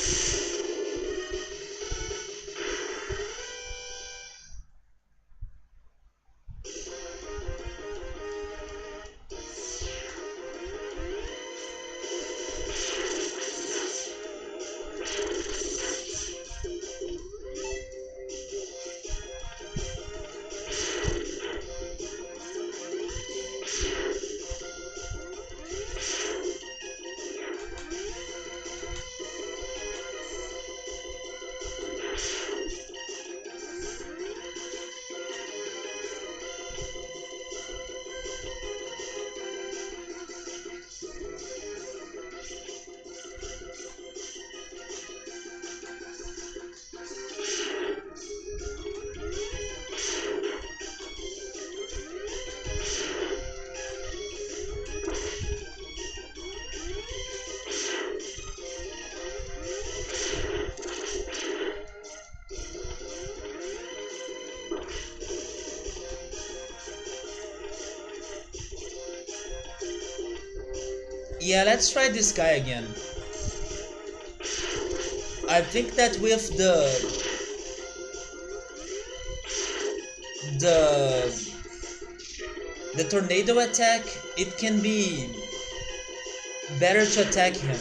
Yeah, let's try this guy again. I think that with the the tornado attack, it can be better to attack him.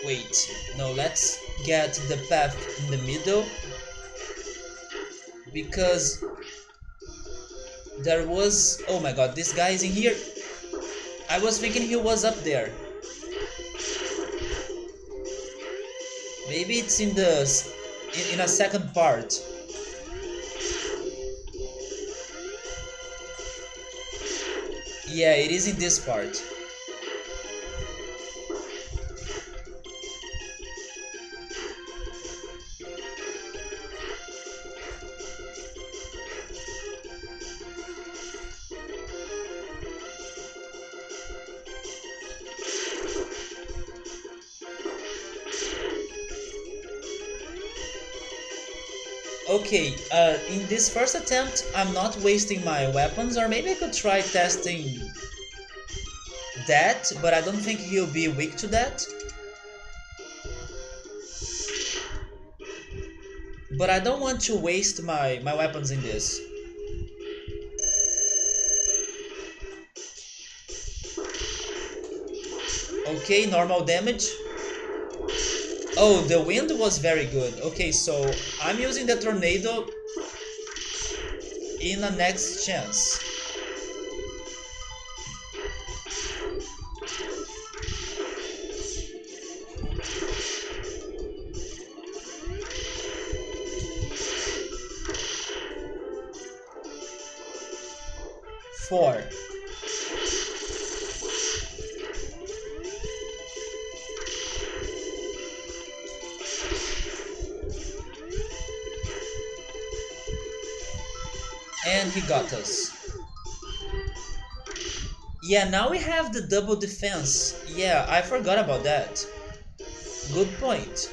Wait, no, let's get the path in the middle, because there was... Oh my god, this guy is in here. I was thinking he was up there. Maybe it's in the in a second part. Yeah, it is in this part. Okay, in this first attempt, I'm not wasting my weapons, or maybe I could try testing that, but I don't think he'll be weak to that. But I don't want to waste my weapons in this. Okay, normal damage. Oh, the wind was very good. Okay, so I'm using the tornado in a next chance. Four. And he got us. Yeah, now we have the double defense. Yeah, I forgot about that. Good point.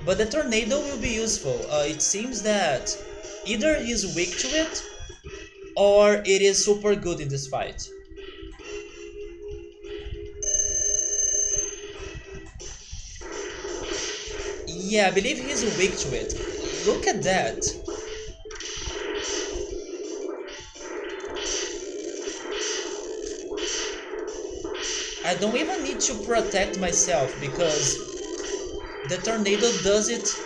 But the tornado will be useful. It seems that either he's weak to it, or it is super good in this fight. Yeah, I believe he's weak to it. Look at that. I don't even need to protect myself because the tornado does it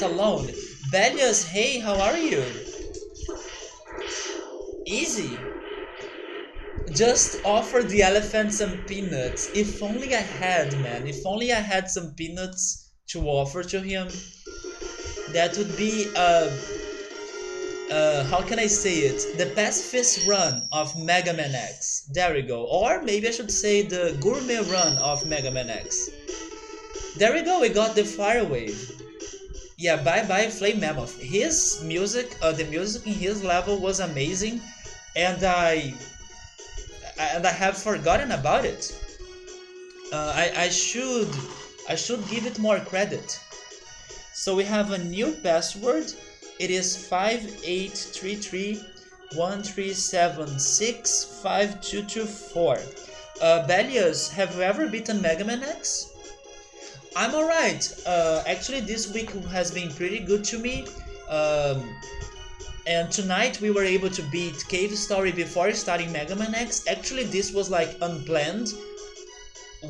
alone. Belias, hey, how are you? Easy. Just offer the elephant some peanuts. If only I had, man. If only I had some peanuts to offer to him. That would be how can I say it? The pacifist run of Mega Man X. There we go. Or maybe I should say the gourmet run of Mega Man X. There we go, we got the fire wave. Yeah, bye bye Flame Mammoth. His music, the music in his level was amazing, and I have forgotten about it. I should give it more credit. So we have a new password. It is 583313765224. Belias, have you ever beaten Mega Man X? I'm alright. Actually, this week has been pretty good to me. And tonight we were able to beat Cave Story before starting Mega Man X. Actually, this was like unplanned.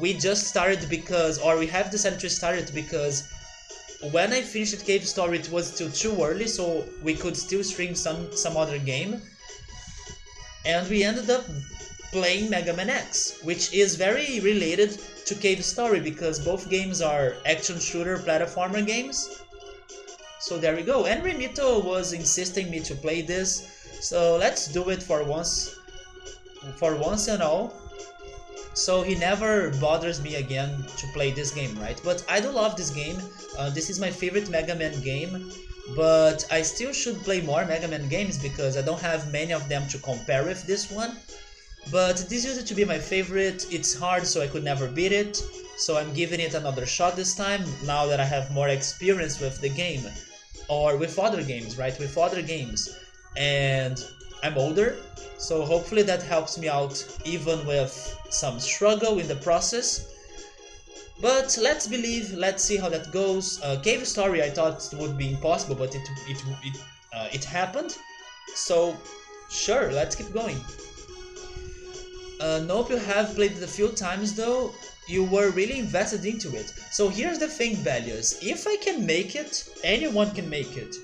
We just started because, or we have decided to start it because when I finished Cave Story it was still too early, so we could still stream some other game. And we ended up playing Mega Man X, which is very related to Cave Story because both games are action shooter platformer games. So there we go. And Renito was insisting me to play this, so let's do it for once and all. So he never bothers me again to play this game, right? But I do love this game. This is my favorite Mega Man game, but I still should play more Mega Man games because I don't have many of them to compare with this one. But this used to be my favorite. It's hard, so I could never beat it, so I'm giving it another shot this time, now that I have more experience with the game. Or with other games, right? With other games. And I'm older, so hopefully that helps me out even with some struggle in the process. But let's believe, let's see how that goes. Cave Story I thought would be impossible, but it happened. So sure, let's keep going. Nope, you have played it a few times though. You were really invested into it. So here's the thing, Belias. If I can make it, anyone can make it.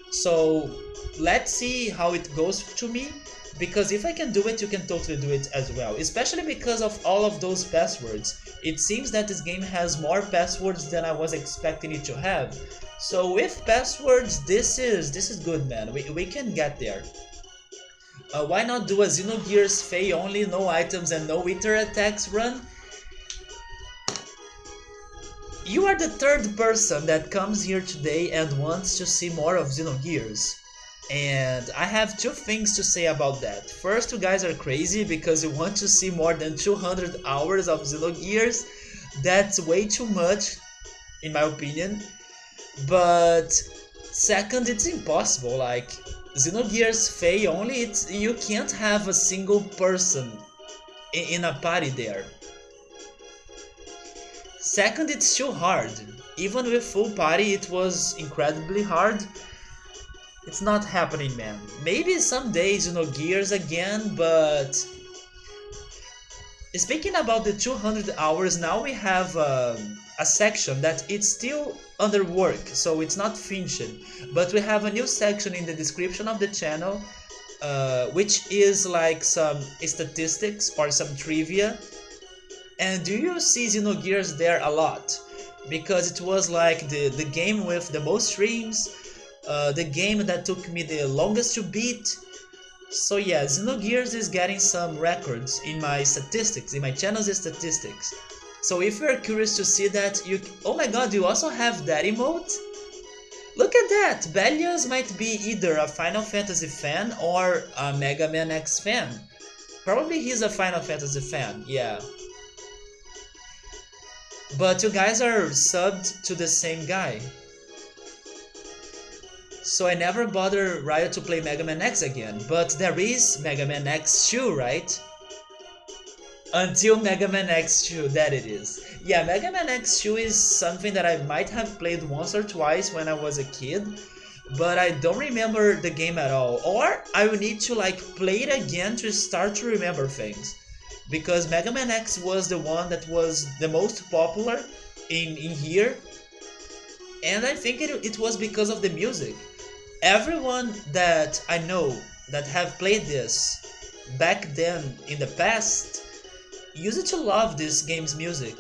So let's see how it goes to me. Because if I can do it, you can totally do it as well. Especially because of all of those passwords. It seems that this game has more passwords than I was expecting it to have. So with passwords, this is good, man. We can get there. Why not do a Xenogears Fei only, no items and no Wither attacks run? You are the third person that comes here today and wants to see more of Xenogears. And I have two things to say about that. First, you guys are crazy because you want to see more than 200 hours of Xenogears. That's way too much, in my opinion. But Second, it's impossible. Like Xenogears Fae only, you can't have a single person in a party there. Second, it's too hard. Even with full party, it was incredibly hard. It's not happening, man. Maybe some days, Gears again, but speaking about the 200 hours, now we have a section that it's still under work, so it's not finished. But we have a new section in the description of the channel, which is like some statistics or some trivia. And do you see Xenogears there a lot? Because it was like the game with the most streams, the game that took me the longest to beat. So yeah, Xenogears is getting some records in my statistics, in my channel's statistics. So if you're curious to see that, oh my god, you also have that emote? Look at that! Belias might be either a Final Fantasy fan or a Mega Man X fan. Probably he's a Final Fantasy fan, yeah. But you guys are subbed to the same guy. So I never bother Riot to play Mega Man X again, but there is Mega Man X2, right? Until Mega Man X2, that it is. Yeah, Mega Man X2 is something that I might have played once or twice when I was a kid, but I don't remember the game at all. Or I would need to like play it again to start to remember things. Because Mega Man X was the one that was the most popular in here, and I think it was because of the music. Everyone that I know that have played this back then in the past used to love this game's music.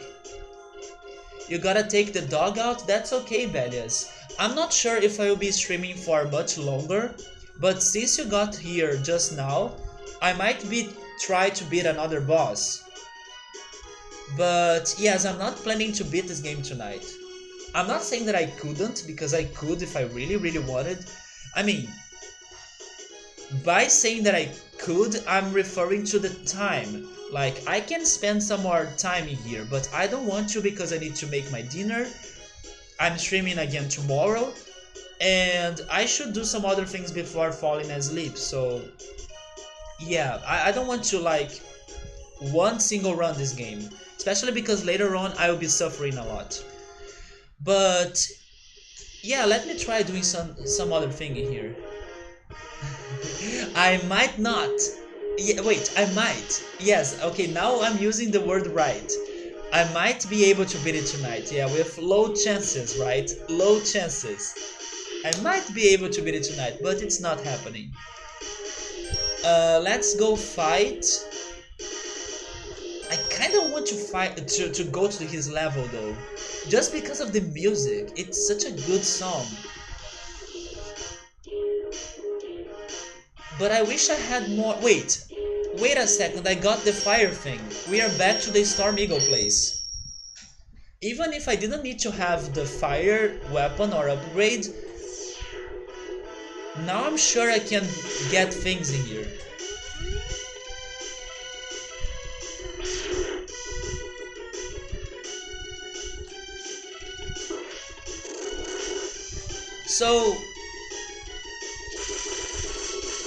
You gotta take the dog out, that's okay, Belias. I'm not sure if I will be streaming for much longer, but since you got here just now, I might try to beat another boss. But yes, I'm not planning to beat this game tonight. I'm not saying that I couldn't, because I could if I really wanted. I mean, by saying that I could, I'm referring to the time. Like, I can spend some more time in here, but I don't want to because I need to make my dinner. I'm streaming again tomorrow, and I should do some other things before falling asleep, so yeah, I don't want to like one single run this game, especially because later on I will be suffering a lot. But yeah, let me try doing some other thing in here. I might not. Yeah, wait, I might. Yes, okay, now I'm using the word right. I might be able to beat it tonight. Yeah, with low chances, right? Low chances. I might be able to beat it tonight, but it's not happening. Let's go fight. I kind of want to fight to go to his level though, just because of the music. It's such a good song. But I wish I had more. Wait a second. I got the fire thing. We are back to the Storm Eagle place. Even if I didn't need to have the fire weapon or upgrade, now I'm sure I can get things in here. So,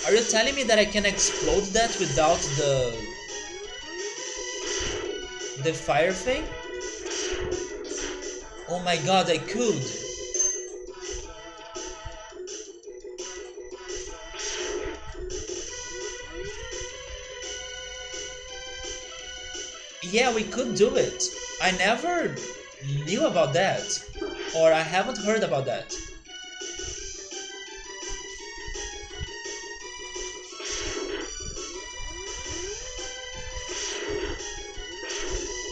are you telling me that I can explode that without the fire thing? Oh my god, I could. Yeah, we could do it. I never knew about that, or I haven't heard about that.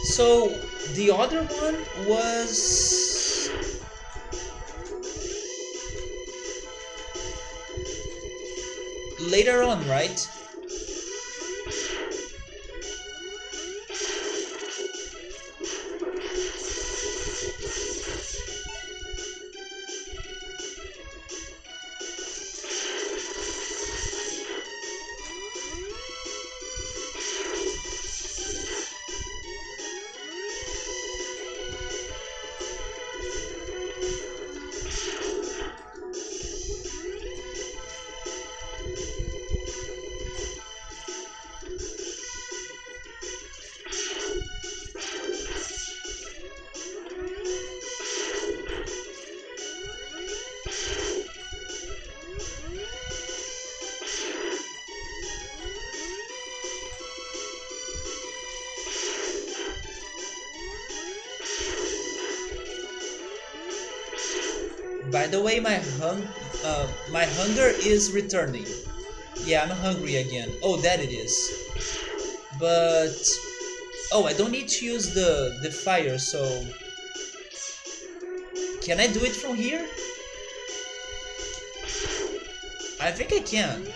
So the other one was later on, right? By the way, my hunger is returning. Yeah, I'm hungry again. Oh, that it is. But oh, I don't need to use the fire, so can I do it from here? I think I can.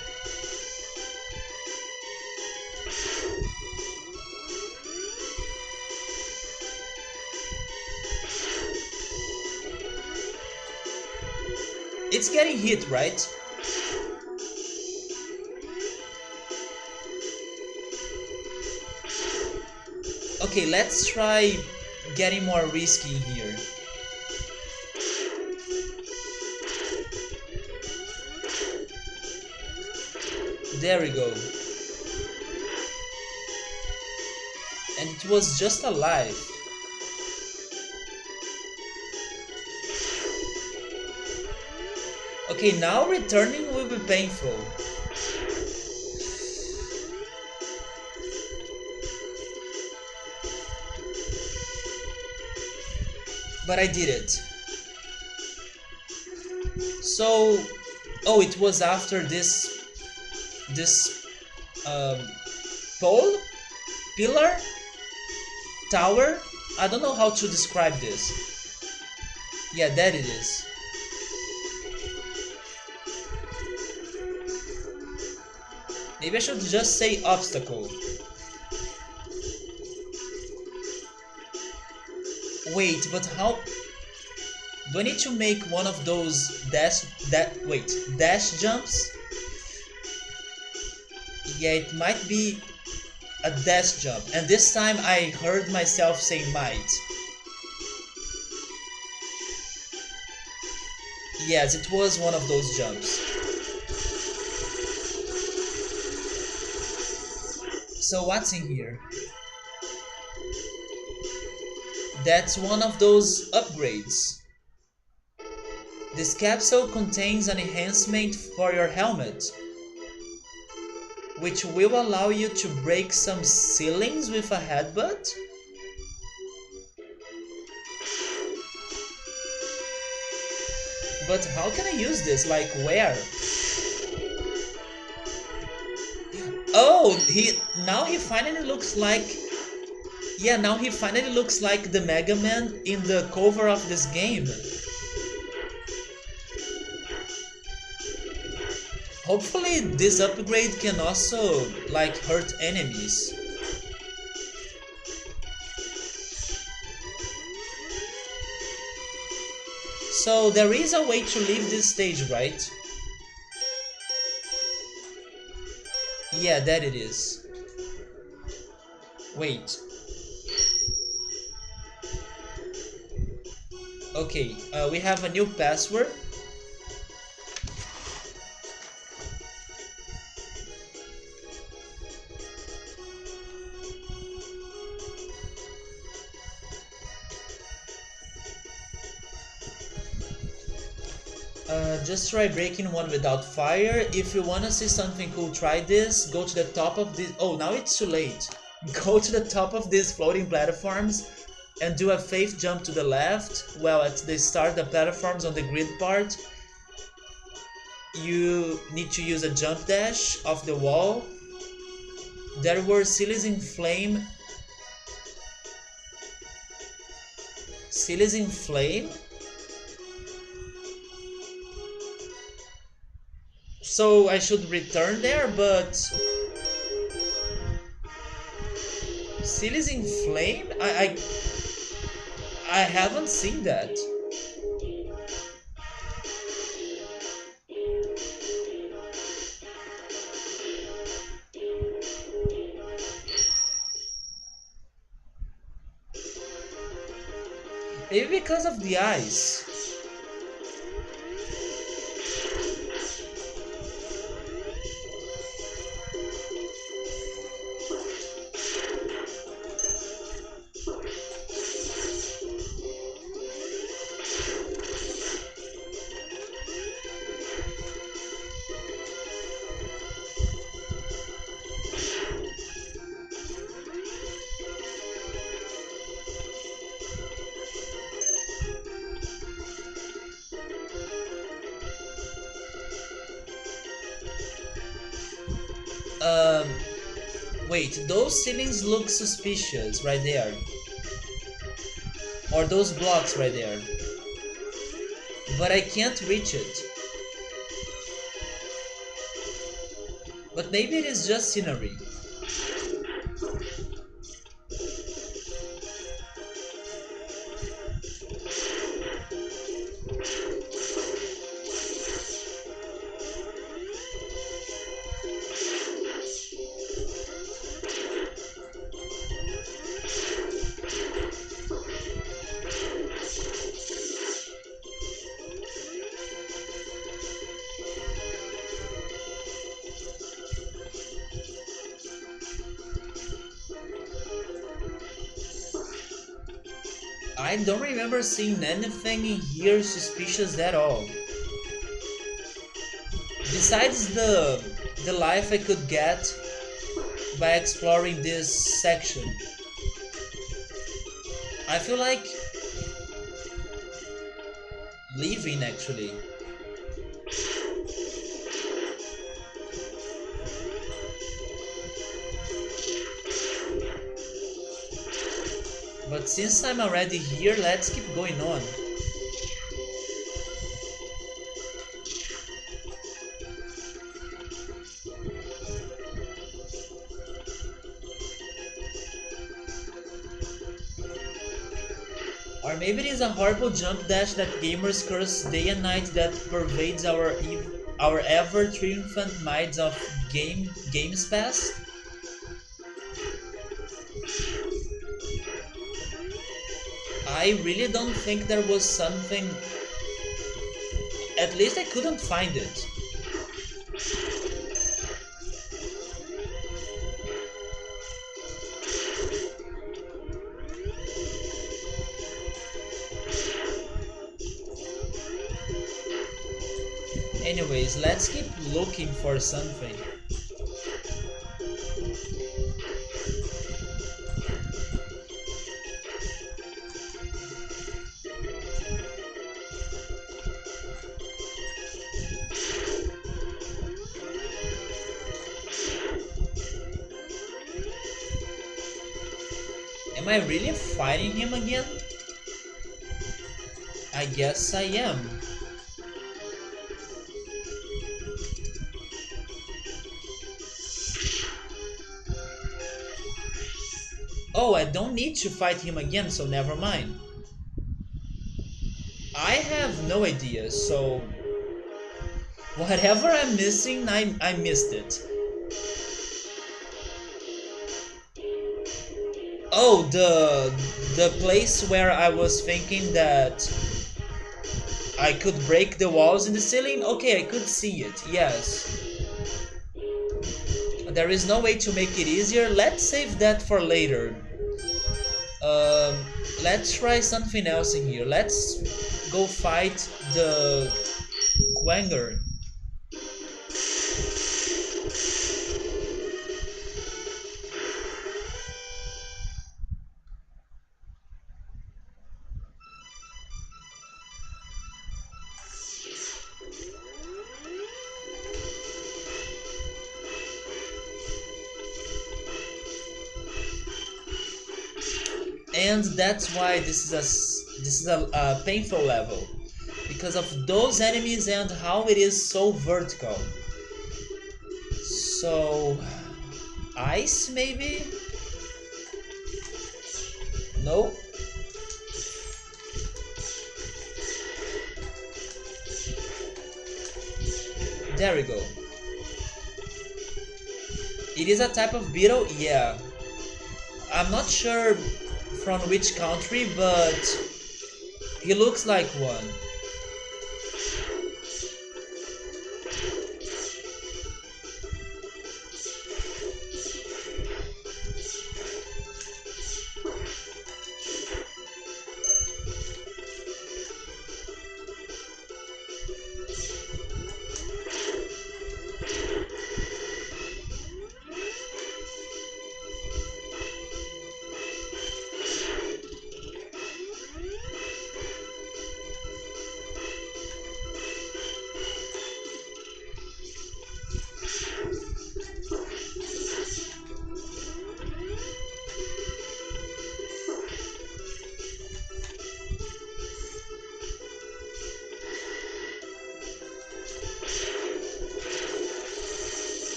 It's getting hit, right? Okay, let's try getting more risky here. There we go. And it was just alive. Okay, now returning will be painful. But I did it. So, oh, it was after this pole, pillar, tower. I don't know how to describe this. Yeah, that it is. Maybe I should just say obstacle. Wait, but how? Do I need to make one of those dash jumps? Yeah, it might be a dash jump. And this time I heard myself say might. Yes, it was one of those jumps. So what's in here? That's one of those upgrades. This capsule contains an enhancement for your helmet, which will allow you to break some ceilings with a headbutt. But how can I use this? Like where? Oh, now he finally looks like... Yeah, now he finally looks like the Mega Man in the cover of this game. Hopefully this upgrade can also, like, hurt enemies. So there is a way to leave this stage, right? Yeah, that it is. Wait. Okay, we have a new password. Just try breaking one without fire. If you wanna see something cool, try this. Go to the top of this. Oh, now it's too late. Go to the top of these floating platforms and do a faith jump to the left. Well, at the start the platforms on the grid part, you need to use a jump dash off the wall. There were Cilies in Flame. Cilies in Flame? So I should return there, but... Cilies in Flame? I haven't seen that. Maybe because of the eyes. Um, wait, those ceilings look suspicious right there. Or those blocks right there. But I can't reach it. But maybe it is just scenery. I don't remember seeing anything in here suspicious at all. Besides the life I could get by exploring this section. I feel like leaving actually. But since I'm already here, let's keep going on. Or maybe it is a horrible jump dash that gamers curse day and night that pervades our ever triumphant minds of games past. I really don't think there was something. At least I couldn't find it. Anyways, let's keep looking for something. Am I really fighting him again? I guess I am. Oh, I don't need to fight him again, so never mind. I have no idea, so whatever I'm missing, I missed it. Oh, the place where I was thinking that I could break the walls in the ceiling? Okay, I could see it, yes. There is no way to make it easier. Let's save that for later. Let's try something else in here. Let's go fight the Quanger. And that's why this is a painful level, because of those enemies and how it is so vertical. So ice maybe? No? There we go. It is a type of beetle? Yeah. I'm not sure from which country, but he looks like one.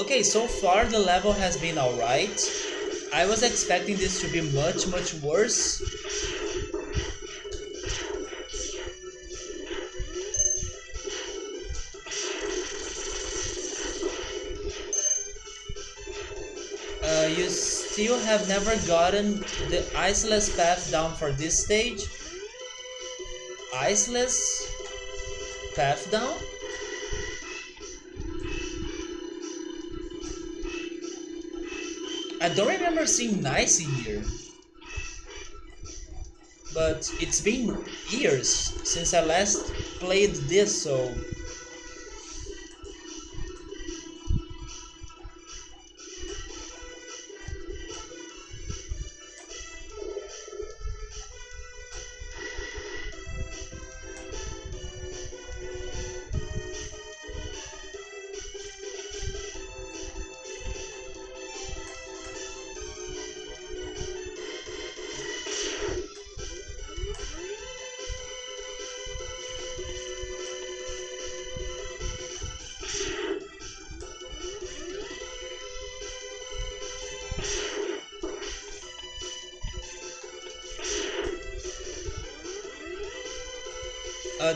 Okay, so far the level has been alright. I was expecting this to be much worse. You still have never gotten the Iceless path down for this stage? Iceless path down? I don't remember seeing Nicey here. But it's been years since I last played this, so...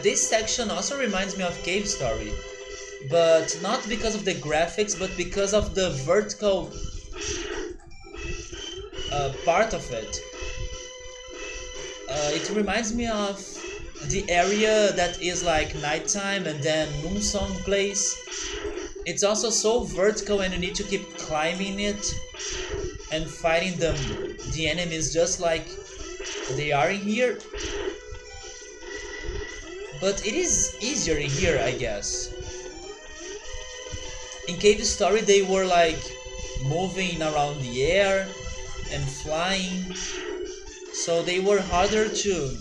this section also reminds me of Cave Story, but not because of the graphics, but because of the vertical part of it. It reminds me of the area that is like nighttime and then Moonsong plays. It's also so vertical and you need to keep climbing it and fighting the enemies just like they are in here. But it is easier in here, I guess. In Cave Story they were like moving around the air and flying, so they were harder to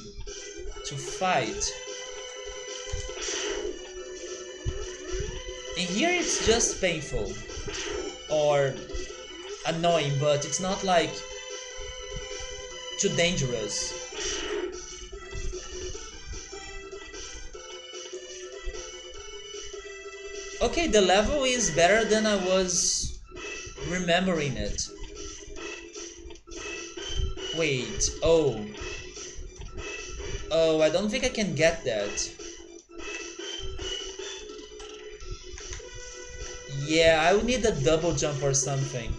fight. In here it's just painful or annoying, but it's not like too dangerous. Okay, the level is better than I was remembering it. Wait, oh, I don't think I can get that. Yeah, I would need a double jump or something.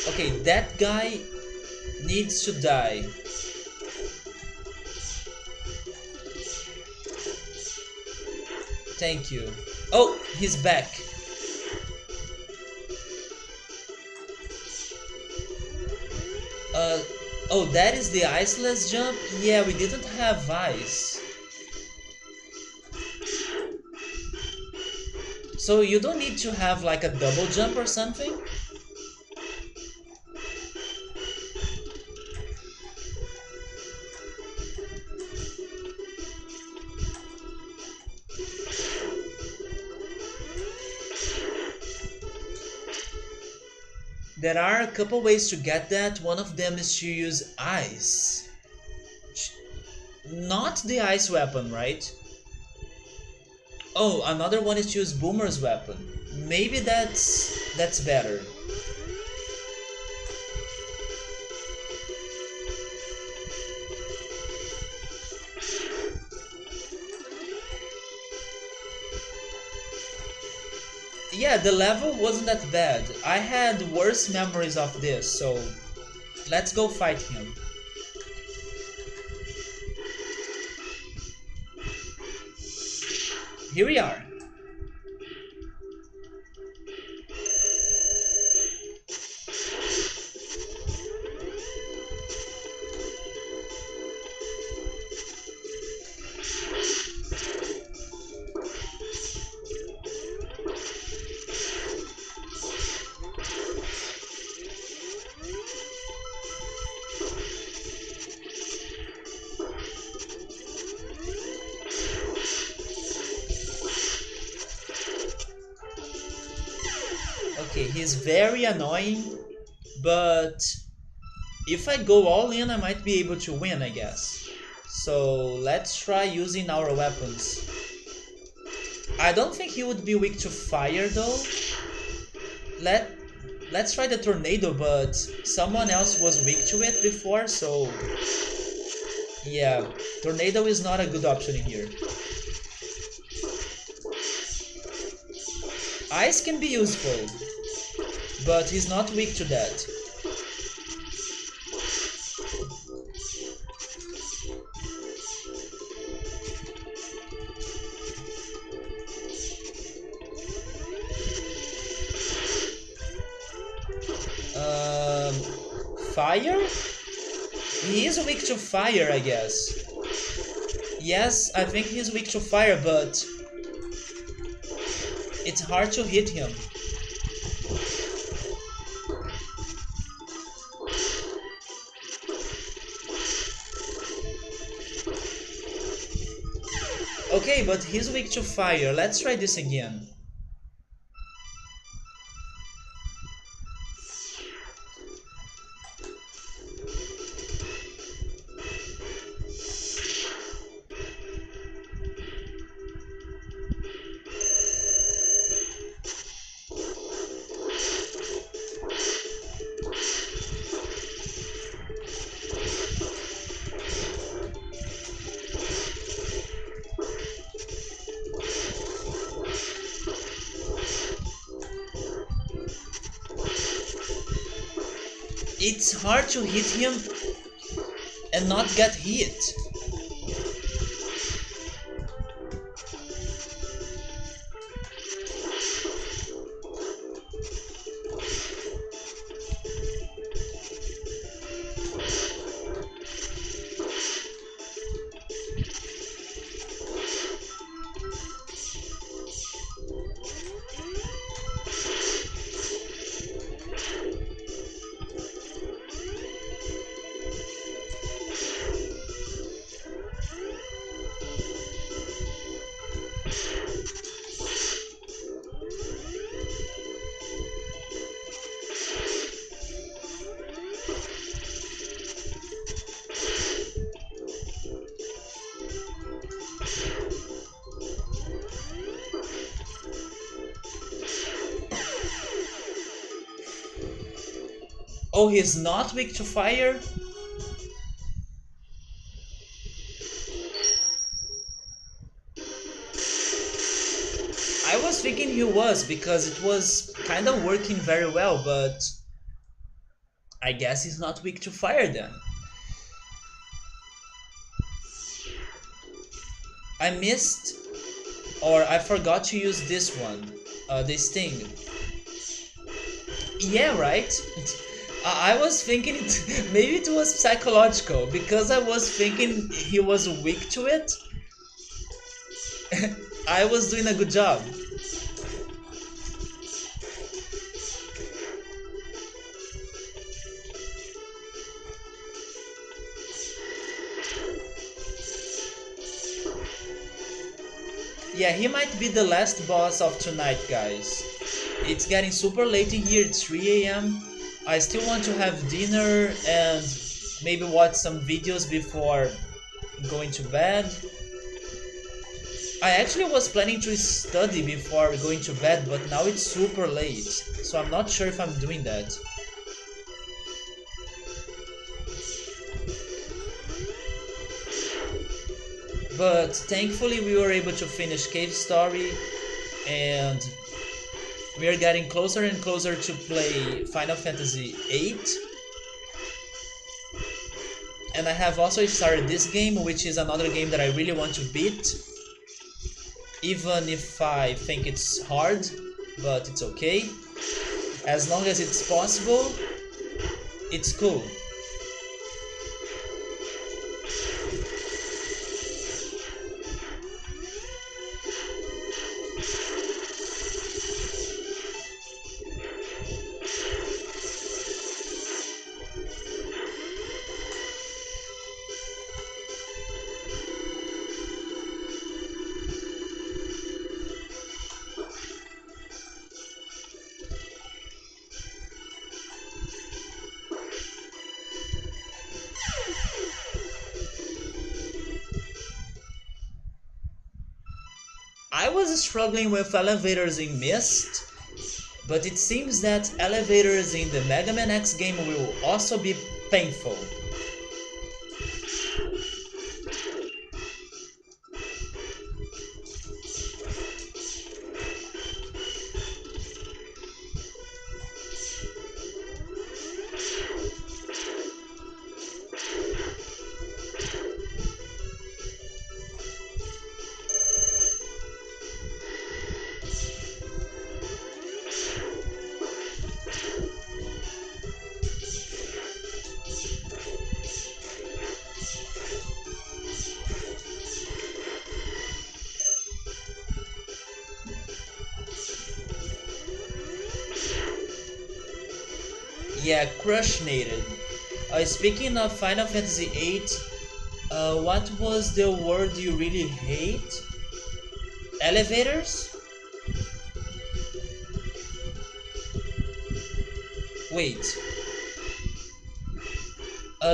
Okay, that guy needs to die. Thank you. Oh, he's back. Oh, that is the iceless jump? Yeah, we didn't have ice. So you don't need to have like a double jump or something? There are a couple ways to get that. One of them is to use ice. Not the ice weapon, right? Oh, another one is to use Boomer's weapon. Maybe that's better. Yeah, the level wasn't that bad. I had worse memories of this, so let's go fight him. Here we are. he's very annoying, but if I go all in, I might be able to win, I guess. So let's try using our weapons. I don't think he would be weak to fire though. Let's try the tornado, but someone else was weak to it before, so yeah, tornado is not a good option here. Ice can be useful, but he's not weak to that. Fire? He is weak to fire, I guess. Yes, I think he's weak to fire, but it's hard to hit him. Okay, but he's weak to fire. Let's try this again. It's hard to hit him and not get hit. Oh, he's not weak to fire? I was thinking he was, because it was kind of working very well, but I guess he's not weak to fire then. I missed, or I forgot to use this one, this thing. Yeah, right? I was thinking maybe it was psychological, because I was thinking he was weak to it. I was doing a good job. Yeah, he might be the last boss of tonight, guys. It's getting super late in here, it's 3 a.m. I still want to have dinner and maybe watch some videos before going to bed. I actually was planning to study before going to bed, but now it's super late, so I'm not sure if I'm doing that. But thankfully we were able to finish Cave Story, and we are getting closer and closer to play Final Fantasy VIII. And I have also started this game, which is another game that I really want to beat. Even if I think it's hard, but it's okay. As long as it's possible, it's cool. was struggling with elevators in Myst, but it seems that elevators in the Mega Man X game will also be painful. Yeah, Crushnated. Speaking of Final Fantasy VIII, what was the word you really hate? Elevators? Wait.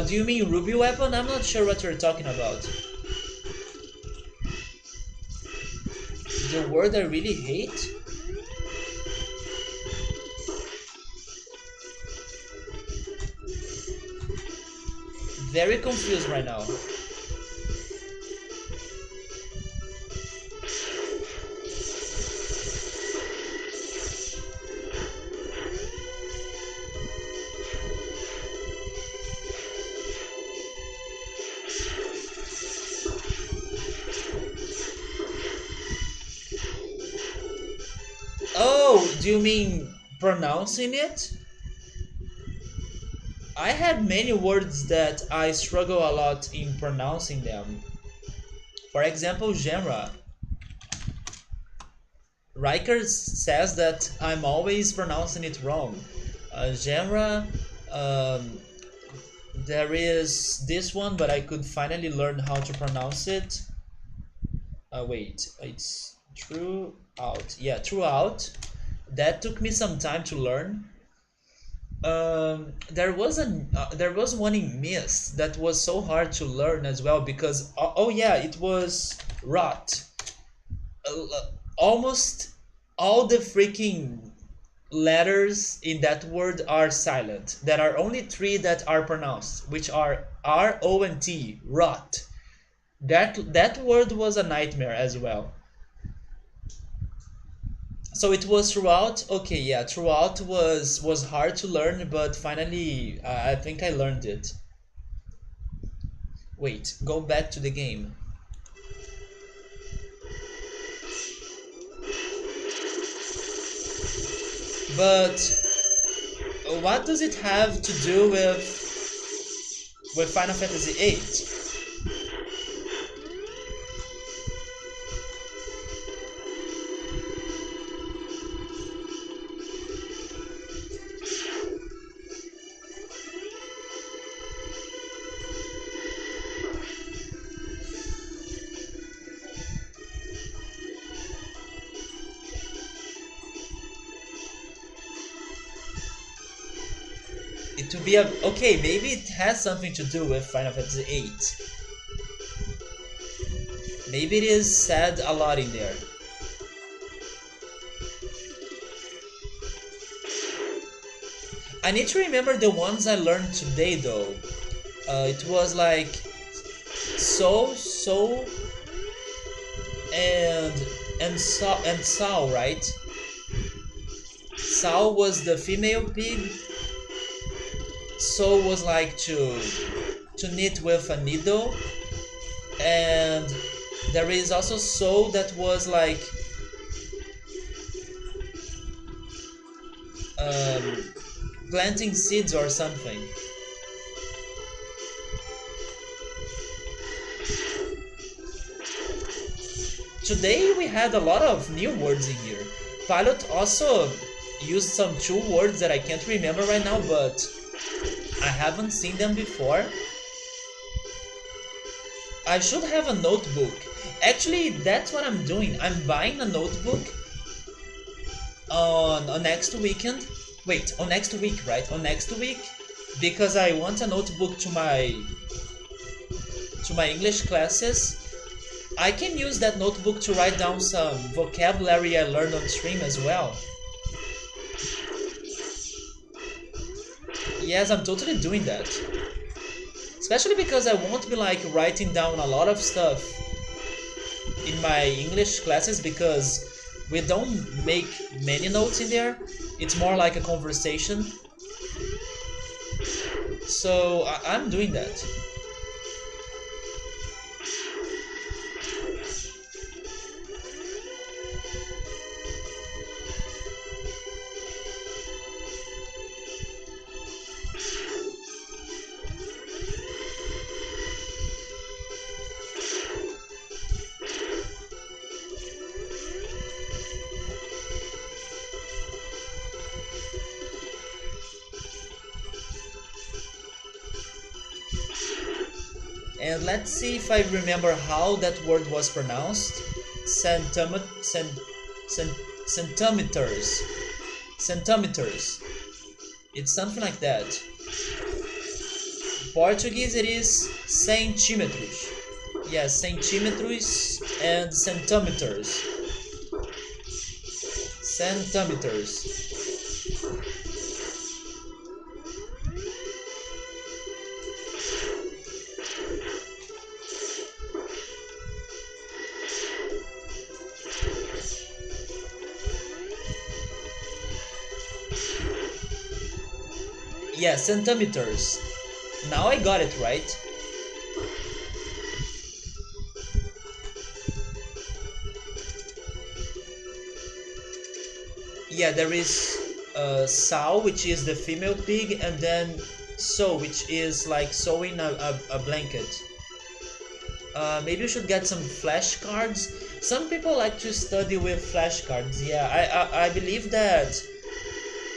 Do you mean Ruby Weapon? I'm not sure what you're talking about. The word I really hate? Very confused right now. Oh, do you mean pronouncing it? I had many words that I struggle a lot in pronouncing them. For example, genre. Riker says that I'm always pronouncing it wrong. Genre, um, there is this one, but I could finally learn how to pronounce it. Wait, it's throughout. Yeah, throughout. That took me some time to learn. There was one in Myst that was so hard to learn as well because oh yeah, it was rot. Almost all the freaking letters in that word are silent. There are only three that are pronounced, which are R, O, and T. Rot. That word was a nightmare as well. So it was throughout. Okay, yeah, throughout was hard to learn, but finally I think I learned it. Wait, go back to the game. But what does it have to do with Final Fantasy VIII? To be a okay, maybe it has something to do with Final Fantasy VIII. Maybe it is said a lot in there. I need to remember the ones I learned today though. It was like so and Sao, right? Sao was the female pig. So was like to knit with a needle, and there is also So that was like planting seeds or something. Today we had a lot of new words in here. Pilot also used some two words that I can't remember right now, but I haven't seen them before. I should have a notebook. Actually, that's what I'm doing. I'm buying a notebook on next weekend. Wait, on next week, right? On next week, because I want a notebook to my English classes. I can use that notebook to write down some vocabulary I learned on stream as well. Yes, I'm totally doing that. Especially because I won't be like writing down a lot of stuff in my English classes because we don't make many notes in there. It's more like a conversation. So I'm doing that. And let's see if I remember how that word was pronounced. Centimeters. Centimeters. It's something like that. Portuguese it is centímetros. Yes, centímetros and centimeters. Centimeters. Yeah, centimeters. Now I got it right. Yeah, there is sow, which is the female pig, and then sew, which is like sewing a blanket. Maybe you should get some flashcards. Some people like to study with flashcards. Yeah, I believe that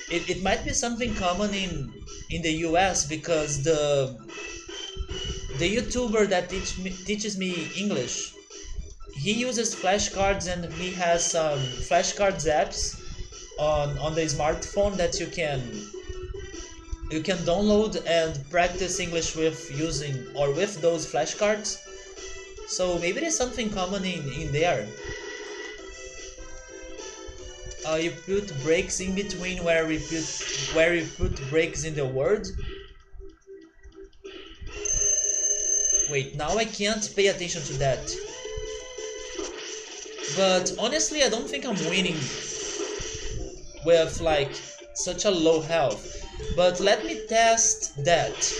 it might be something common in the US because the YouTuber that teaches me English, he uses flashcards and he has some flashcards apps on the smartphone that you can download and practice English with using or with those flashcards. So maybe there's something common in there. You put breaks in between where you put breaks in the word. Wait, now I can't pay attention to that. But honestly, I don't think I'm winning with like such a low health. But let me test that.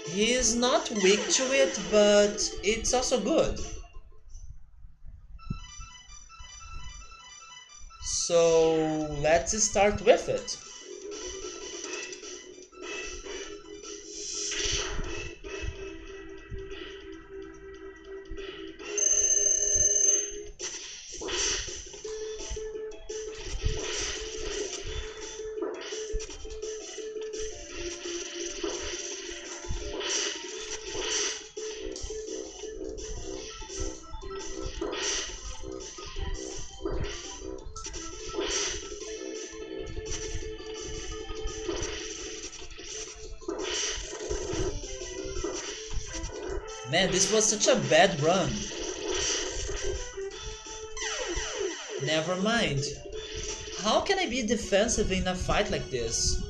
He is not weak to it, but it's also good. So let's start with it. Man, this was such a bad run. Never mind. How can I be defensive in a fight like this?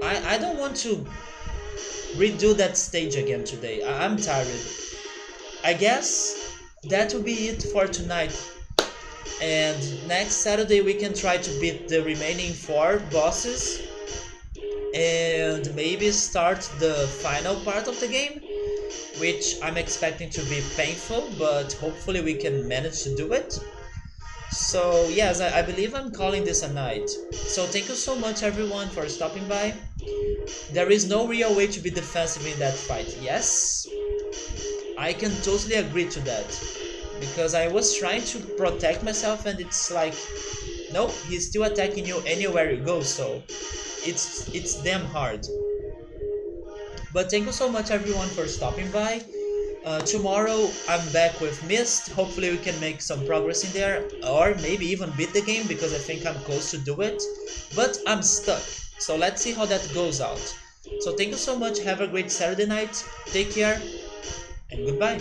I don't want to redo that stage again today. I'm tired. I guess that will be it for tonight. And next Saturday we can try to beat the remaining 4 bosses and maybe start the final part of the game, which I'm expecting to be painful, but hopefully we can manage to do it. So yes, I believe I'm calling this a night. So thank you so much everyone for stopping by. There is no real way to be defensive in that fight. Yes, I can totally agree to that, because I was trying to protect myself and it's like, nope, he's still attacking you anywhere you go, so it's damn hard. But thank you so much everyone for stopping by. Tomorrow I'm back with Mist. Hopefully we can make some progress in there, or maybe even beat the game because I think I'm close to do it. But I'm stuck. So let's see how that goes out. So thank you so much. Have a great Saturday night. Take care and goodbye.